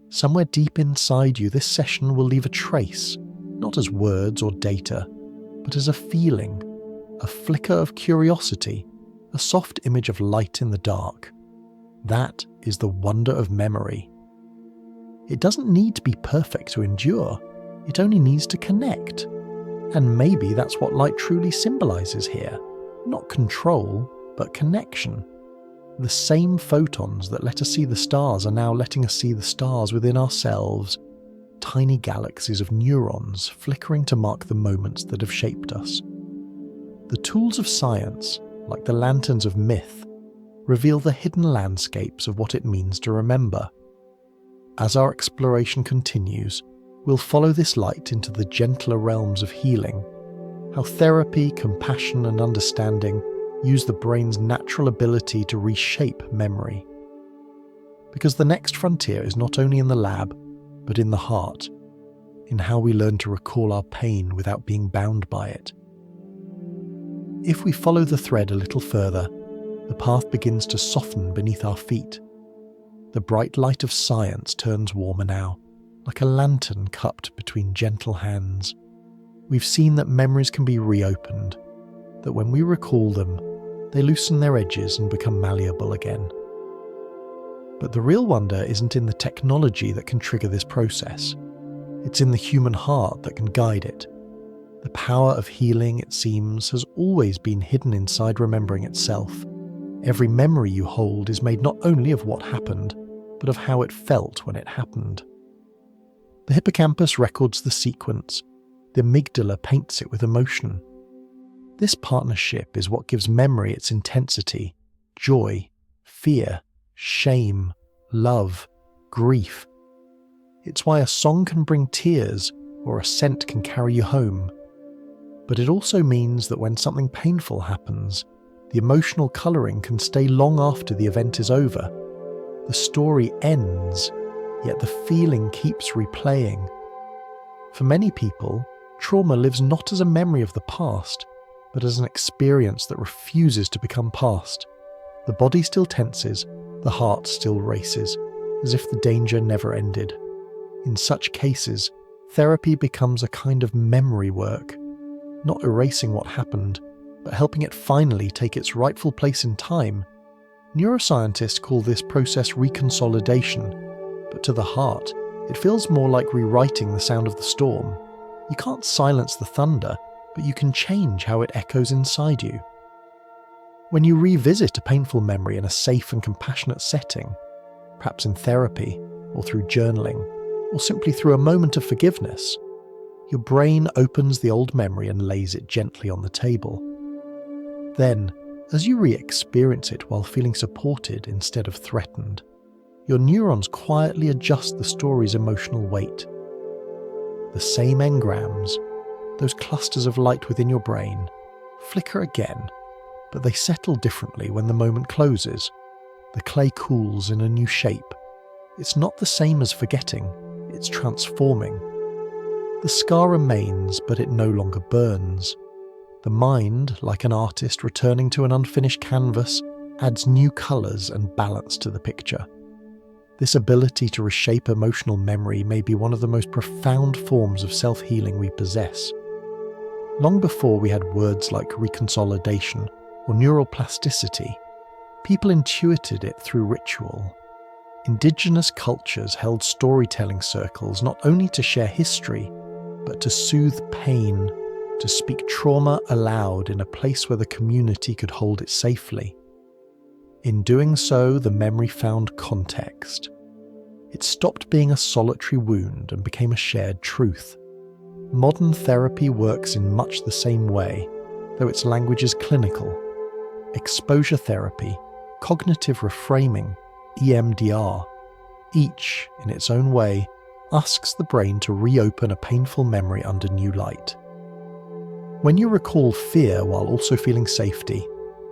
Somewhere deep inside you, this session will leave a trace, not as words or data, but as a feeling, a flicker of curiosity, a soft image of light in the dark. That is the wonder of memory. It doesn't need to be perfect to endure, it only needs to connect. And maybe that's what light truly symbolizes here. Not control, but connection. The same photons that let us see the stars are now letting us see the stars within ourselves, tiny galaxies of neurons flickering to mark the moments that have shaped us. The tools of science, like the lanterns of myth, reveal the hidden landscapes of what it means to remember. As our exploration continues, we'll follow this light into the gentler realms of healing, how therapy, compassion, and understanding use the brain's natural ability to reshape memory. Because the next frontier is not only in the lab, but in the heart, in how we learn to recall our pain without being bound by it. If we follow the thread a little further, the path begins to soften beneath our feet. The bright light of science turns warmer now, like a lantern cupped between gentle hands. We've seen that memories can be reopened, that when we recall them, they loosen their edges and become malleable again. But the real wonder isn't in the technology that can trigger this process. It's in the human heart that can guide it. The power of healing, it seems, has always been hidden inside remembering itself. Every memory you hold is made not only of what happened, but of how it felt when it happened. The hippocampus records the sequence. The amygdala paints it with emotion. This partnership is what gives memory its intensity, joy, fear, shame, love, grief. It's why a song can bring tears or a scent can carry you home. But it also means that when something painful happens, the emotional colouring can stay long after the event is over. The story ends, yet the feeling keeps replaying. For many people, trauma lives not as a memory of the past, but as an experience that refuses to become past. The body still tenses, the heart still races, as if the danger never ended. In such cases, therapy becomes a kind of memory work, not erasing what happened, but helping it finally take its rightful place in time. Neuroscientists call this process reconsolidation, but to the heart, it feels more like rewriting the sound of the storm. You can't silence the thunder, but you can change how it echoes inside you. When you revisit a painful memory in a safe and compassionate setting, perhaps in therapy, or through journaling, or simply through a moment of forgiveness, your brain opens the old memory and lays it gently on the table. Then, as you re-experience it while feeling supported instead of threatened, your neurons quietly adjust the story's emotional weight. The same engrams, those clusters of light within your brain, flicker again, but they settle differently when the moment closes. The clay cools in a new shape. It's not the same as forgetting, it's transforming. The scar remains, but it no longer burns. The mind, like an artist returning to an unfinished canvas, adds new colours and balance to the picture. This ability to reshape emotional memory may be one of the most profound forms of self-healing we possess. Long before we had words like reconsolidation or neural plasticity, people intuited it through ritual. Indigenous cultures held storytelling circles not only to share history, but to soothe pain, to speak trauma aloud in a place where the community could hold it safely. In doing so, the memory found context. It stopped being a solitary wound and became a shared truth. Modern therapy works in much the same way, though its language is clinical. Exposure therapy, cognitive reframing, EMDR, each, in its own way, asks the brain to reopen a painful memory under new light. When you recall fear while also feeling safety,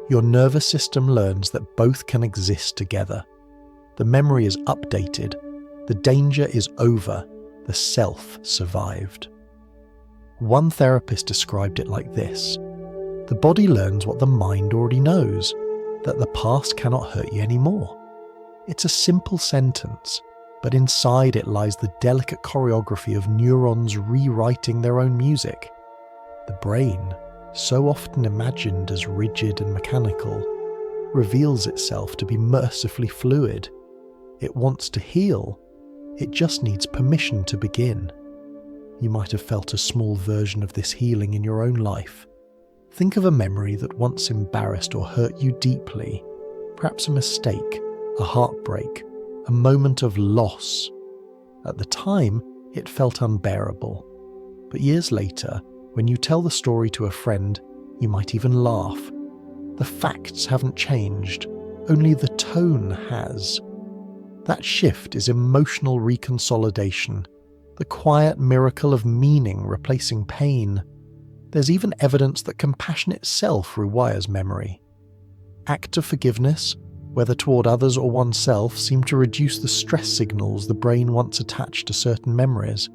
your nervous system learns that both can exist together. The memory is updated, the danger is over, the self survived. One therapist described it like this: the body learns what the mind already knows, that the past cannot hurt you anymore. It's a simple sentence, but inside it lies the delicate choreography of neurons rewriting their own music. The brain, so often imagined as rigid and mechanical, reveals itself to be mercifully fluid. It wants to heal. It just needs permission to begin. You might have felt a small version of this healing in your own life. Think of a memory that once embarrassed or hurt you deeply, perhaps a mistake, a heartbreak, a moment of loss. At the time, it felt unbearable. But years later, when you tell the story to a friend, you might even laugh. The facts haven't changed, only the tone has. That shift is emotional reconsolidation, the quiet miracle of meaning replacing pain. There's even evidence that compassion itself rewires memory. Acts of forgiveness, whether toward others or oneself, seem to reduce the stress signals the brain once attached to certain memories.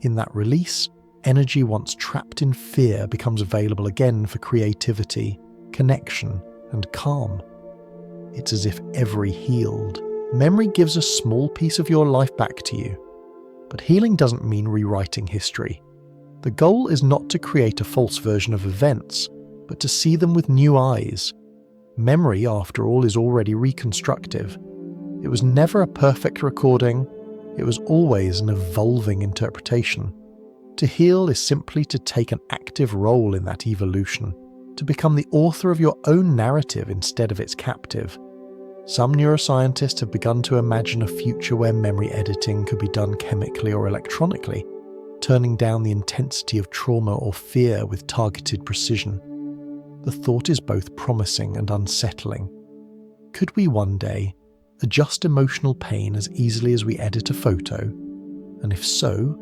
In that release, energy once trapped in fear becomes available again for creativity, connection, and calm. It's as if every healed memory gives a small piece of your life back to you. But healing doesn't mean rewriting history. The goal is not to create a false version of events, but to see them with new eyes. Memory, after all, is already reconstructive. It was never a perfect recording. It was always an evolving interpretation. To heal is simply to take an active role in that evolution, to become the author of your own narrative instead of its captive. Some neuroscientists have begun to imagine a future where memory editing could be done chemically or electronically, turning down the intensity of trauma or fear with targeted precision. The thought is both promising and unsettling. Could we one day adjust emotional pain as easily as we edit a photo? And if so,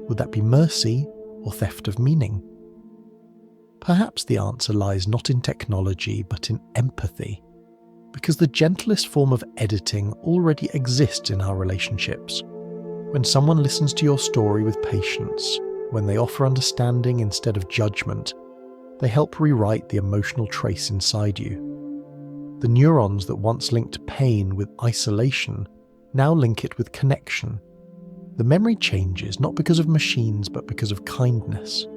would that be mercy or theft of meaning? Perhaps the answer lies not in technology but in empathy, because the gentlest form of editing already exists in our relationships. When someone listens to your story with patience, when they offer understanding instead of judgment, they help rewrite the emotional trace inside you. The neurons that once linked pain with isolation now link it with connection. The memory changes not because of machines but because of kindness.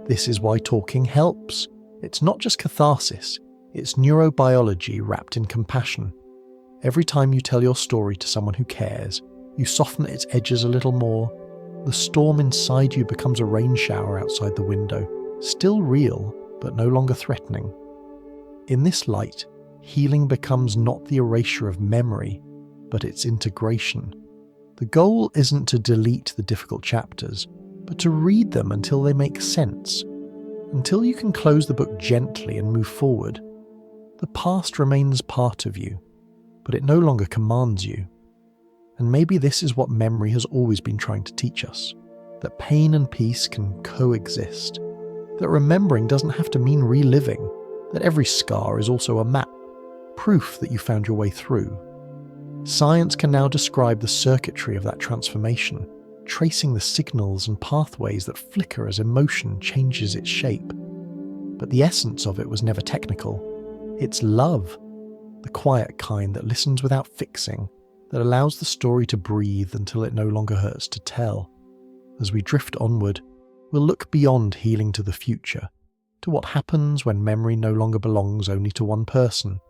This is why talking helps. It's not just catharsis, it's neurobiology wrapped in compassion. Every time you tell your story to someone who cares, you soften its edges a little more. The storm inside you becomes a rain shower outside the window, still real, but no longer threatening. In this light, healing becomes not the erasure of memory, but its integration. The goal isn't to delete the difficult chapters, but to read them until they make sense, until you can close the book gently and move forward. The past remains part of you, but it no longer commands you. And maybe this is what memory has always been trying to teach us, that pain and peace can coexist, that remembering doesn't have to mean reliving, that every scar is also a map, proof that you found your way through. Science can now describe the circuitry of that transformation, tracing the signals and pathways that flicker as emotion changes its shape. But the essence of it was never technical. It's love, the quiet kind that listens without fixing, that allows the story to breathe until it no longer hurts to tell. As we drift onward, we'll look beyond healing to the future, to what happens when memory no longer belongs only to one person,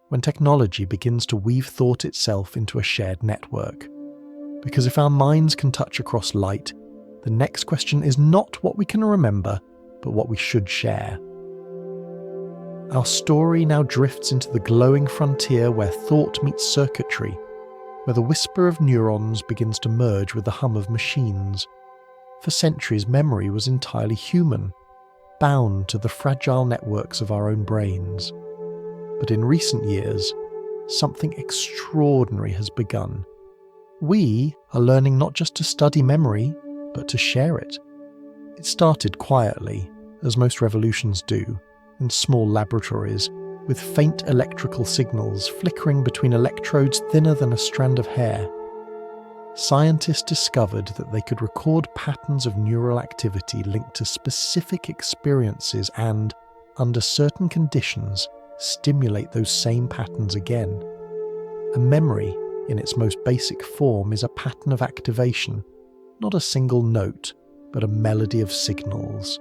when technology begins to weave thought itself into a shared network. Because if our minds can touch across light, the next question is not what we can remember, but what we should share. Our story now drifts into the glowing frontier where thought meets circuitry, where the whisper of neurons begins to merge with the hum of machines. For centuries, memory was entirely human, bound to the fragile networks of our own brains. But in recent years, something extraordinary has begun. We are learning not just to study memory, but to share it. It started quietly, as most revolutions do, in small laboratories, with faint electrical signals flickering between electrodes thinner than a strand of hair. Scientists discovered that they could record patterns of neural activity linked to specific experiences and, under certain conditions, stimulate those same patterns again. A memory, in its most basic form, is a pattern of activation, not a single note, but a melody of signals.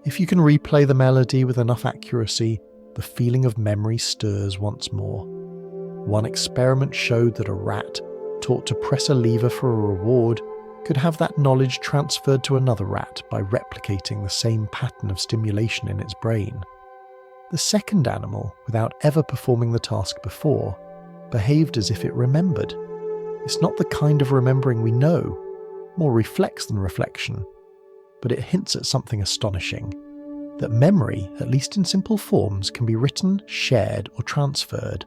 If you can replay the melody with enough accuracy, the feeling of memory stirs once more. One experiment showed that a rat, taught to press a lever for a reward, could have that knowledge transferred to another rat by replicating the same pattern of stimulation in its brain. The second animal, without ever performing the task before, behaved as if it remembered. It's not the kind of remembering we know, more reflex than reflection, but it hints at something astonishing, that memory, at least in simple forms, can be written, shared, or transferred.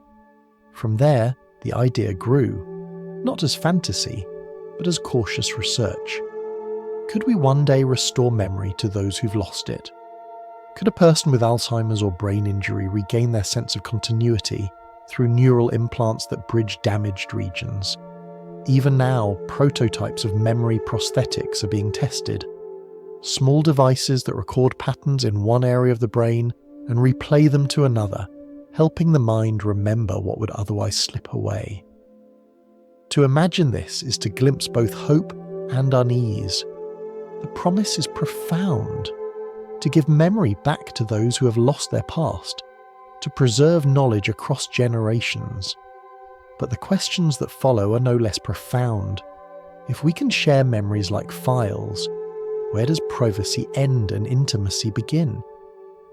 From there, the idea grew, not as fantasy, but as cautious research. Could we one day restore memory to those who've lost it? Could a person with Alzheimer's or brain injury regain their sense of continuity through neural implants that bridge damaged regions? Even now, prototypes of memory prosthetics are being tested. Small devices that record patterns in one area of the brain and replay them to another, helping the mind remember what would otherwise slip away. To imagine this is to glimpse both hope and unease. The promise is profound. To give memory back to those who have lost their past, to preserve knowledge across generations. But the questions that follow are no less profound. If we can share memories like files, where does privacy end and intimacy begin?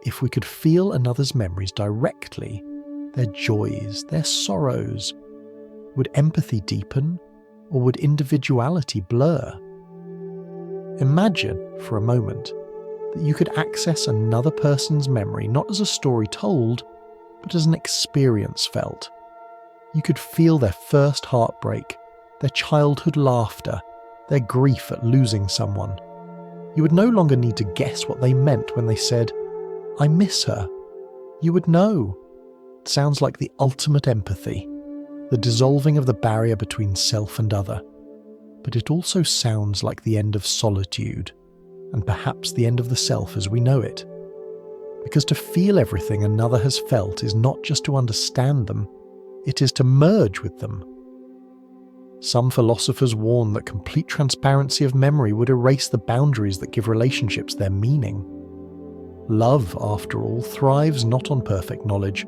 If we could feel another's memories directly, their joys, their sorrows, would empathy deepen, or would individuality blur? Imagine, for a moment, that you could access another person's memory not as a story told, but as an experience felt. You could feel their first heartbreak, their childhood laughter, their grief at losing someone. You would no longer need to guess what they meant when they said, "I miss her." You would know. It sounds like the ultimate empathy, the dissolving of the barrier between self and other. But it also sounds like the end of solitude, and perhaps the end of the self as we know it. Because to feel everything another has felt is not just to understand them, it is to merge with them. Some philosophers warn that complete transparency of memory would erase the boundaries that give relationships their meaning. Love, after all, thrives not on perfect knowledge,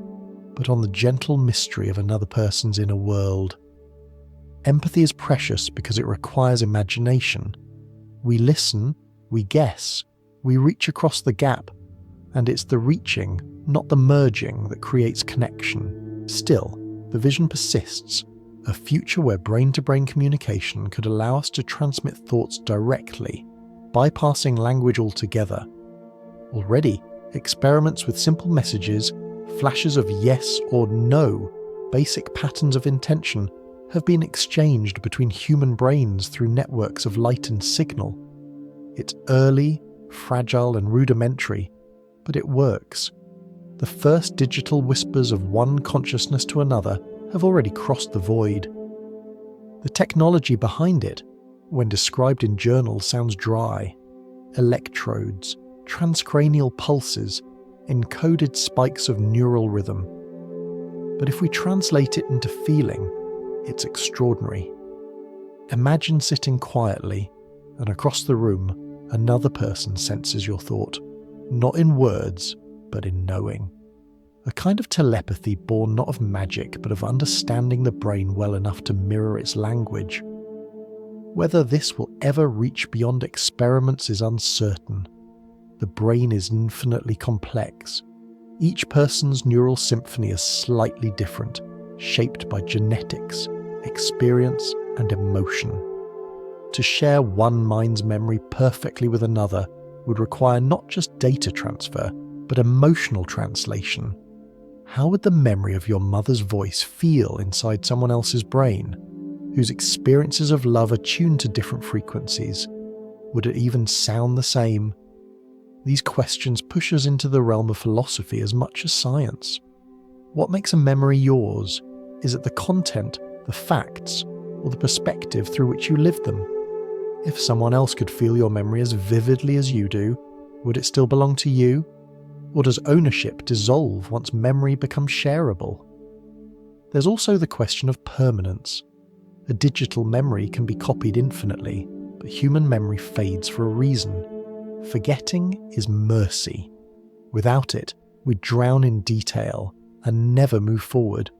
but on the gentle mystery of another person's inner world. Empathy is precious because it requires imagination. We listen, we guess, we reach across the gap, and it's the reaching, not the merging, that creates connection. Still, the vision persists, a future where brain-to-brain communication could allow us to transmit thoughts directly, bypassing language altogether. Already, experiments with simple messages, flashes of yes or no, basic patterns of intention, have been exchanged between human brains through networks of light and signal. It's early, fragile and rudimentary, but it works. The first digital whispers of one consciousness to another have already crossed the void. The technology behind it, when described in journals, sounds dry. Electrodes, transcranial pulses, encoded spikes of neural rhythm. But if we translate it into feeling, it's extraordinary. Imagine sitting quietly, and across the room, another person senses your thought, not in words, but in knowing. A kind of telepathy born not of magic, but of understanding the brain well enough to mirror its language. Whether this will ever reach beyond experiments is uncertain. The brain is infinitely complex. Each person's neural symphony is slightly different, shaped by genetics, experience, and emotion. To share one mind's memory perfectly with another would require not just data transfer, but emotional translation. How would the memory of your mother's voice feel inside someone else's brain, whose experiences of love are tuned to different frequencies? Would it even sound the same? These questions push us into the realm of philosophy as much as science. What makes a memory yours? Is it the content, the facts, or the perspective through which you live them? If someone else could feel your memory as vividly as you do, would it still belong to you? Or does ownership dissolve once memory becomes shareable? There's also the question of permanence. A digital memory can be copied infinitely, but human memory fades for a reason. Forgetting is mercy. Without it, we drown in detail and never move forward.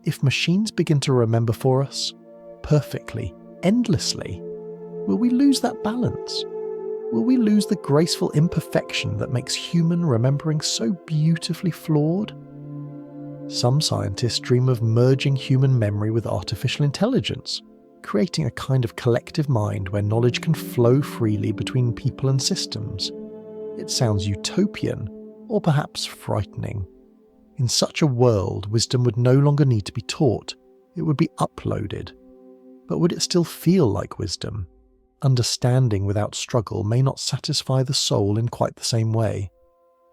If machines begin to remember for us, perfectly, endlessly, will we lose that balance? Will we lose the graceful imperfection that makes human remembering so beautifully flawed? Some scientists dream of merging human memory with artificial intelligence, creating a kind of collective mind where knowledge can flow freely between people and systems. It sounds utopian, or perhaps frightening. In such a world, wisdom would no longer need to be taught, it would be uploaded. But would it still feel like wisdom? Understanding without struggle may not satisfy the soul in quite the same way.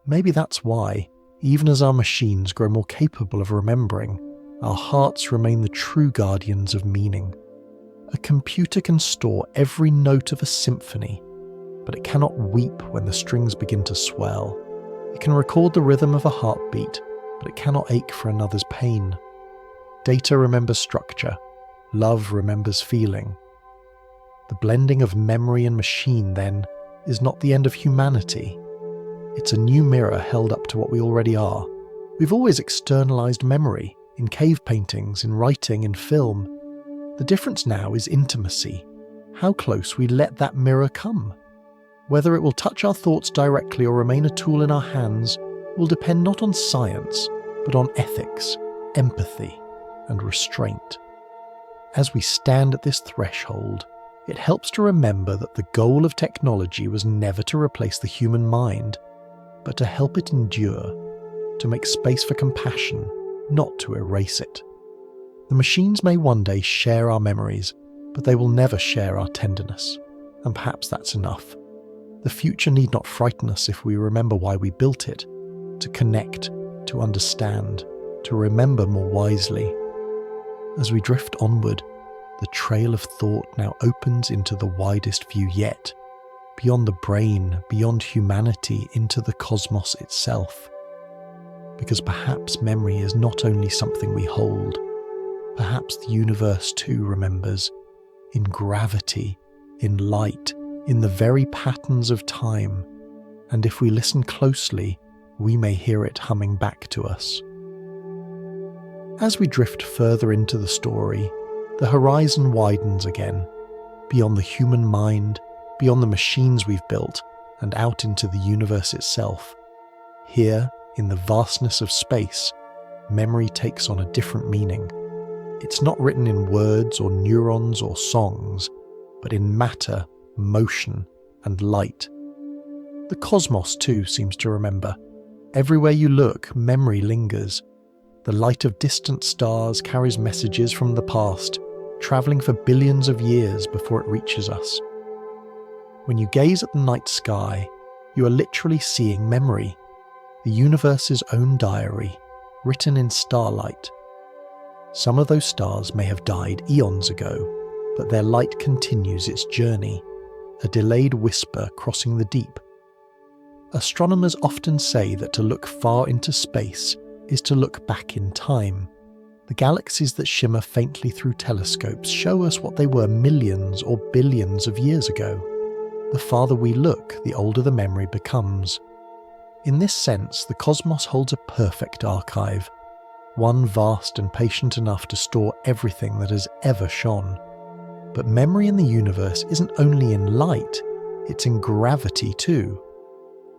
Maybe that's why, even as our machines grow more capable of remembering, our hearts remain the true guardians of meaning. A computer can store every note of a symphony, but it cannot weep when the strings begin to swell. It can record the rhythm of a heartbeat, but it cannot ache for another's pain. Data remembers structure. Love remembers feeling. The blending of memory and machine, then, is not the end of humanity. It's a new mirror held up to what we already are. We've always externalized memory, in cave paintings, in writing, in film. The difference now is intimacy, how close we let that mirror come. Whether it will touch our thoughts directly or remain a tool in our hands will depend not on science, but on ethics, empathy, and restraint. As we stand at this threshold, it helps to remember that the goal of technology was never to replace the human mind, but to help it endure, to make space for compassion, not to erase it. The machines may one day share our memories, but they will never share our tenderness, and perhaps that's enough. The future need not frighten us if we remember why we built it, to connect, to understand, to remember more wisely. As we drift onward, the trail of thought now opens into the widest view yet, beyond the brain, beyond humanity, into the cosmos itself. Because perhaps memory is not only something we hold, perhaps the universe too remembers, in gravity, in light, in the very patterns of time, and if we listen closely, we may hear it humming back to us. As we drift further into the story, the horizon widens again, beyond the human mind, beyond the machines we've built, and out into the universe itself. Here, in the vastness of space, memory takes on a different meaning. It's not written in words or neurons or songs, but in matter, motion, and light. The cosmos, too, seems to remember. Everywhere you look, memory lingers. The light of distant stars carries messages from the past, travelling for billions of years before it reaches us. When you gaze at the night sky, you are literally seeing memory, the universe's own diary, written in starlight. Some of those stars may have died eons ago, but their light continues its journey, a delayed whisper crossing the deep. Astronomers often say that to look far into space is to look back in time. The galaxies that shimmer faintly through telescopes show us what they were millions or billions of years ago. The farther we look, the older the memory becomes. In this sense, the cosmos holds a perfect archive, one vast and patient enough to store everything that has ever shone. But memory in the universe isn't only in light, it's in gravity too.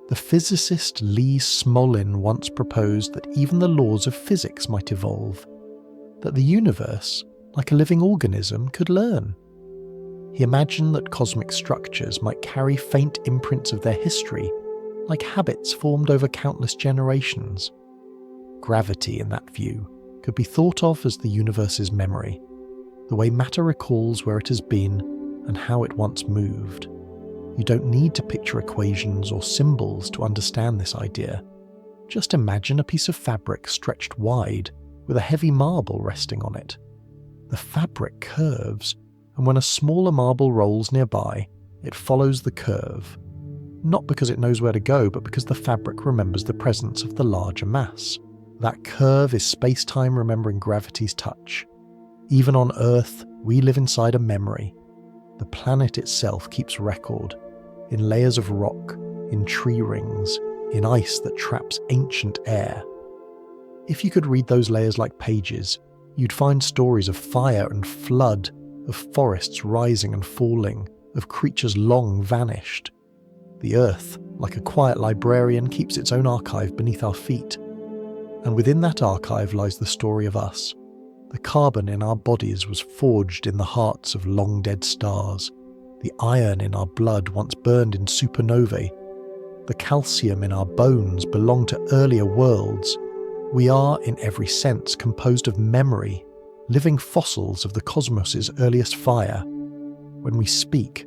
The physicist Lee Smolin once proposed that even the laws of physics might evolve, that the universe, like a living organism, could learn. He imagined that cosmic structures might carry faint imprints of their history, like habits formed over countless generations. Gravity, in that view, could be thought of as the universe's memory, the way matter recalls where it has been and how it once moved. You don't need to picture equations or symbols to understand this idea. Just imagine a piece of fabric stretched wide, with a heavy marble resting on it. The fabric curves, and when a smaller marble rolls nearby, it follows the curve, not because it knows where to go, but because the fabric remembers the presence of the larger mass. That curve is space-time remembering gravity's touch. Even on Earth, we live inside a memory. The planet itself keeps record, in layers of rock, in tree rings, in ice that traps ancient air. If you could read those layers like pages, you'd find stories of fire and flood, of forests rising and falling, of creatures long vanished. The Earth, like a quiet librarian, keeps its own archive beneath our feet. And within that archive lies the story of us. The carbon in our bodies was forged in the hearts of long-dead stars. The iron in our blood once burned in supernovae. The calcium in our bones belonged to earlier worlds. We are, in every sense, composed of memory, living fossils of the cosmos's earliest fire. When we speak,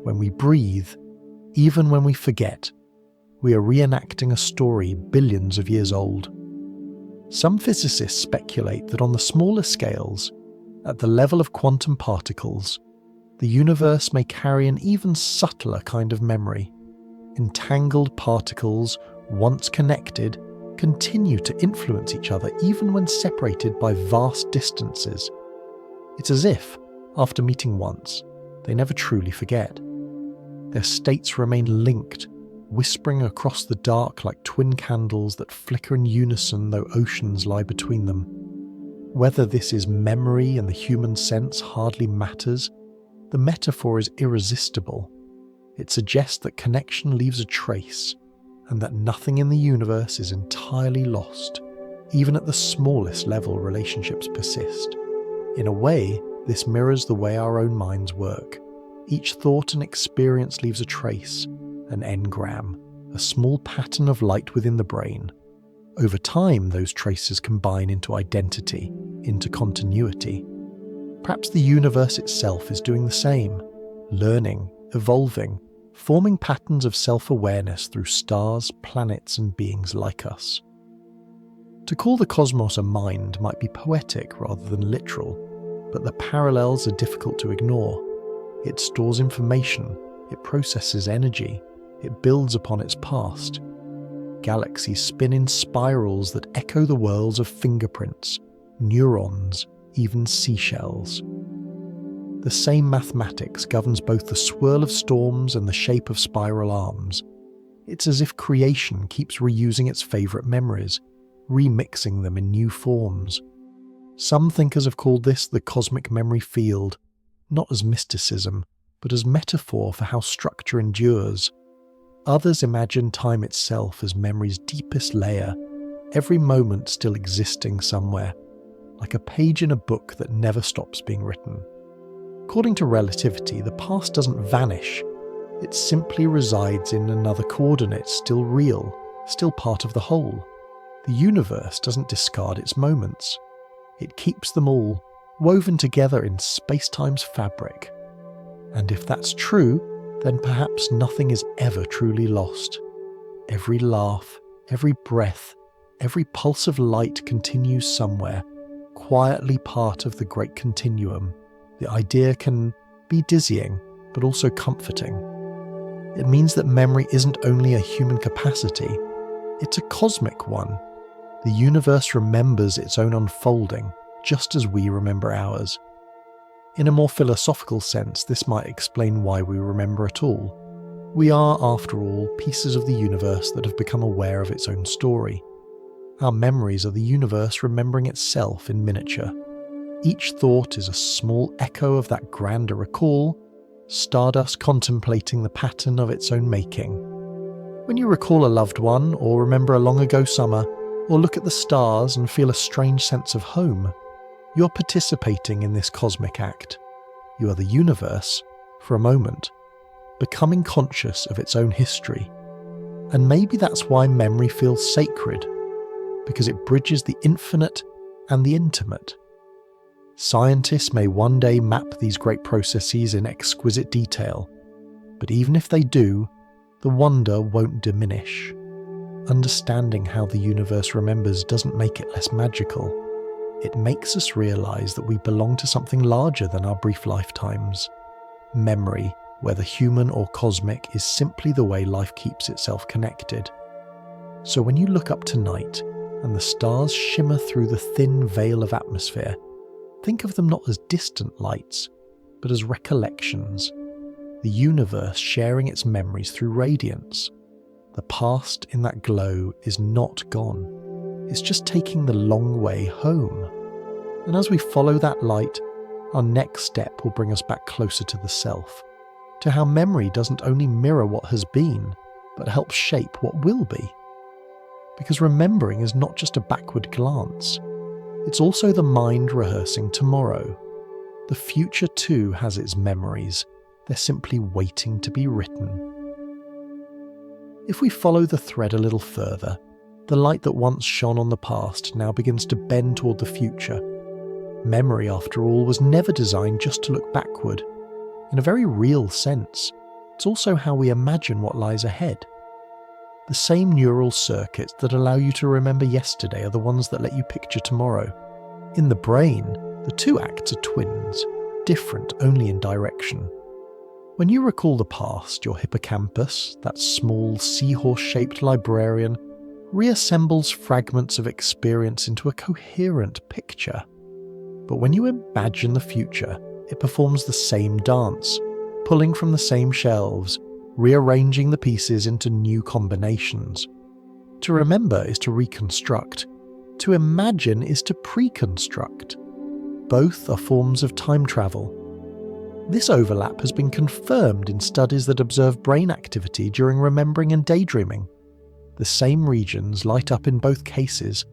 when we breathe, even when we forget, we are reenacting a story billions of years old. Some physicists speculate that on the smaller scales, at the level of quantum particles, the universe may carry an even subtler kind of memory. Entangled particles, once connected, continue to influence each other even when separated by vast distances. It's as if, after meeting once, they never truly forget. Their states remain linked, whispering across the dark like twin candles that flicker in unison though oceans lie between them. Whether this is memory in the human sense hardly matters. The metaphor is irresistible. It suggests that connection leaves a trace, and that nothing in the universe is entirely lost. Even at the smallest level, relationships persist. In a way, this mirrors the way our own minds work. Each thought and experience leaves a trace, an engram, a small pattern of light within the brain. Over time, those traces combine into identity, into continuity. Perhaps the universe itself is doing the same, learning, evolving, forming patterns of self-awareness through stars, planets, and beings like us. To call the cosmos a mind might be poetic rather than literal, but the parallels are difficult to ignore. It stores information, it processes energy, it builds upon its past. Galaxies spin in spirals that echo the worlds of fingerprints, neurons, even seashells. The same mathematics governs both the swirl of storms and the shape of spiral arms. It's as if creation keeps reusing its favourite memories, remixing them in new forms. Some thinkers have called this the cosmic memory field, not as mysticism, but as metaphor for how structure endures. Others imagine time itself as memory's deepest layer, every moment still existing somewhere, like a page in a book that never stops being written. According to relativity, the past doesn't vanish. It simply resides in another coordinate, still real, still part of the whole. The universe doesn't discard its moments. It keeps them all, woven together in space-time's fabric. And if that's true, then perhaps nothing is ever truly lost. Every laugh, every breath, every pulse of light continues somewhere, quietly part of the great continuum. The idea can be dizzying, but also comforting. It means that memory isn't only a human capacity, it's a cosmic one. The universe remembers its own unfolding, just as we remember ours. In a more philosophical sense, this might explain why we remember at all. We are, after all, pieces of the universe that have become aware of its own story. Our memories are the universe remembering itself in miniature. Each thought is a small echo of that grander recall, stardust contemplating the pattern of its own making. When you recall a loved one, or remember a long ago summer, or look at the stars and feel a strange sense of home, you're participating in this cosmic act. You are the universe, for a moment, becoming conscious of its own history. And maybe that's why memory feels sacred, because it bridges the infinite and the intimate. Scientists may one day map these great processes in exquisite detail, but even if they do, the wonder won't diminish. Understanding how the universe remembers doesn't make it less magical. It makes us realize that we belong to something larger than our brief lifetimes. Memory, whether human or cosmic, is simply the way life keeps itself connected. So when you look up tonight and the stars shimmer through the thin veil of atmosphere, think of them not as distant lights, but as recollections. The universe sharing its memories through radiance. The past in that glow is not gone. It's just taking the long way home. And as we follow that light, our next step will bring us back closer to the self, to how memory doesn't only mirror what has been, but helps shape what will be. Because remembering is not just a backward glance. It's also the mind rehearsing tomorrow. The future too has its memories. They're simply waiting to be written. If we follow the thread a little further, the light that once shone on the past now begins to bend toward the future. Memory, after all, was never designed just to look backward. In a very real sense, it's also how we imagine what lies ahead. The same neural circuits that allow you to remember yesterday are the ones that let you picture tomorrow. In the brain, the two acts are twins, different only in direction. When you recall the past, your hippocampus, that small seahorse-shaped librarian, reassembles fragments of experience into a coherent picture. But when you imagine the future, it performs the same dance, pulling from the same shelves, rearranging the pieces into new combinations. To remember is to reconstruct. To imagine is to pre-construct. Both are forms of time travel. This overlap has been confirmed in studies that observe brain activity during remembering and daydreaming. The same regions light up in both cases.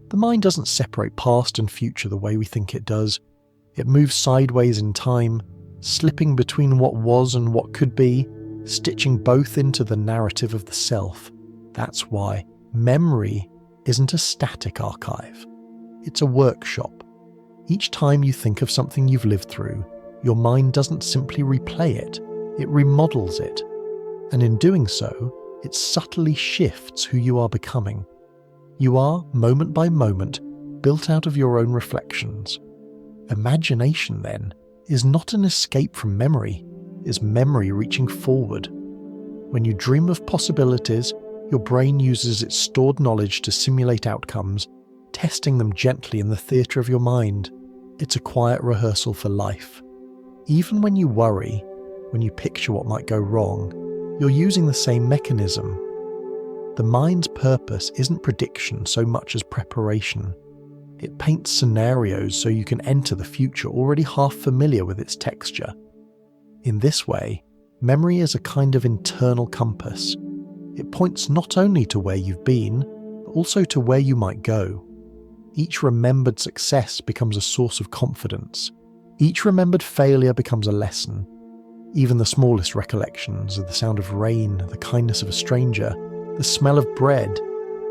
The mind doesn't separate past and future the way we think it does. It moves sideways in time, slipping between what was and what could be, stitching both into the narrative of the self. That's why memory isn't a static archive. It's a workshop. Each time you think of something you've lived through, your mind doesn't simply replay it, it remodels it. And in doing so, it subtly shifts who you are becoming. You are, moment by moment, built out of your own reflections. Imagination, then, is not an escape from memory, it's memory reaching forward. When you dream of possibilities, your brain uses its stored knowledge to simulate outcomes, testing them gently in the theatre of your mind. It's a quiet rehearsal for life. Even when you worry, when you picture what might go wrong, you're using the same mechanism. The mind's purpose isn't prediction so much as preparation. It paints scenarios so you can enter the future already half familiar with its texture. In this way, memory is a kind of internal compass. It points not only to where you've been, but also to where you might go. Each remembered success becomes a source of confidence. Each remembered failure becomes a lesson. Even the smallest recollections of the sound of rain, the kindness of a stranger, the smell of bread,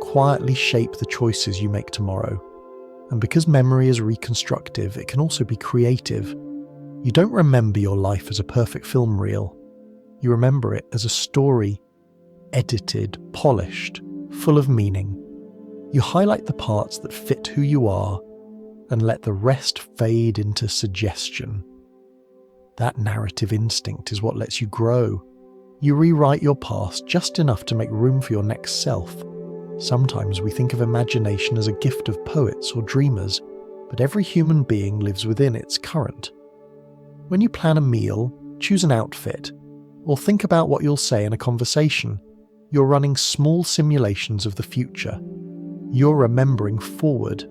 quietly shape the choices you make tomorrow. And because memory is reconstructive, it can also be creative. You don't remember your life as a perfect film reel. You remember it as a story, edited, polished, full of meaning. You highlight the parts that fit who you are and let the rest fade into suggestion. That narrative instinct is what lets you grow. You rewrite your past just enough to make room for your next self. Sometimes we think of imagination as a gift of poets or dreamers, but every human being lives within its current. When you plan a meal, choose an outfit, or think about what you'll say in a conversation, you're running small simulations of the future. You're remembering forward.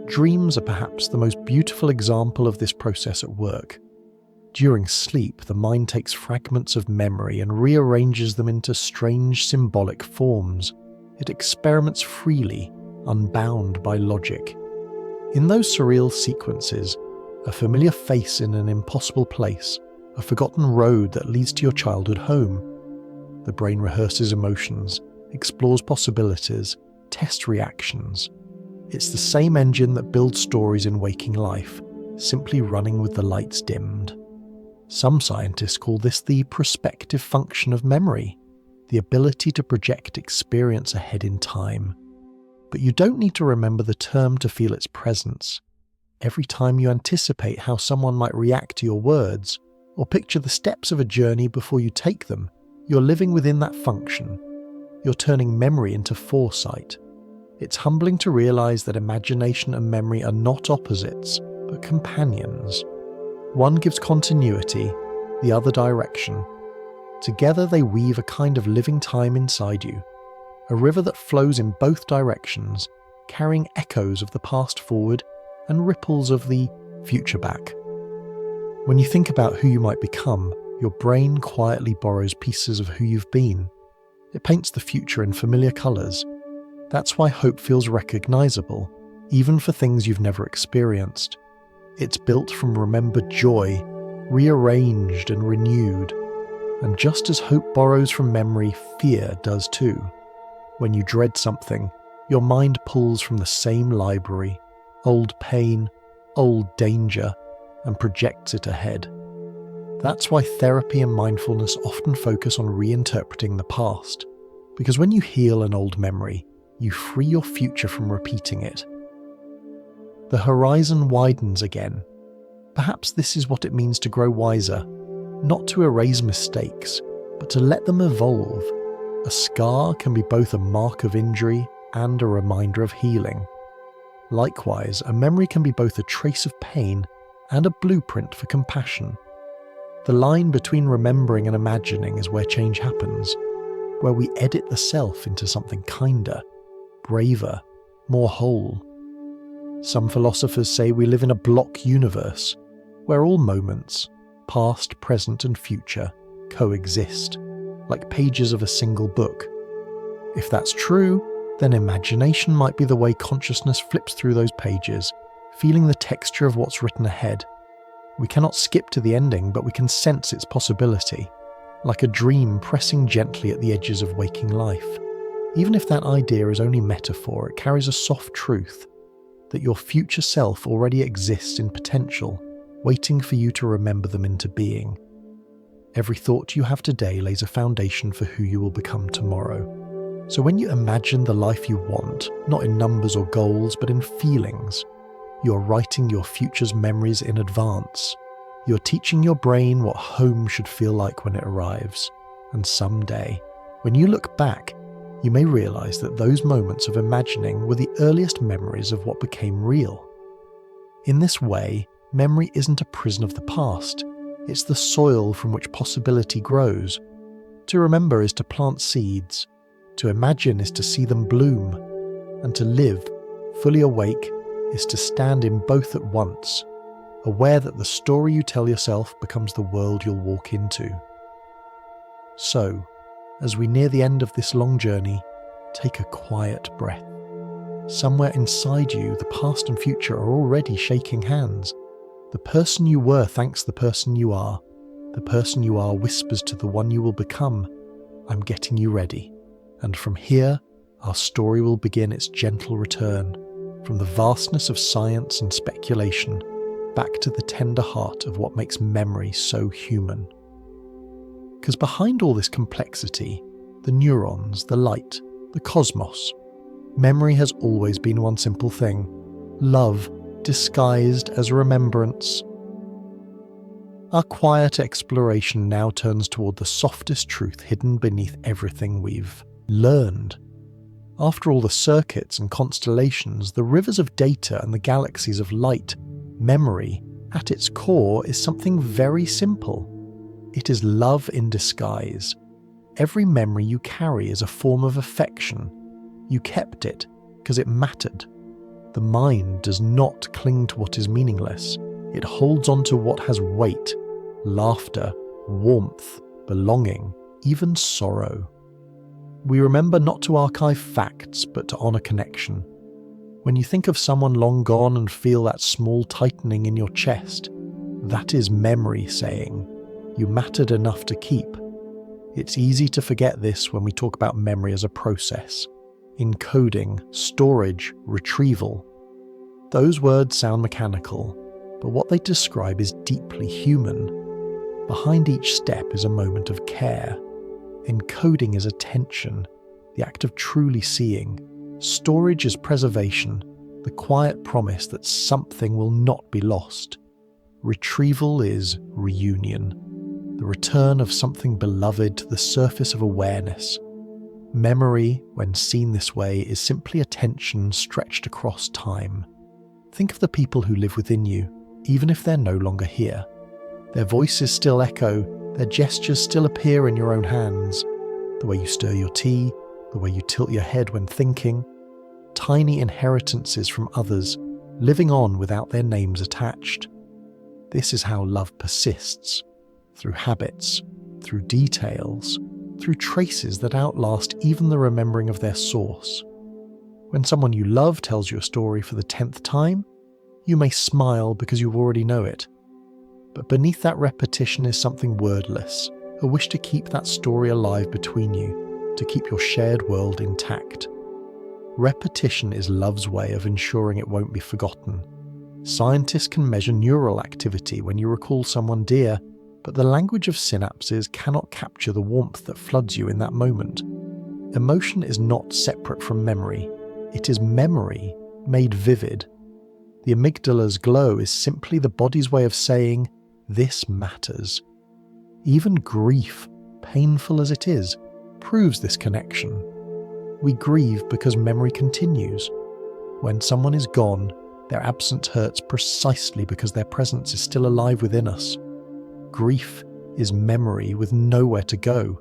Dreams are perhaps the most beautiful example of this process at work. During sleep, the mind takes fragments of memory and rearranges them into strange symbolic forms. It experiments freely, unbound by logic. In those surreal sequences, a familiar face in an impossible place, a forgotten road that leads to your childhood home. The brain rehearses emotions, explores possibilities, tests reactions. It's the same engine that builds stories in waking life, simply running with the lights dimmed. Some scientists call this the prospective function of memory, the ability to project experience ahead in time. But you don't need to remember the term to feel its presence. Every time you anticipate how someone might react to your words, or picture the steps of a journey before you take them, you're living within that function. You're turning memory into foresight. It's humbling to realize that imagination and memory are not opposites, but companions. One gives continuity, the other direction. Together they weave a kind of living time inside you, a river that flows in both directions, carrying echoes of the past forward and ripples of the future back. When you think about who you might become, your brain quietly borrows pieces of who you've been. It paints the future in familiar colours. That's why hope feels recognisable, even for things you've never experienced. It's built from remembered joy, rearranged and renewed. And just as hope borrows from memory, fear does too. When you dread something, your mind pulls from the same library, old pain, old danger, and projects it ahead. That's why therapy and mindfulness often focus on reinterpreting the past, because when you heal an old memory, you free your future from repeating it. The horizon widens again. Perhaps this is what it means to grow wiser, not to erase mistakes, but to let them evolve. A scar can be both a mark of injury and a reminder of healing. Likewise, a memory can be both a trace of pain and a blueprint for compassion. The line between remembering and imagining is where change happens, where we edit the self into something kinder, braver, more whole. Some philosophers say we live in a block universe, where all moments, past, present and future, coexist, like pages of a single book. If that's true, then imagination might be the way consciousness flips through those pages, feeling the texture of what's written ahead. We cannot skip to the ending, but we can sense its possibility, like a dream pressing gently at the edges of waking life. Even if that idea is only metaphor, it carries a soft truth, that your future self already exists in potential, waiting for you to remember them into being. Every thought you have today lays a foundation for who you will become tomorrow. So when you imagine the life you want, not in numbers or goals, but in feelings, you're writing your future's memories in advance. You're teaching your brain what home should feel like when it arrives. And someday, when you look back, you may realize that those moments of imagining were the earliest memories of what became real. In this way, memory isn't a prison of the past. It's the soil from which possibility grows. To remember is to plant seeds. To imagine is to see them bloom. And to live, fully awake, is to stand in both at once, aware that the story you tell yourself becomes the world you'll walk into. So, as we near the end of this long journey, take a quiet breath. Somewhere inside you, the past and future are already shaking hands. The person you were thanks the person you are. The person you are whispers to the one you will become, "I'm getting you ready." And from here, our story will begin its gentle return, from the vastness of science and speculation, back to the tender heart of what makes memory so human. Because behind all this complexity, the neurons, the light, the cosmos, memory has always been one simple thing: love disguised as remembrance. Our quiet exploration now turns toward the softest truth hidden beneath everything we've learned. After all the circuits and constellations, the rivers of data and the galaxies of light, memory, at its core, is something very simple. It is love in disguise. Every memory you carry is a form of affection. You kept it because it mattered. The mind does not cling to what is meaningless. It holds on to what has weight, laughter, warmth, belonging, even sorrow. We remember not to archive facts, but to honour connection. When you think of someone long gone and feel that small tightening in your chest, that is memory saying, "You mattered enough to keep." It's easy to forget this when we talk about memory as a process. Encoding, storage, retrieval. Those words sound mechanical, but what they describe is deeply human. Behind each step is a moment of care. Encoding is attention, the act of truly seeing. Storage is preservation, the quiet promise that something will not be lost. Retrieval is reunion, the return of something beloved to the surface of awareness. Memory, when seen this way, is simply attention stretched across time. Think of the people who live within you, even if they're no longer here. Their voices still echo, their gestures still appear in your own hands. The way you stir your tea, the way you tilt your head when thinking. Tiny inheritances from others, living on without their names attached. This is how love persists, through habits, through details, through traces that outlast even the remembering of their source. When someone you love tells you a story for the 10th time, you may smile because you already know it. But beneath that repetition is something wordless, a wish to keep that story alive between you, to keep your shared world intact. Repetition is love's way of ensuring it won't be forgotten. Scientists can measure neural activity when you recall someone dear, but the language of synapses cannot capture the warmth that floods you in that moment. Emotion is not separate from memory. It is memory made vivid. The amygdala's glow is simply the body's way of saying, this matters. Even grief, painful as it is, proves this connection. We grieve because memory continues. When someone is gone, their absence hurts precisely because their presence is still alive within us. Grief is memory with nowhere to go.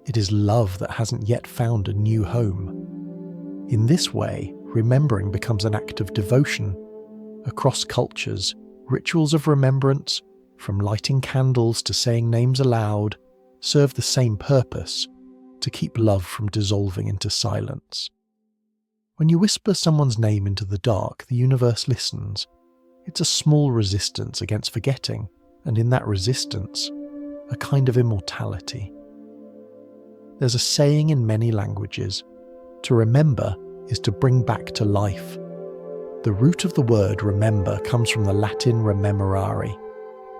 It is love that hasn't yet found a new home. In this way, remembering becomes an act of devotion. Across cultures, rituals of remembrance, from lighting candles to saying names aloud, serve the same purpose: to keep love from dissolving into silence. When you whisper someone's name into the dark, the universe listens. It's a small resistance against forgetting, and in that resistance, a kind of immortality. There's a saying in many languages, to remember is to bring back to life. The root of the word remember comes from the Latin rememorare,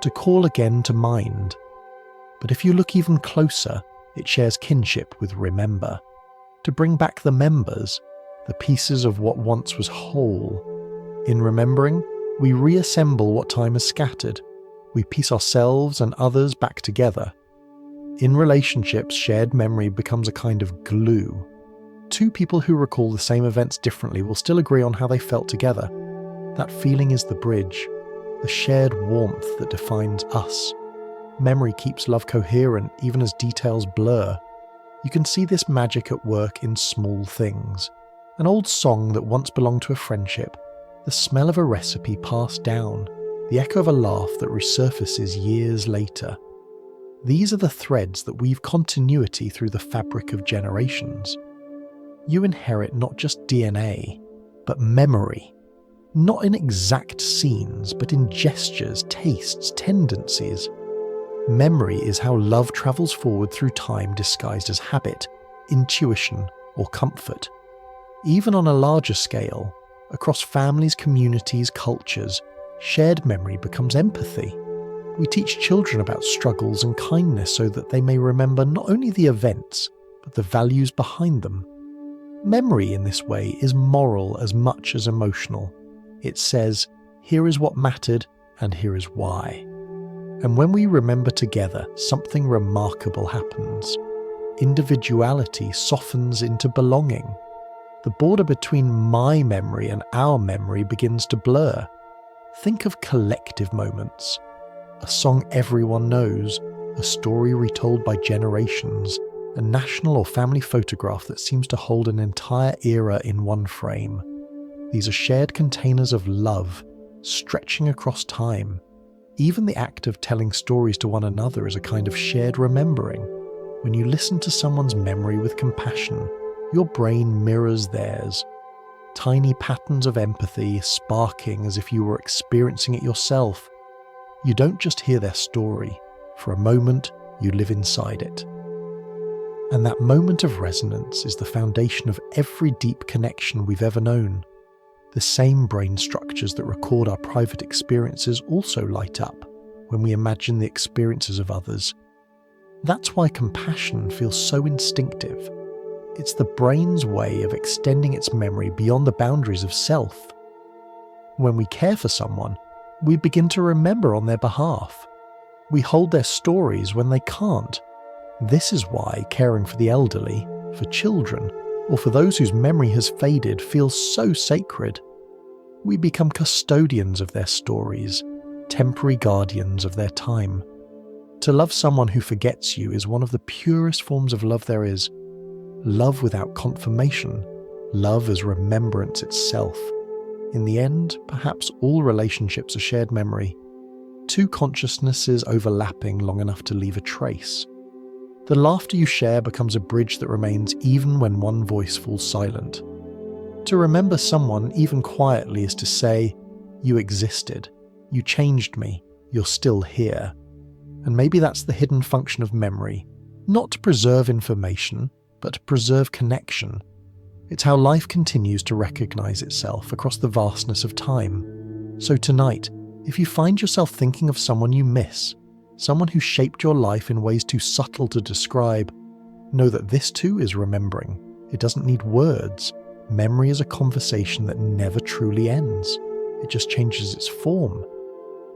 to call again to mind. But if you look even closer, it shares kinship with remember. To bring back the members, the pieces of what once was whole. In remembering, we reassemble what time has scattered. We piece ourselves and others back together. In relationships, shared memory becomes a kind of glue. Two people who recall the same events differently will still agree on how they felt together. That feeling is the bridge, the shared warmth that defines us. Memory keeps love coherent even as details blur. You can see this magic at work in small things. An old song that once belonged to a friendship, the smell of a recipe passed down, the echo of a laugh that resurfaces years later. These are the threads that weave continuity through the fabric of generations. You inherit not just DNA, but memory. Not in exact scenes, but in gestures, tastes, tendencies. Memory is how love travels forward through time disguised as habit, intuition, or comfort. Even on a larger scale, across families, communities, cultures, shared memory becomes empathy. We teach children about struggles and kindness so that they may remember not only the events, but the values behind them. Memory in this way is moral as much as emotional. It says, here is what mattered and here is why. And when we remember together, something remarkable happens. Individuality softens into belonging. The border between my memory and our memory begins to blur. Think of collective moments. A song everyone knows, a story retold by generations, a national or family photograph that seems to hold an entire era in one frame. These are shared containers of love, stretching across time. Even the act of telling stories to one another is a kind of shared remembering. When you listen to someone's memory with compassion, your brain mirrors theirs. Tiny patterns of empathy sparking as if you were experiencing it yourself. You don't just hear their story. For a moment, you live inside it. And that moment of resonance is the foundation of every deep connection we've ever known. The same brain structures that record our private experiences also light up when we imagine the experiences of others. That's why compassion feels so instinctive. It's the brain's way of extending its memory beyond the boundaries of self. When we care for someone, we begin to remember on their behalf. We hold their stories when they can't. This is why caring for the elderly, for children, or for those whose memory has faded, feels so sacred. We become custodians of their stories, temporary guardians of their time. To love someone who forgets you is one of the purest forms of love there is. Love without confirmation, love as remembrance itself. In the end, perhaps all relationships are shared memory, two consciousnesses overlapping long enough to leave a trace. The laughter you share becomes a bridge that remains even when one voice falls silent. To remember someone, even quietly, is to say, "You existed, you changed me, you're still here." And maybe that's the hidden function of memory, not to preserve information, but to preserve connection. It's how life continues to recognize itself across the vastness of time. So tonight, if you find yourself thinking of someone you miss, someone who shaped your life in ways too subtle to describe, know that this too is remembering. It doesn't need words. Memory is a conversation that never truly ends. It just changes its form.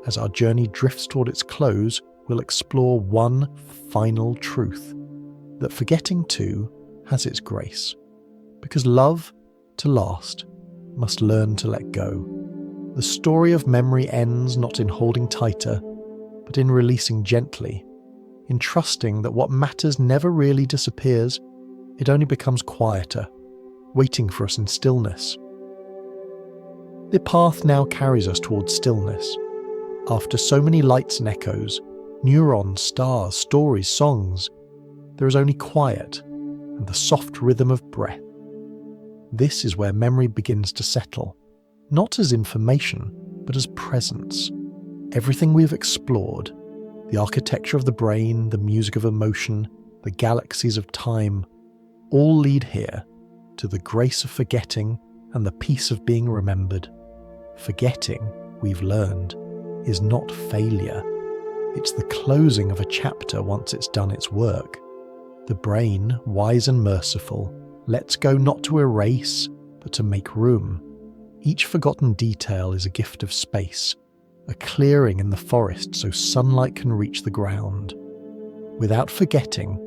As our journey drifts toward its close, we'll explore one final truth, that forgetting too has its grace. Because love, to last, must learn to let go. The story of memory ends not in holding tighter, but in releasing gently, in trusting that what matters never really disappears, it only becomes quieter, waiting for us in stillness. The path now carries us towards stillness. After so many lights and echoes, neurons, stars, stories, songs, there is only quiet and the soft rhythm of breath. This is where memory begins to settle, not as information, but as presence. Everything we've explored, the architecture of the brain, the music of emotion, the galaxies of time, all lead here to the grace of forgetting and the peace of being remembered. Forgetting, we've learned, is not failure. It's the closing of a chapter once it's done its work. The brain, wise and merciful, lets go not to erase, but to make room. Each forgotten detail is a gift of space, a clearing in the forest so sunlight can reach the ground. Without forgetting,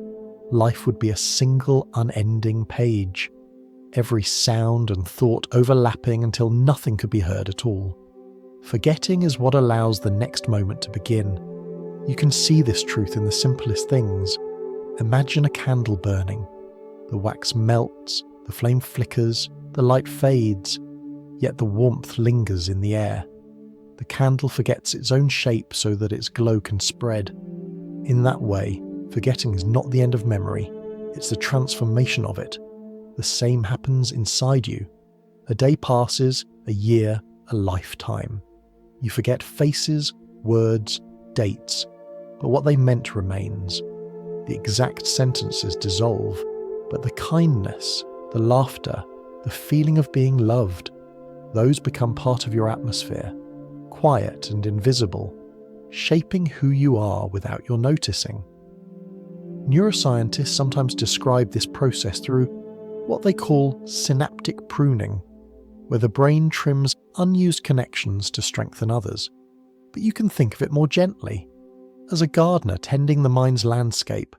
life would be a single unending page, every sound and thought overlapping until nothing could be heard at all. Forgetting is what allows the next moment to begin. You can see this truth in the simplest things. Imagine a candle burning. The wax melts, the flame flickers, the light fades, yet the warmth lingers in the air. The candle forgets its own shape so that its glow can spread. In that way, forgetting is not the end of memory, it's the transformation of it. The same happens inside you. A day passes, a year, a lifetime. You forget faces, words, dates, but what they meant remains. The exact sentences dissolve, but the kindness, the laughter, the feeling of being loved, those become part of your atmosphere, quiet and invisible, shaping who you are without your noticing. Neuroscientists sometimes describe this process through what they call synaptic pruning, where the brain trims unused connections to strengthen others. But you can think of it more gently, as a gardener tending the mind's landscape,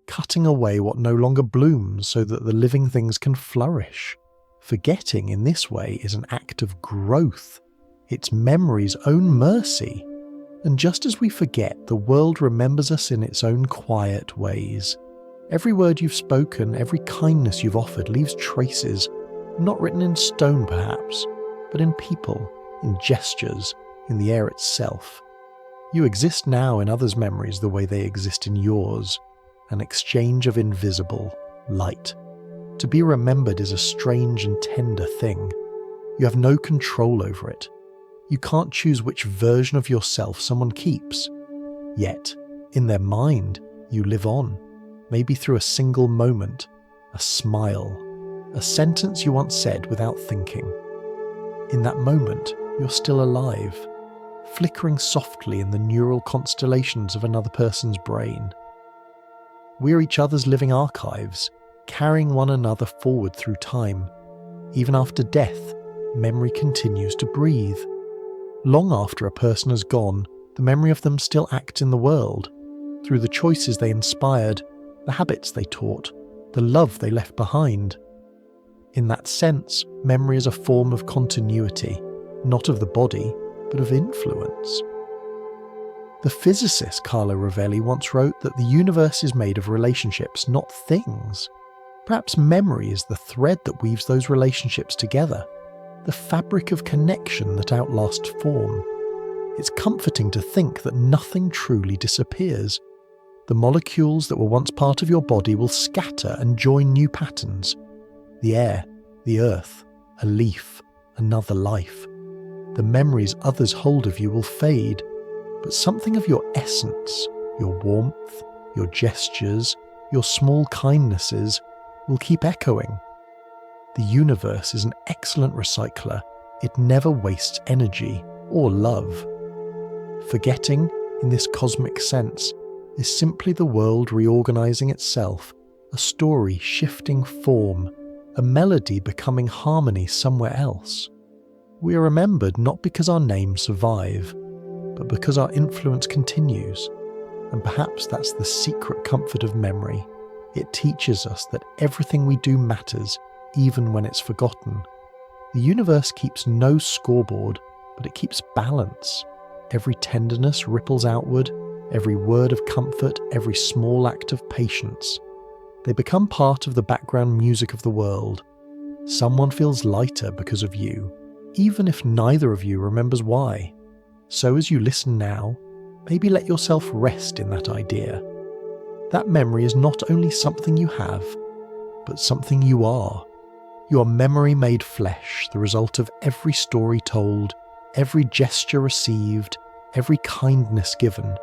cutting away what no longer blooms so that the living things can flourish. Forgetting in this way is an act of growth. It's memory's own mercy. And just as we forget, the world remembers us in its own quiet ways. Every word you've spoken, every kindness you've offered leaves traces, not written in stone perhaps, but in people, in gestures, in the air itself. You exist now in others' memories the way they exist in yours, an exchange of invisible light. To be remembered is a strange and tender thing. You have no control over it. You can't choose which version of yourself someone keeps. Yet, in their mind, you live on, maybe through a single moment, a smile, a sentence you once said without thinking. In that moment, you're still alive, flickering softly in the neural constellations of another person's brain. We're each other's living archives, carrying one another forward through time. Even after death, memory continues to breathe. Long after a person has gone, the memory of them still acts in the world, through the choices they inspired, the habits they taught, the love they left behind. In that sense, memory is a form of continuity, not of the body, but of influence. The physicist Carlo Rovelli once wrote that the universe is made of relationships, not things. Perhaps memory is the thread that weaves those relationships together, the fabric of connection that outlasts form. It's comforting to think that nothing truly disappears. The molecules that were once part of your body will scatter and join new patterns. The air, the earth, a leaf, another life. The memories others hold of you will fade, but something of your essence, your warmth, your gestures, your small kindnesses will keep echoing. The universe is an excellent recycler. It never wastes energy or love. Forgetting, in this cosmic sense, is simply the world reorganizing itself, a story shifting form, a melody becoming harmony somewhere else. We are remembered not because our names survive, but because our influence continues. And perhaps that's the secret comfort of memory. It teaches us that everything we do matters, even when it's forgotten. The universe keeps no scoreboard, but it keeps balance. Every tenderness ripples outward, every word of comfort, every small act of patience. They become part of the background music of the world. Someone feels lighter because of you, even if neither of you remembers why. So as you listen now, maybe let yourself rest in that idea. That memory is not only something you have, but something you are. You are memory made flesh, the result of every story told, every gesture received, every kindness given.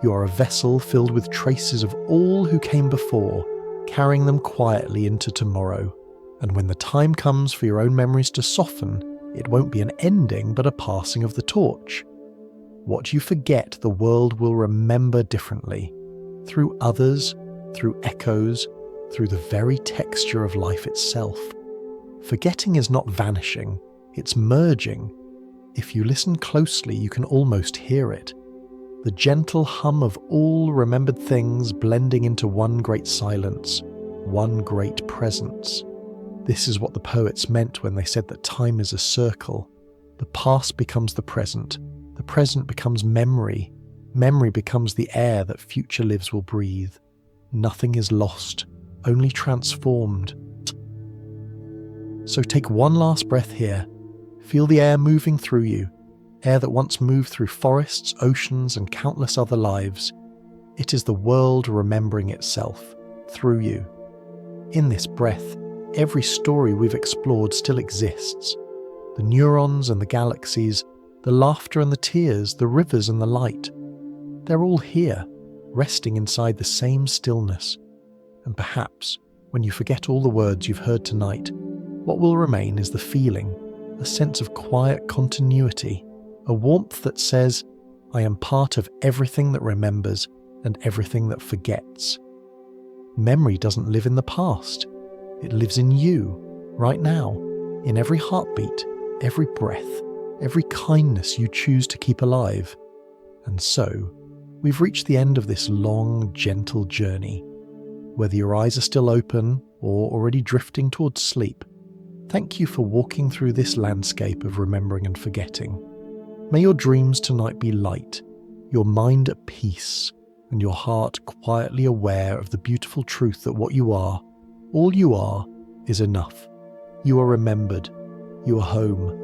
You are a vessel filled with traces of all who came before, carrying them quietly into tomorrow. And when the time comes for your own memories to soften, it won't be an ending but a passing of the torch. What you forget, the world will remember differently. Through others, through echoes, through the very texture of life itself. Forgetting is not vanishing, it's merging. If you listen closely, you can almost hear it. The gentle hum of all remembered things blending into one great silence, one great presence. This is what the poets meant when they said that time is a circle. The past becomes the present becomes memory, memory becomes the air that future lives will breathe. Nothing is lost, only transformed. So take one last breath here. Feel the air moving through you, air that once moved through forests, oceans, and countless other lives. It is the world remembering itself, through you. In this breath, every story we've explored still exists. The neurons and the galaxies, the laughter and the tears, the rivers and the light. They're all here, resting inside the same stillness. And perhaps, when you forget all the words you've heard tonight, what will remain is the feeling, a sense of quiet continuity, a warmth that says, I am part of everything that remembers and everything that forgets. Memory doesn't live in the past. It lives in you, right now, in every heartbeat, every breath, every kindness you choose to keep alive. And so, we've reached the end of this long, gentle journey. Whether your eyes are still open or already drifting towards sleep, thank you for walking through this landscape of remembering and forgetting. May your dreams tonight be light, your mind at peace, and your heart quietly aware of the beautiful truth that what you are, all you are, is enough. You are remembered. You are home.